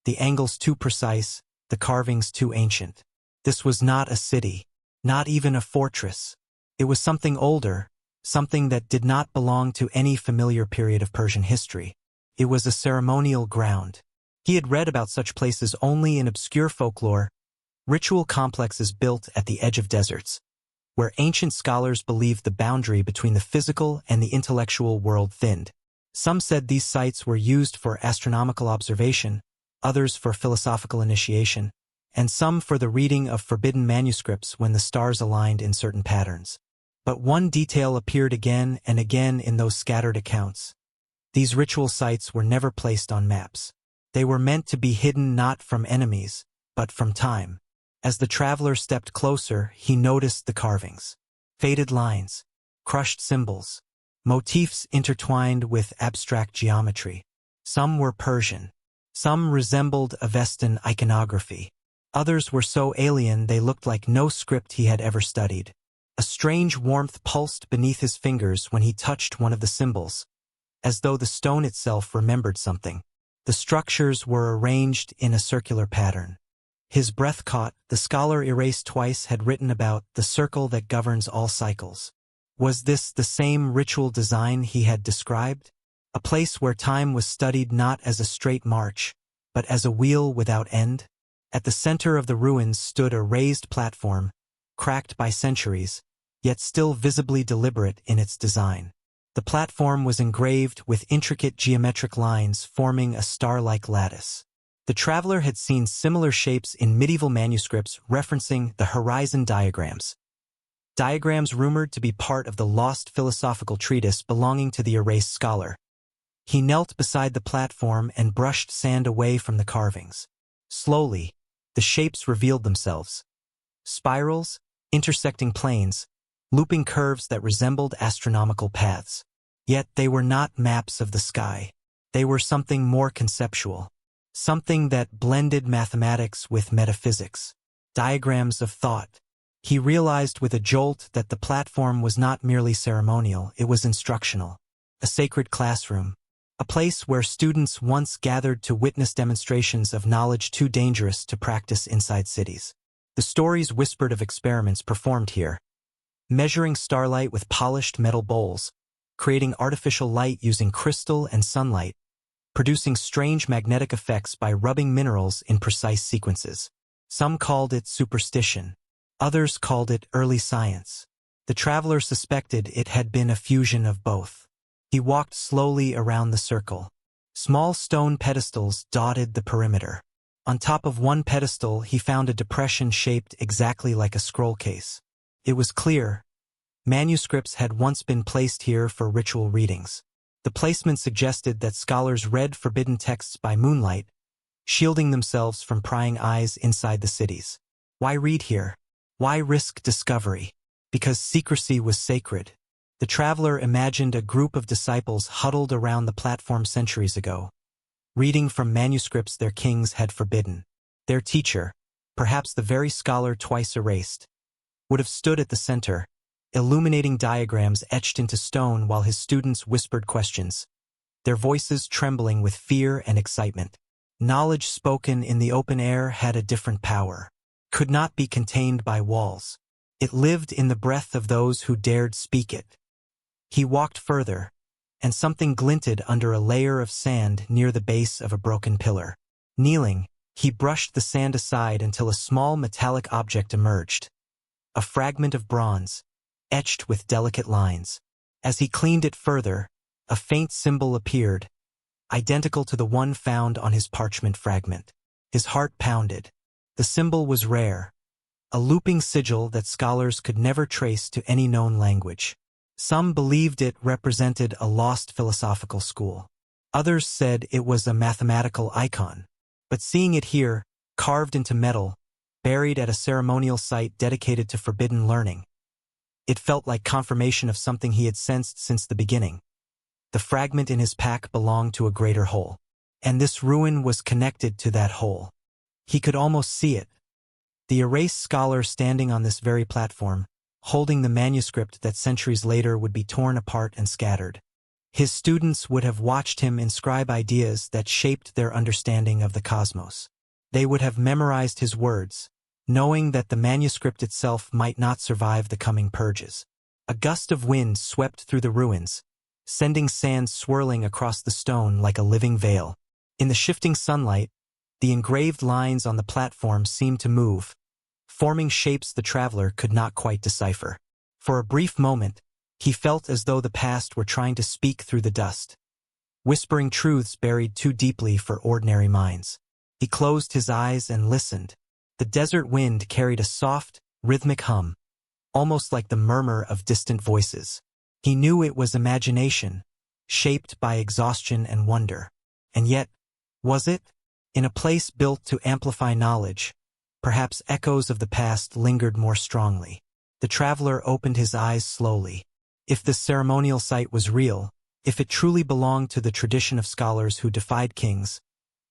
the angles too precise, the carvings too ancient. This was not a city, not even a fortress. It was something older, something that did not belong to any familiar period of Persian history. It was a ceremonial ground. He had read about such places only in obscure folklore, ritual complexes built at the edge of deserts, where ancient scholars believed the boundary between the physical and the intellectual world thinned. Some said these sites were used for astronomical observation, others for philosophical initiation, and some for the reading of forbidden manuscripts when the stars aligned in certain patterns. But one detail appeared again and again in those scattered accounts. These ritual sites were never placed on maps. They were meant to be hidden not from enemies, but from time. As the traveler stepped closer, he noticed the carvings. Faded lines, crushed symbols, motifs intertwined with abstract geometry. Some were Persian. Some resembled Avestan iconography. Others were so alien they looked like no script he had ever studied. A strange warmth pulsed beneath his fingers when he touched one of the symbols, as though the stone itself remembered something. The structures were arranged in a circular pattern. His breath caught. The scholar erased twice had written about the circle that governs all cycles. Was this the same ritual design he had described? A place where time was studied not as a straight march, but as a wheel without end? At the center of the ruins stood a raised platform, cracked by centuries, yet still visibly deliberate in its design. The platform was engraved with intricate geometric lines forming a star-like lattice. The traveler had seen similar shapes in medieval manuscripts referencing the horizon diagrams. Diagrams rumored to be part of the lost philosophical treatise belonging to the erased scholar. He knelt beside the platform and brushed sand away from the carvings. Slowly, the shapes revealed themselves. Spirals, intersecting planes, looping curves that resembled astronomical paths. Yet they were not maps of the sky. They were something more conceptual. Something that blended mathematics with metaphysics. Diagrams of thought. He realized with a jolt that the platform was not merely ceremonial, it was instructional. A sacred classroom. A place where students once gathered to witness demonstrations of knowledge too dangerous to practice inside cities. The stories whispered of experiments performed here. Measuring starlight with polished metal bowls, creating artificial light using crystal and sunlight, producing strange magnetic effects by rubbing minerals in precise sequences. Some called it superstition. Others called it early science. The traveler suspected it had been a fusion of both. He walked slowly around the circle. Small stone pedestals dotted the perimeter. On top of one pedestal, he found a depression shaped exactly like a scroll case. It was clear. Manuscripts had once been placed here for ritual readings. The placement suggested that scholars read forbidden texts by moonlight, shielding themselves from prying eyes inside the cities. Why read here? Why risk discovery? Because secrecy was sacred. The traveler imagined a group of disciples huddled around the platform centuries ago, reading from manuscripts their kings had forbidden. Their teacher, perhaps the very scholar twice erased, would have stood at the center, illuminating diagrams etched into stone while his students whispered questions, their voices trembling with fear and excitement. Knowledge spoken in the open air had a different power, could not be contained by walls. It lived in the breath of those who dared speak it. He walked further, and something glinted under a layer of sand near the base of a broken pillar. Kneeling, he brushed the sand aside until a small metallic object emerged, a fragment of bronze, etched with delicate lines. As he cleaned it further, a faint symbol appeared, identical to the one found on his parchment fragment. His heart pounded. The symbol was rare, a looping sigil that scholars could never trace to any known language. Some believed it represented a lost philosophical school. Others said it was a mathematical icon. But seeing it here, carved into metal, buried at a ceremonial site dedicated to forbidden learning, it felt like confirmation of something he had sensed since the beginning. The fragment in his pack belonged to a greater whole, and this ruin was connected to that whole. He could almost see it. The erased scholar standing on this very platform, holding the manuscript that centuries later would be torn apart and scattered. His students would have watched him inscribe ideas that shaped their understanding of the cosmos. They would have memorized his words, knowing that the manuscript itself might not survive the coming purges. A gust of wind swept through the ruins, sending sand swirling across the stone like a living veil. In the shifting sunlight, the engraved lines on the platform seemed to move, forming shapes the traveler could not quite decipher. For a brief moment, he felt as though the past were trying to speak through the dust, whispering truths buried too deeply for ordinary minds. He closed his eyes and listened. The desert wind carried a soft, rhythmic hum, almost like the murmur of distant voices. He knew it was imagination, shaped by exhaustion and wonder. And yet, was it? In a place built to amplify knowledge, perhaps echoes of the past lingered more strongly. The traveler opened his eyes slowly. If this ceremonial site was real, if it truly belonged to the tradition of scholars who defied kings,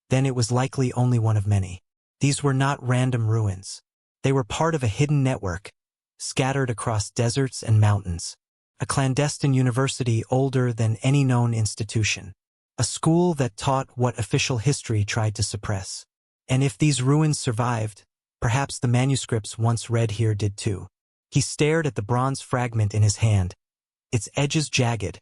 then it was likely only one of many. These were not random ruins. They were part of a hidden network, scattered across deserts and mountains. A clandestine university older than any known institution. A school that taught what official history tried to suppress. And if these ruins survived, perhaps the manuscripts once read here did too. He stared at the bronze fragment in his hand, its edges jagged,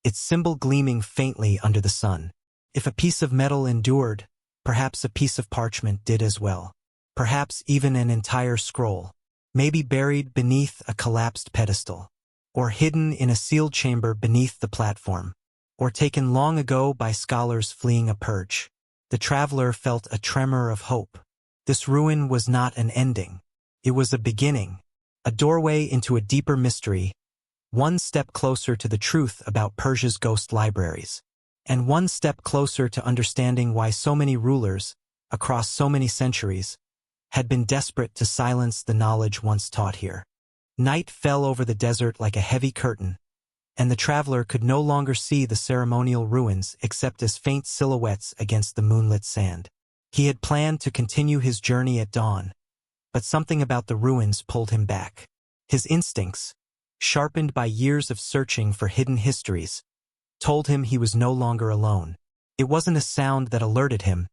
its symbol gleaming faintly under the sun. If a piece of metal endured, perhaps a piece of parchment did as well. Perhaps even an entire scroll, maybe buried beneath a collapsed pedestal, or hidden in a sealed chamber beneath the platform, or taken long ago by scholars fleeing a purge. The traveler felt a tremor of hope. This ruin was not an ending. It was a beginning, a doorway into a deeper mystery, one step closer to the truth about Persia's ghost libraries, and one step closer to understanding why so many rulers, across so many centuries, had been desperate to silence the knowledge once taught here. Night fell over the desert like a heavy curtain, and the traveler could no longer see the ceremonial ruins except as faint silhouettes against the moonlit sand. He had planned to continue his journey at dawn, but something about the ruins pulled him back. His instincts, sharpened by years of searching for hidden histories, told him he was no longer alone. It wasn't a sound that alerted him,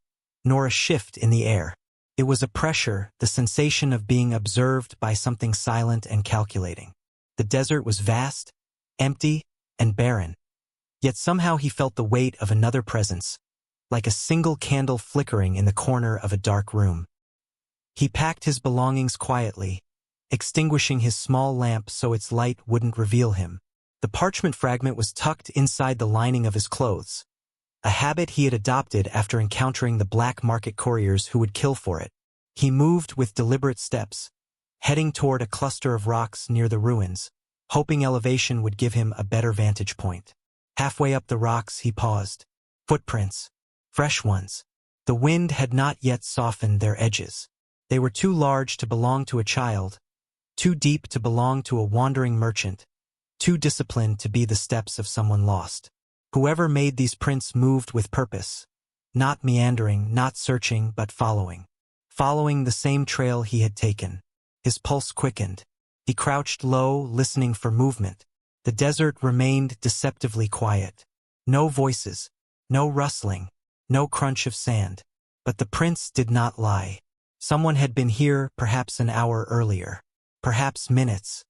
nor a shift in the air. It was a pressure, the sensation of being observed by something silent and calculating. The desert was vast, empty, and barren. Yet somehow he felt the weight of another presence, like a single candle flickering in the corner of a dark room. He packed his belongings quietly, extinguishing his small lamp so its light wouldn't reveal him. The parchment fragment was tucked inside the lining of his clothes, a habit he had adopted after encountering the black market couriers who would kill for it. He moved with deliberate steps, heading toward a cluster of rocks near the ruins, hoping elevation would give him a better vantage point. Halfway up the rocks he paused. Footprints. Fresh ones. The wind had not yet softened their edges. They were too large to belong to a child, too deep to belong to a wandering merchant, too disciplined to be the steps of someone lost. Whoever made these prints moved with purpose, not meandering, not searching, but following. Following the same trail he had taken. His pulse quickened. He crouched low, listening for movement. The desert remained deceptively quiet. No voices, no rustling, no crunch of sand. But the prints did not lie. Someone had been here perhaps an hour earlier, perhaps minutes.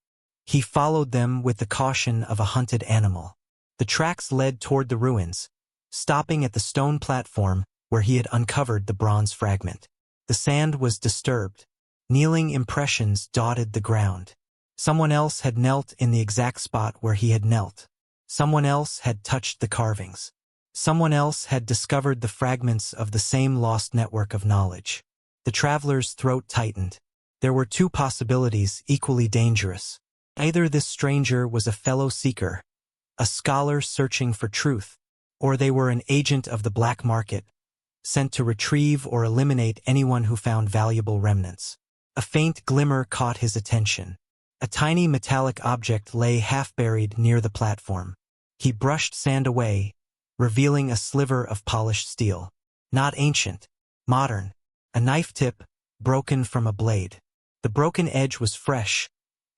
He followed them with the caution of a hunted animal. The tracks led toward the ruins, stopping at the stone platform where he had uncovered the bronze fragment. The sand was disturbed. Kneeling impressions dotted the ground. Someone else had knelt in the exact spot where he had knelt. Someone else had touched the carvings. Someone else had discovered the fragments of the same lost network of knowledge. The traveler's throat tightened. There were two possibilities equally dangerous. Either this stranger was a fellow seeker, a scholar searching for truth, or they were an agent of the black market, sent to retrieve or eliminate anyone who found valuable remnants. A faint glimmer caught his attention. A tiny metallic object lay half-buried near the platform. He brushed sand away, revealing a sliver of polished steel. Not ancient, modern. A knife tip, broken from a blade. The broken edge was fresh,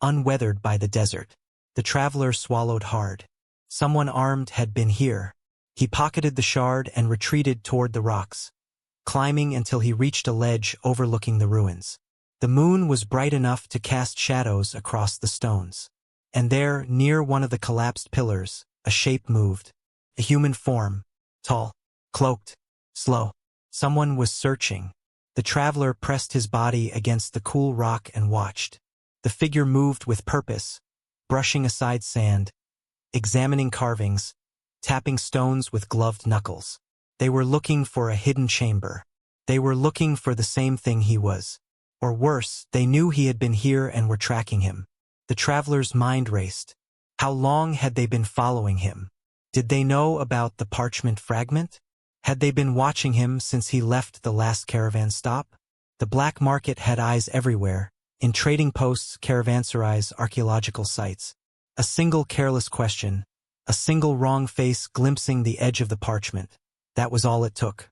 unweathered by the desert. The traveler swallowed hard. Someone armed had been here. He pocketed the shard and retreated toward the rocks, climbing until he reached a ledge overlooking the ruins. The moon was bright enough to cast shadows across the stones. And there, near one of the collapsed pillars, a shape moved. A human form, tall, cloaked, slow. Someone was searching. The traveler pressed his body against the cool rock and watched. The figure moved with purpose, brushing aside sand, examining carvings, tapping stones with gloved knuckles. They were looking for a hidden chamber. They were looking for the same thing he was. Or worse, they knew he had been here and were tracking him. The traveler's mind raced. How long had they been following him? Did they know about the parchment fragment? Had they been watching him since he left the last caravan stop? The black market had eyes everywhere, in trading posts, caravanserais, archaeological sites. A single careless question, a single wrong face glimpsing the edge of the parchment. That was all it took.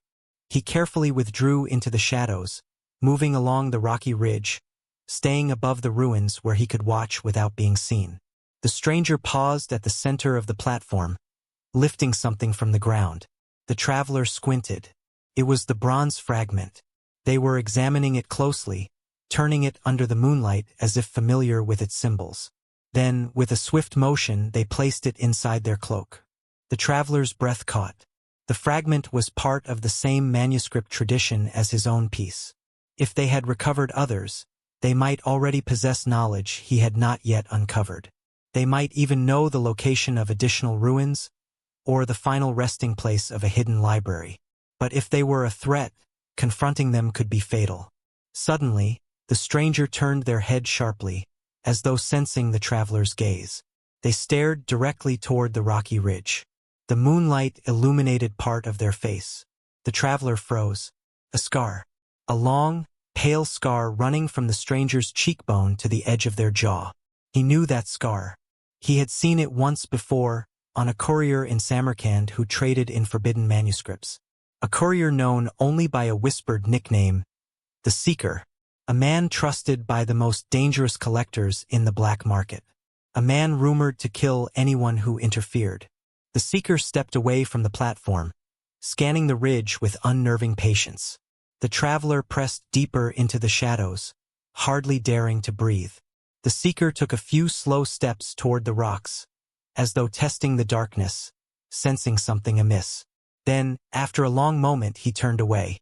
He carefully withdrew into the shadows, moving along the rocky ridge, staying above the ruins where he could watch without being seen. The stranger paused at the center of the platform, lifting something from the ground. The traveler squinted. It was the bronze fragment. They were examining it closely, turning it under the moonlight as if familiar with its symbols. Then, with a swift motion, they placed it inside their cloak. The traveler's breath caught. The fragment was part of the same manuscript tradition as his own piece. If they had recovered others, they might already possess knowledge he had not yet uncovered. They might even know the location of additional ruins, or the final resting place of a hidden library. But if they were a threat, confronting them could be fatal. Suddenly, the stranger turned their head sharply, as though sensing the traveler's gaze. They stared directly toward the rocky ridge. The moonlight illuminated part of their face. The traveler froze. A scar. A long, pale scar running from the stranger's cheekbone to the edge of their jaw. He knew that scar. He had seen it once before, on a courier in Samarkand who traded in forbidden manuscripts. A courier known only by a whispered nickname, the Seeker, a man trusted by the most dangerous collectors in the black market. A man rumored to kill anyone who interfered. The Seeker stepped away from the platform, scanning the ridge with unnerving patience. The traveler pressed deeper into the shadows, hardly daring to breathe. The Seeker took a few slow steps toward the rocks, as though testing the darkness, sensing something amiss. Then, after a long moment, he turned away.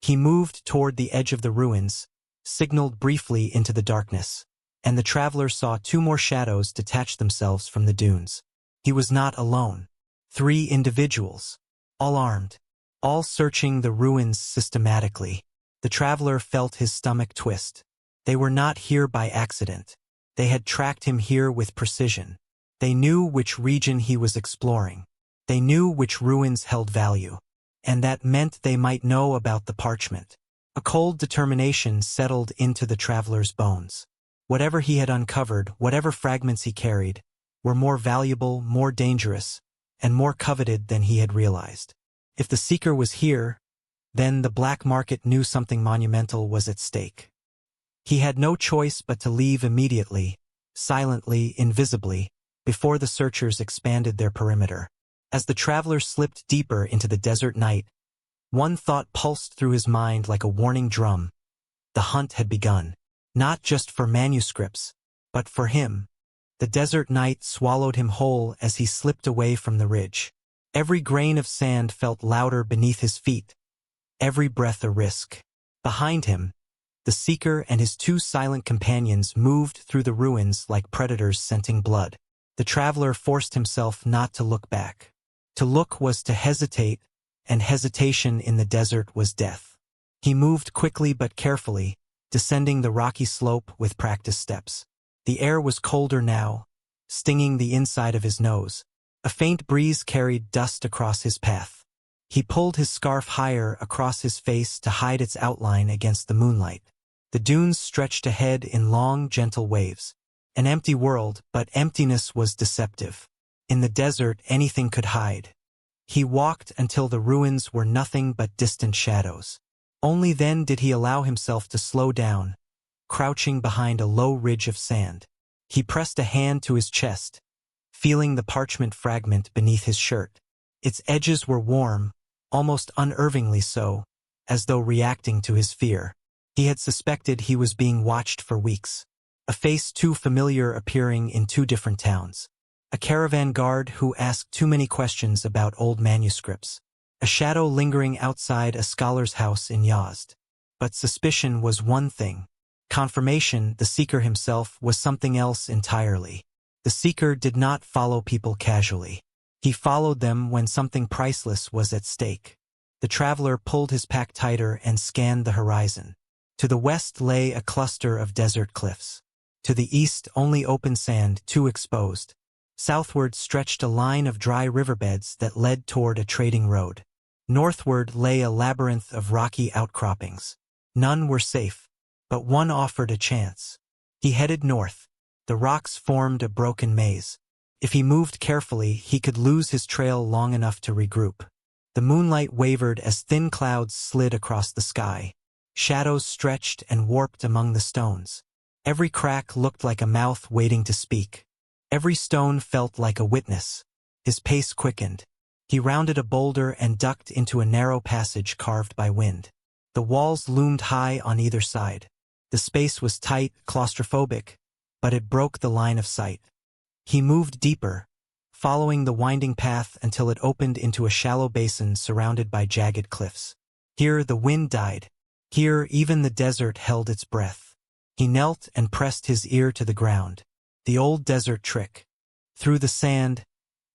He moved toward the edge of the ruins, signaled briefly into the darkness, and the traveler saw two more shadows detach themselves from the dunes. He was not alone. 3 individuals, all armed, all searching the ruins systematically. The traveler felt his stomach twist. They were not here by accident. They had tracked him here with precision. They knew which region he was exploring. They knew which ruins held value. And that meant they might know about the parchment. A cold determination settled into the traveler's bones. Whatever he had uncovered, whatever fragments he carried, were more valuable, more dangerous, and more coveted than he had realized. If the seeker was here, then the black market knew something monumental was at stake. He had no choice but to leave immediately, silently, invisibly, before the searchers expanded their perimeter. As the traveler slipped deeper into the desert night, one thought pulsed through his mind like a warning drum. The hunt had begun, not just for manuscripts, but for him. The desert night swallowed him whole as he slipped away from the ridge. Every grain of sand felt louder beneath his feet, every breath a risk. Behind him, the seeker and his two silent companions moved through the ruins like predators scenting blood. The traveler forced himself not to look back. To look was to hesitate, and hesitation in the desert was death. He moved quickly but carefully, descending the rocky slope with practiced steps. The air was colder now, stinging the inside of his nose. A faint breeze carried dust across his path. He pulled his scarf higher across his face to hide its outline against the moonlight. The dunes stretched ahead in long, gentle waves. An empty world, but emptiness was deceptive. In the desert, anything could hide. He walked until the ruins were nothing but distant shadows. Only then did he allow himself to slow down, crouching behind a low ridge of sand. He pressed a hand to his chest, feeling the parchment fragment beneath his shirt. Its edges were warm, almost unnervingly so, as though reacting to his fear. He had suspected he was being watched for weeks. A face too familiar appearing in two different towns. A caravan guard who asked too many questions about old manuscripts. A shadow lingering outside a scholar's house in Yazd. But suspicion was one thing. Confirmation, the seeker himself, was something else entirely. The seeker did not follow people casually. He followed them when something priceless was at stake. The traveler pulled his pack tighter and scanned the horizon. To the west lay a cluster of desert cliffs. To the east only open sand, too exposed. Southward stretched a line of dry riverbeds that led toward a trading road. Northward lay a labyrinth of rocky outcroppings. None were safe, but one offered a chance. He headed north. The rocks formed a broken maze. If he moved carefully, he could lose his trail long enough to regroup. The moonlight wavered as thin clouds slid across the sky. Shadows stretched and warped among the stones. Every crack looked like a mouth waiting to speak. Every stone felt like a witness. His pace quickened. He rounded a boulder and ducked into a narrow passage carved by wind. The walls loomed high on either side. The space was tight, claustrophobic, but it broke the line of sight. He moved deeper, following the winding path until it opened into a shallow basin surrounded by jagged cliffs. Here the wind died. Here even the desert held its breath. He knelt and pressed his ear to the ground. The old desert trick. Through the sand,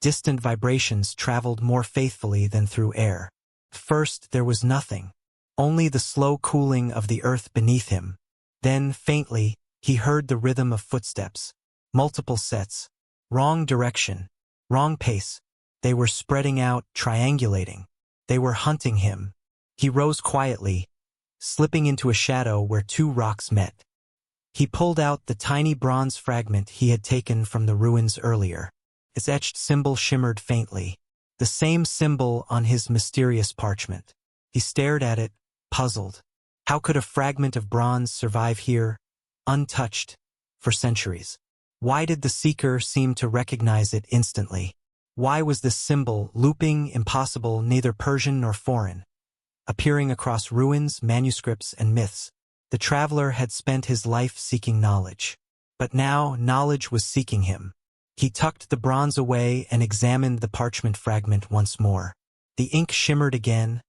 distant vibrations traveled more faithfully than through air. First there was nothing, only the slow cooling of the earth beneath him. Then, faintly, he heard the rhythm of footsteps. Multiple sets. Wrong direction. Wrong pace. They were spreading out, triangulating. They were hunting him. He rose quietly, slipping into a shadow where two rocks met. He pulled out the tiny bronze fragment he had taken from the ruins earlier. Its etched symbol shimmered faintly. The same symbol on his mysterious parchment. He stared at it, puzzled. How could a fragment of bronze survive here, untouched, for centuries? Why did the seeker seem to recognize it instantly? Why was this symbol, looping, impossible, neither Persian nor foreign, appearing across ruins, manuscripts, and myths? The traveler had spent his life seeking knowledge. But now knowledge was seeking him. He tucked the bronze away and examined the parchment fragment once more. The ink shimmered again,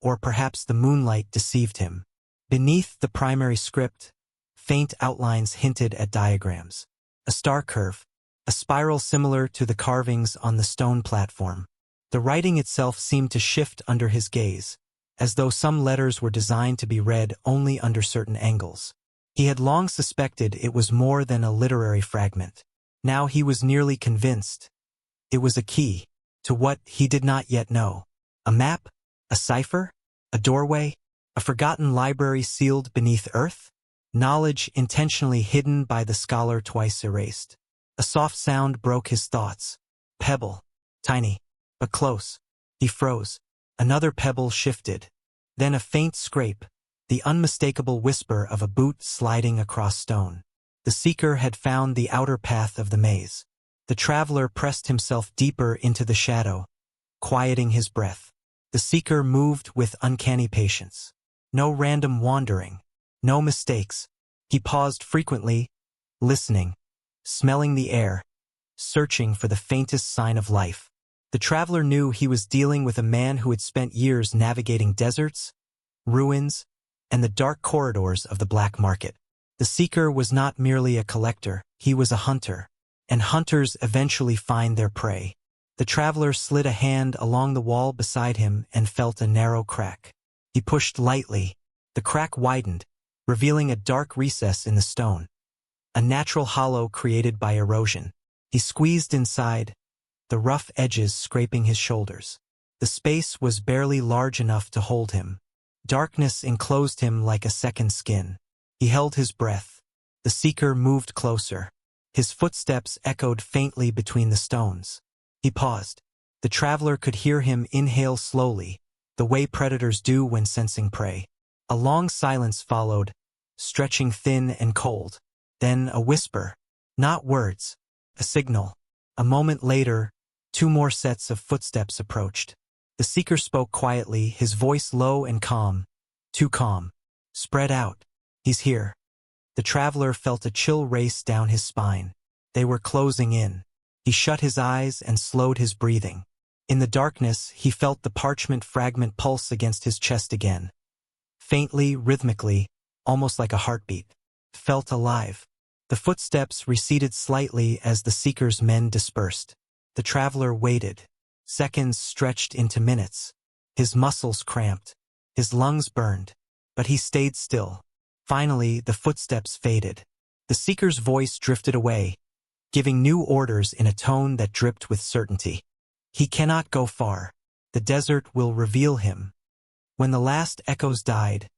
or perhaps the moonlight deceived him. Beneath the primary script, faint outlines hinted at diagrams. A star curve, a spiral similar to the carvings on the stone platform. The writing itself seemed to shift under his gaze, as though some letters were designed to be read only under certain angles. He had long suspected it was more than a literary fragment. Now he was nearly convinced. It was a key to what he did not yet know. A map? A cipher? A doorway? A forgotten library sealed beneath earth? Knowledge intentionally hidden by the scholar twice erased. A soft sound broke his thoughts. Pebble. Tiny. But close. He froze. Another pebble shifted. Then a faint scrape, the unmistakable whisper of a boot sliding across stone. The seeker had found the outer path of the maze. The traveler pressed himself deeper into the shadow, quieting his breath. The seeker moved with uncanny patience. No random wandering. No mistakes. He paused frequently, listening, smelling the air, searching for the faintest sign of life. The traveler knew he was dealing with a man who had spent years navigating deserts, ruins, and the dark corridors of the black market. The seeker was not merely a collector, he was a hunter, and hunters eventually find their prey. The traveler slid a hand along the wall beside him and felt a narrow crack. He pushed lightly. The crack widened, revealing a dark recess in the stone, a natural hollow created by erosion. He squeezed inside, the rough edges scraping his shoulders. The space was barely large enough to hold him. Darkness enclosed him like a second skin. He held his breath. The seeker moved closer. His footsteps echoed faintly between the stones. He paused. The traveler could hear him inhale slowly, the way predators do when sensing prey. A long silence followed, stretching thin and cold. Then a whisper. Not words. A signal. A moment later, 2 more sets of footsteps approached. The seeker spoke quietly, his voice low and calm. Too calm. Spread out. He's here. The traveler felt a chill race down his spine. They were closing in. He shut his eyes and slowed his breathing. In the darkness, he felt the parchment fragment pulse against his chest again. Faintly, rhythmically, almost like a heartbeat. Felt alive. The footsteps receded slightly as the seeker's men dispersed. The traveler waited. Seconds stretched into minutes. His muscles cramped. His lungs burned. But he stayed still. Finally, the footsteps faded. The seeker's voice drifted away, giving new orders in a tone that dripped with certainty. He cannot go far. The desert will reveal him. When the last echoes died,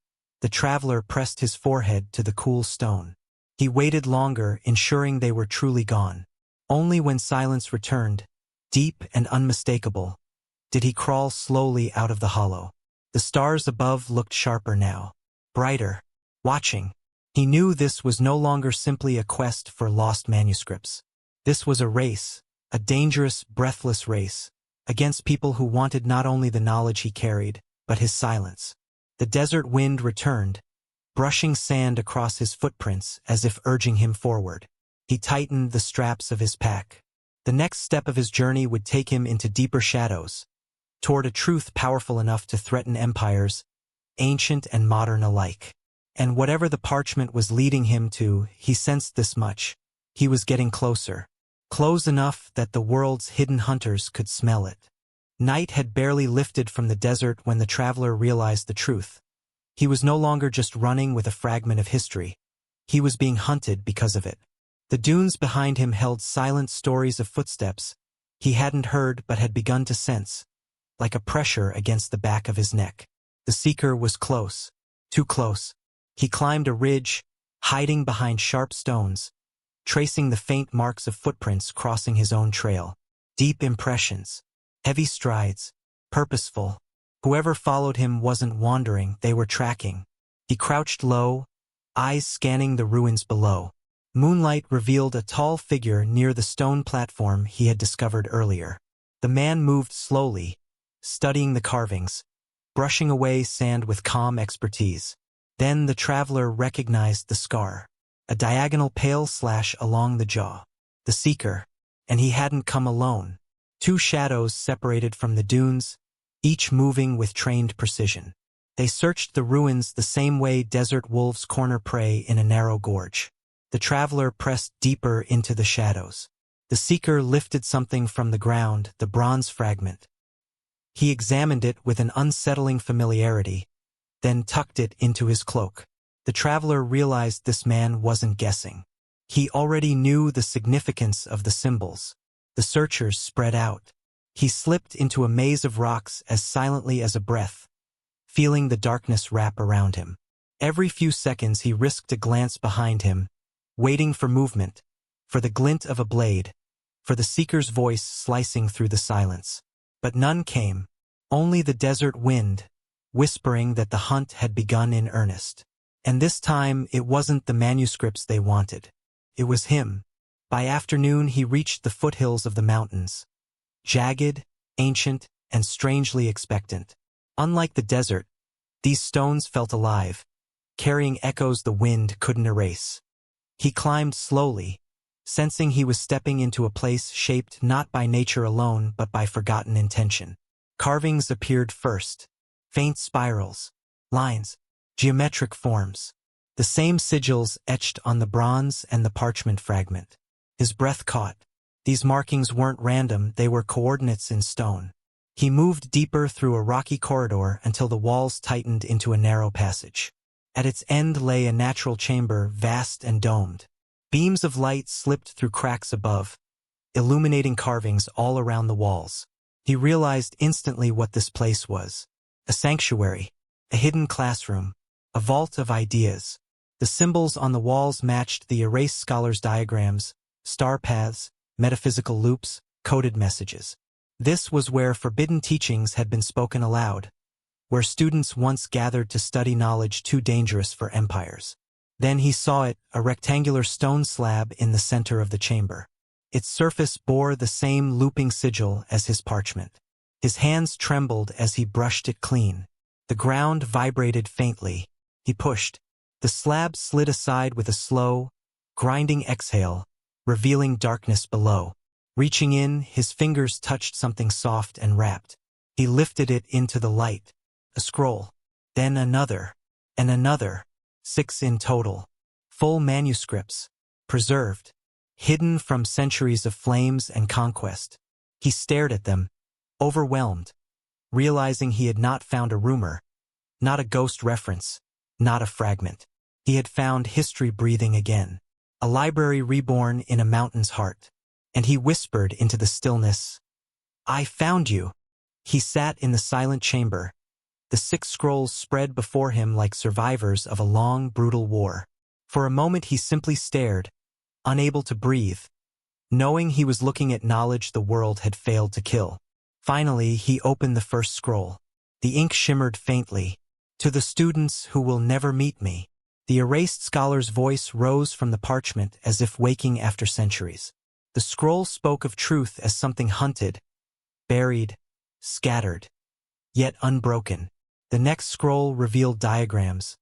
the traveler pressed his forehead to the cool stone. He waited longer, ensuring they were truly gone. Only when silence returned, deep and unmistakable, did he crawl slowly out of the hollow. The stars above looked sharper now, brighter, watching. He knew this was no longer simply a quest for lost manuscripts. This was a race, a dangerous, breathless race, against people who wanted not only the knowledge he carried, but his silence. The desert wind returned, brushing sand across his footprints as if urging him forward. He tightened the straps of his pack. The next step of his journey would take him into deeper shadows, toward a truth powerful enough to threaten empires, ancient and modern alike. And whatever the parchment was leading him to, he sensed this much. He was getting closer. Close enough that the world's hidden hunters could smell it. Night had barely lifted from the desert when the traveler realized the truth. He was no longer just running with a fragment of history. He was being hunted because of it. The dunes behind him held silent stories of footsteps he hadn't heard but had begun to sense, like a pressure against the back of his neck. The seeker was close. Too close. He climbed a ridge, hiding behind sharp stones, tracing the faint marks of footprints crossing his own trail. Deep impressions. Heavy strides. Purposeful. Whoever followed him wasn't wandering, they were tracking. He crouched low, eyes scanning the ruins below. Moonlight revealed a tall figure near the stone platform he had discovered earlier. The man moved slowly, studying the carvings, brushing away sand with calm expertise. Then the traveler recognized the scar, a diagonal pale slash along the jaw. The seeker, and he hadn't come alone. 2 shadows separated from the dunes, each moving with trained precision. They searched the ruins the same way desert wolves corner prey in a narrow gorge. The traveler pressed deeper into the shadows. The seeker lifted something from the ground, the bronze fragment. He examined it with an unsettling familiarity, then tucked it into his cloak. The traveler realized this man wasn't guessing. He already knew the significance of the symbols. The searchers spread out. He slipped into a maze of rocks as silently as a breath, feeling the darkness wrap around him. Every few seconds he risked a glance behind him, waiting for movement, for the glint of a blade, for the seeker's voice slicing through the silence. But none came, only the desert wind, whispering that the hunt had begun in earnest. And this time it wasn't the manuscripts they wanted. It was him. By afternoon he reached the foothills of the mountains, jagged, ancient, and strangely expectant. Unlike the desert, these stones felt alive, carrying echoes the wind couldn't erase. He climbed slowly, sensing he was stepping into a place shaped not by nature alone but by forgotten intention. Carvings appeared first, faint spirals, lines, geometric forms, the same sigils etched on the bronze and the parchment fragment. His breath caught. These markings weren't random, they were coordinates in stone. He moved deeper through a rocky corridor until the walls tightened into a narrow passage. At its end lay a natural chamber, vast and domed. Beams of light slipped through cracks above, illuminating carvings all around the walls. He realized instantly what this place was. A sanctuary, a hidden classroom, a vault of ideas. The symbols on the walls matched the erased scholars' diagrams, star paths, metaphysical loops, coded messages. This was where forbidden teachings had been spoken aloud, where students once gathered to study knowledge too dangerous for empires. Then he saw it, a rectangular stone slab in the center of the chamber. Its surface bore the same looping sigil as his parchment. His hands trembled as he brushed it clean. The ground vibrated faintly. He pushed. The slab slid aside with a slow, grinding exhale, revealing darkness below. Reaching in, his fingers touched something soft and wrapped. He lifted it into the light. A scroll. Then another. And another. 6 in total. Full manuscripts. Preserved. Hidden from centuries of flames and conquest. He stared at them, overwhelmed, realizing he had not found a rumor, not a ghost reference, not a fragment. He had found history breathing again. A library reborn in a mountain's heart. And he whispered into the stillness, "I found you." He sat in the silent chamber, the 6 scrolls spread before him like survivors of a long, brutal war. For a moment he simply stared, unable to breathe, knowing he was looking at knowledge the world had failed to kill. Finally, he opened the first scroll. The ink shimmered faintly. "To the students who will never meet me." The erased scholar's voice rose from the parchment as if waking after centuries. The scroll spoke of truth as something hunted, buried, scattered, yet unbroken. The next scroll revealed diagrams,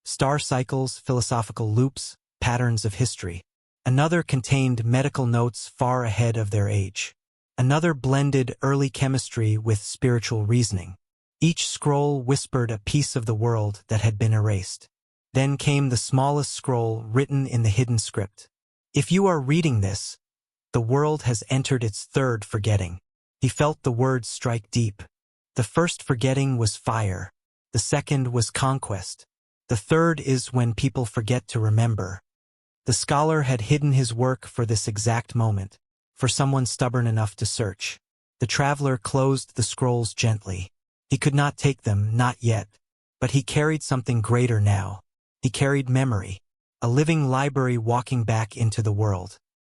star cycles, philosophical loops, patterns of history. Another contained medical notes far ahead of their age. Another blended early chemistry with spiritual reasoning. Each scroll whispered a piece of the world that had been erased. Then came the smallest scroll written in the hidden script. "If you are reading this, the world has entered its third forgetting." He felt the words strike deep. The first forgetting was fire. The second was conquest. The third is when people forget to remember. The scholar had hidden his work for this exact moment, for someone stubborn enough to search. The traveler closed the scrolls gently. He could not take them, not yet. But he carried something greater now. He carried memory, a living library walking back into the world.